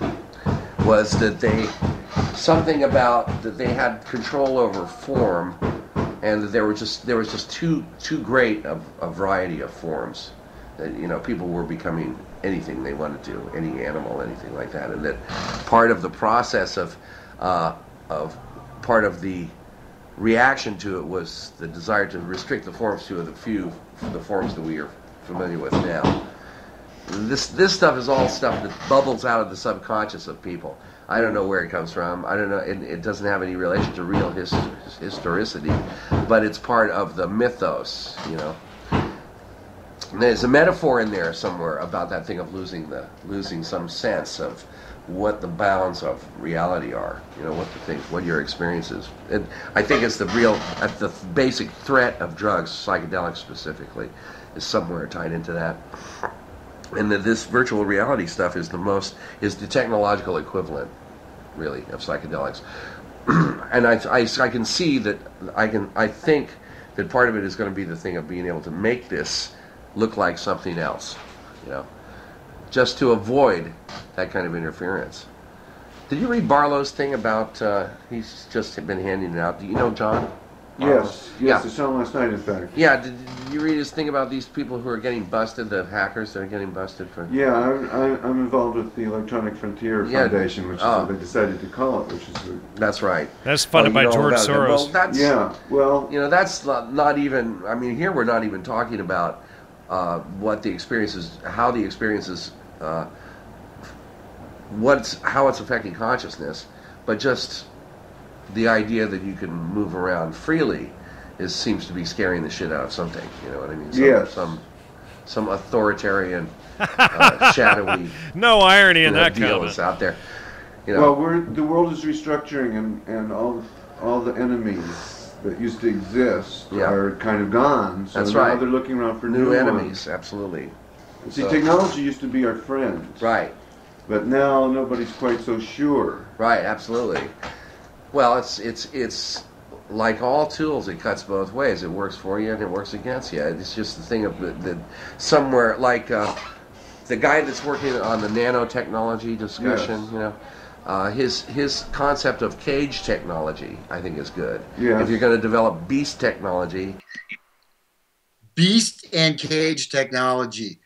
was that something about that they had control over form, and that there was just too great a variety of forms that people were becoming anything they wanted to, any animal, anything like that, and that part of the process of part of the reaction to it was the desire to restrict the forms to the forms that we are familiar with now. This stuff is all stuff that bubbles out of the subconscious of people. I don't know where it comes from. I don't know. It doesn't have any relation to real historicity, but it's part of the mythos. And there's a metaphor in there somewhere about that thing of losing some sense of what the bounds of reality are. What your experience is. And I think it's the basic threat of drugs, psychedelics specifically, is somewhere tied into that. And that this virtual reality stuff is the technological equivalent, really, of psychedelics. And I can see that I think that part of it is going to be the thing of being able to make this look like something else, just to avoid that kind of interference. Did you read Barlow's thing about? He's just been handing it out. Do you know John? Yes, Yeah. I saw him last night, in fact. Yeah, did you read his thing about these people who are getting busted, the hackers that are getting busted for? Yeah, I'm involved with the Electronic Frontier Foundation, which is what they decided to call it, which is... That's right. That's funded by George Soros. That's not even... I mean, here we're not even talking about what the experiences, how the experiences, how it's affecting consciousness, but just... the idea that you can move around freely seems to be scaring the shit out of something. You know what I mean? Some authoritarian, shadowy. No irony in that deal comment. is out there. Well, the world is restructuring, and all the enemies that used to exist are kind of gone. So That's now right. they're looking around for new enemies. ones. Absolutely. See, technology used to be our friend. Right. But now nobody's quite so sure. Right. Absolutely. Well, it's like all tools. It cuts both ways. It works for you and it works against you. It's just the thing of the somewhere like the guy that's working on the nanotechnology discussion. Yes. His concept of cage technology, I think, is good. Yes. If you're going to develop beast technology, beast and cage technology.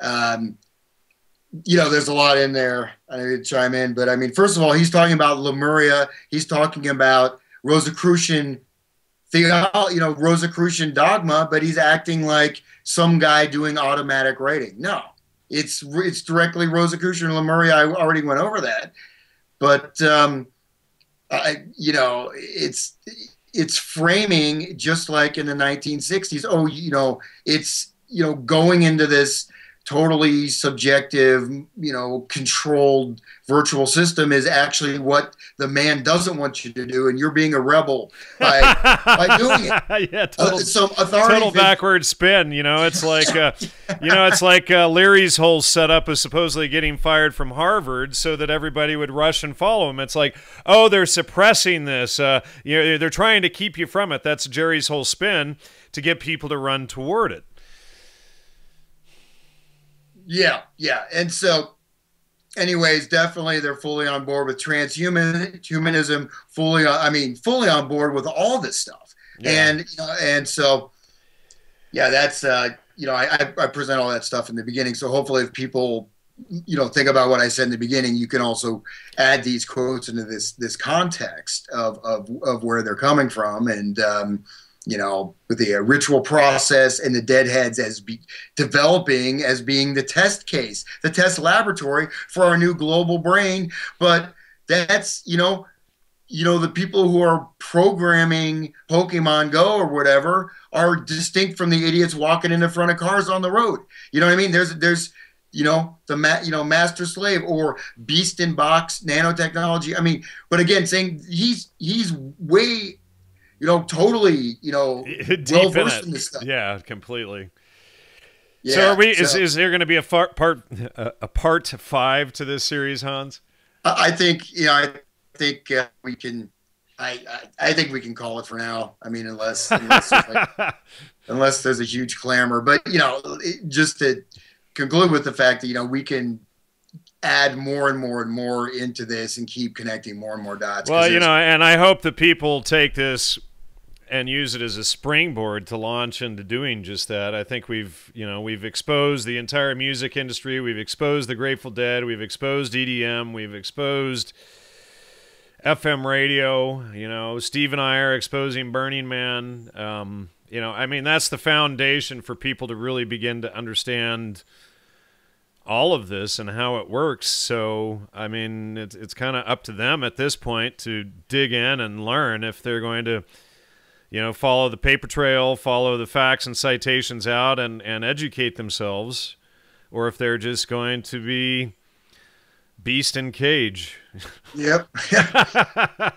There's a lot in there. I need to chime in, but I mean, first of all, he's talking about Lemuria. He's talking about Rosicrucian Rosicrucian dogma, but he's acting like some guy doing automatic writing. No, it's directly Rosicrucian Lemuria. I already went over that, but it's framing just like in the 1960s. Oh, it's going into this totally subjective, controlled virtual system is actually what the man doesn't want you to do, and you're being a rebel by doing it. Yeah, total backward spin. It's like it's like Leary's whole setup is supposedly getting fired from Harvard so that everybody would rush and follow him. It's like, oh, they're suppressing this. They're trying to keep you from it. That's Jerry's whole spin to get people to run toward it. Yeah. And so, anyways, definitely they're fully on board with transhumanism, fully on board with all this stuff. Yeah. And so, that's, I present all that stuff in the beginning. So hopefully if people, think about what I said in the beginning, you can also add these quotes into this context of where they're coming from. And, with the ritual process and the deadheads developing as being the test case, the test laboratory for our new global brain. But that's, the people who are programming Pokemon Go or whatever are distinct from the idiots walking in the front of cars on the road. You know what I mean? There's the master slave or beast in box nanotechnology. I mean, but again, saying he's way, totally, well versed in this stuff. Yeah, completely. Yeah, so are we? Is there going to be a part 5 to this series, Hans? I think we can. I think we can call it for now. I mean, unless there's a huge clamor, but just to conclude with the fact that we can add more and more and more into this and keep connecting more and more dots. Well, you know, and I hope that people take this and use it as a springboard to launch into doing just that. I think we've exposed the entire music industry. We've exposed the Grateful Dead. We've exposed EDM. We've exposed FM radio. You know, Steve and I are exposing Burning Man. You know, I mean, that's the foundation for people to really begin to understand all of this and how it works. So, I mean, it's kind of up to them at this point to dig in and learn if they're going to, you know, follow the paper trail, follow the facts and citations out and educate themselves, or if they're just going to be beast in cage. Yep.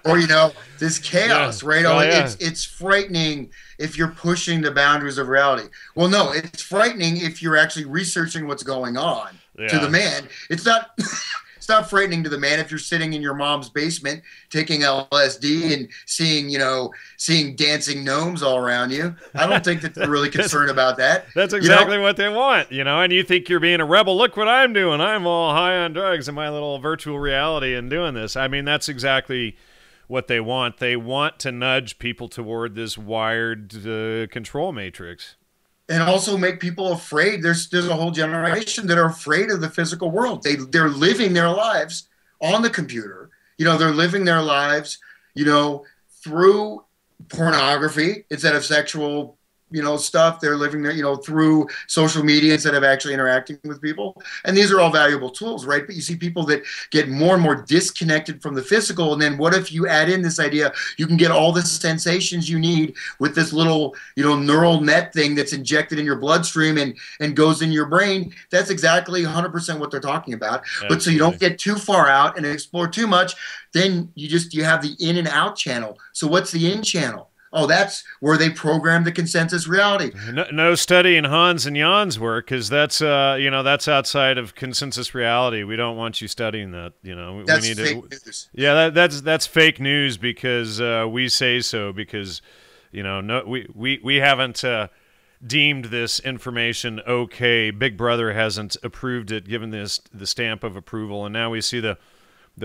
Or, you know, this chaos, right? Oh, yeah. It's frightening if you're pushing the boundaries of reality. Well, no, it's frightening if you're actually researching what's going on to the man. It's not it's not frightening to the man if you're sitting in your mom's basement taking LSD and seeing dancing gnomes all around you. I don't think that they're really concerned about that. That's exactly what they want, you know, and you think you're being a rebel. Look what I'm doing. I'm all high on drugs in my little virtual reality and doing this. I mean, that's exactly what they want. They want to nudge people toward this wired control matrix. And also make people afraid. There's a whole generation that are afraid of the physical world. They're living their lives on the computer. You know, they're living their lives, you know, through pornography instead of sexual, you know, stuff. They're living there, you know, through social media instead of actually interacting with people. And these are all valuable tools, right? But you see people that get more and more disconnected from the physical. And then what if you add in this idea, you can get all the sensations you need with this little, you know, neural net thing that's injected in your bloodstream and goes in your brain. That's exactly 100% what they're talking about. Absolutely. But so you don't get too far out and explore too much, then you have the in and out channel. So what's the in channel? Oh, that's where they program the consensus reality. No studying Hans and Jan's work, because that's that's outside of consensus reality. We don't want you studying that. You know, that's we need fake news. Yeah, that's fake news because we say so. Because we haven't deemed this information okay. Big Brother hasn't approved it, given this the stamp of approval, and now we see the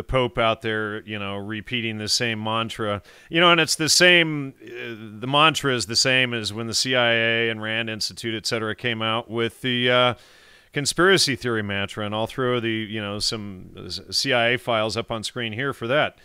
Pope out there, you know, repeating the same mantra, you know, and it's the same, the mantra is the same as when the CIA and Rand Institute, et cetera, came out with the conspiracy theory mantra, and I'll throw the, you know, some CIA files up on screen here for that.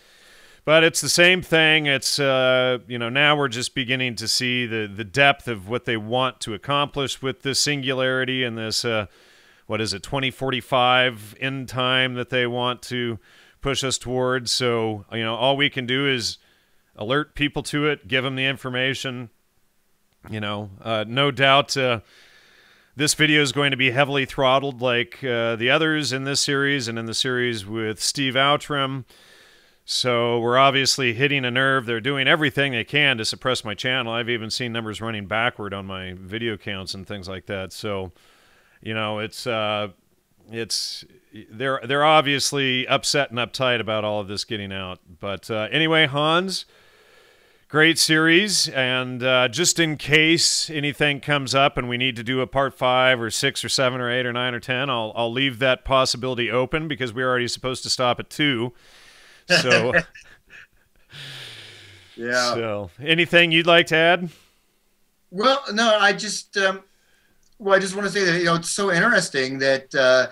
But it's the same thing. It's, you know, now we're just beginning to see the depth of what they want to accomplish with this singularity and this, 2045 end time that they want to push us towards. So, you know, all we can do is alert people to it, give them the information. You know, no doubt this video is going to be heavily throttled like the others in this series and in the series with Steve Outram. So we're obviously hitting a nerve. They're doing everything they can to suppress my channel. I've even seen numbers running backward on my video counts and things like that. So, you know, they're obviously upset and uptight about all of this getting out. But anyway, Hans, great series, and just in case anything comes up and we need to do a part 5 or 6 or 7 or 8 or 9 or 10, I'll leave that possibility open because we're already supposed to stop at 2. So yeah. So anything you'd like to add? Well, no, I just I just want to say that, you know, it's so interesting that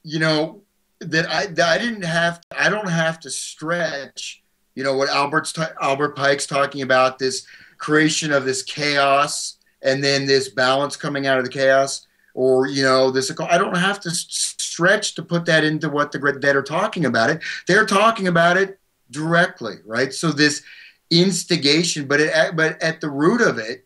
you know, that I don't have to stretch, you know, what Albert Pike's talking about, this creation of this chaos and then this balance coming out of the chaos, or, you know, this, I don't have to stretch to put that into what the Dead are talking about it. They're talking about it directly, right? So this instigation, but at the root of it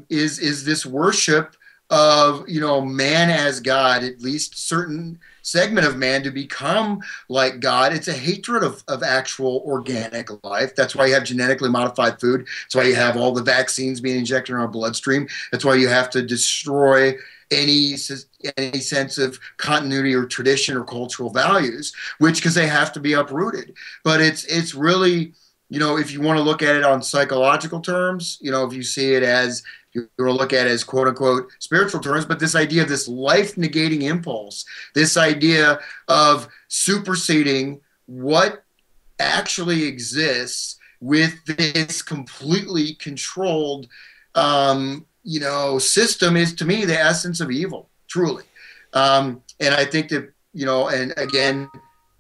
is this worship of, you know, man as God, at least certain segment of man to become like God. It's a hatred of actual organic life. That's why you have genetically modified food. That's why you have all the vaccines being injected in our bloodstream. That's why you have to destroy any sense of continuity or tradition or cultural values, because they have to be uprooted. But it's really, you know, if you want to look at it on psychological terms, you know, if you see it as, if you want to look at it as quote unquote spiritual terms, but this idea of this life negating impulse, this idea of superseding what actually exists with this completely controlled, system is, to me, the essence of evil, truly. And I think that, and again,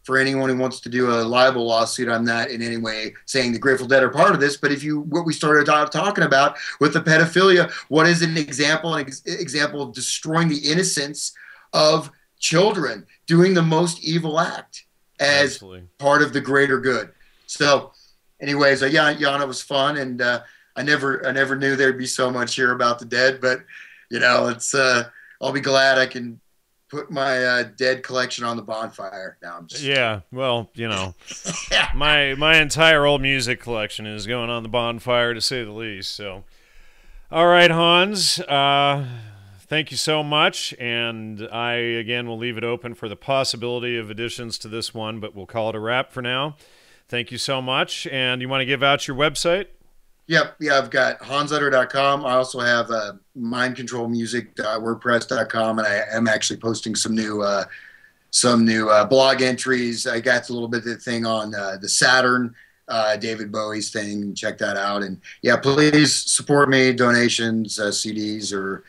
for anyone who wants to do a libel lawsuit, I'm not in any way saying the Grateful Dead are part of this, but what we started talking about with the pedophilia, what is an example of destroying the innocence of children, doing the most evil act as Absolutely. part of the greater good. So anyways, Yana was fun, and I never knew there'd be so much here about the dead, but it's I'll be glad I can put my dead collection on the bonfire. Now I'm just my entire old music collection is going on the bonfire, to say the least. So, all right, Hans, thank you so much, and I again will leave it open for the possibility of additions to this one, but we'll call it a wrap for now. Thank you so much, and you want to give out your website? Yep. Yeah, I've got hansutter.com. I also have mindcontrolmusic.wordpress.com, and I am actually posting some new blog entries. I got a little bit of the thing on the Saturn, David Bowie's thing. Check that out. And yeah, please support me. Donations, CDs, or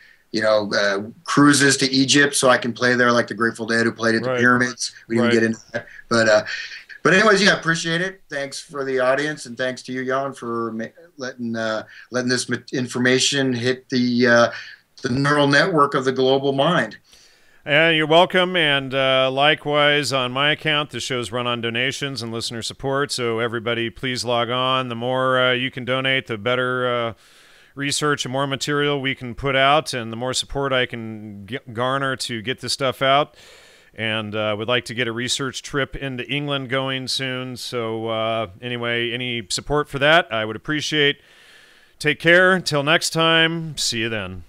cruises to Egypt so I can play there like the Grateful Dead who played at the pyramids. We didn't get into that, but anyways, yeah, appreciate it. Thanks for the audience, and thanks to you, Jan, for letting this information hit the neural network of the global mind. And you're welcome. And likewise, on my account, the show's run on donations and listener support. So everybody, please log on. The more you can donate, the better research and more material we can put out, and the more support I can garner to get this stuff out. And would like to get a research trip into England going soon. So anyway, any support for that, I would appreciate. Take care. Until next time, see you then.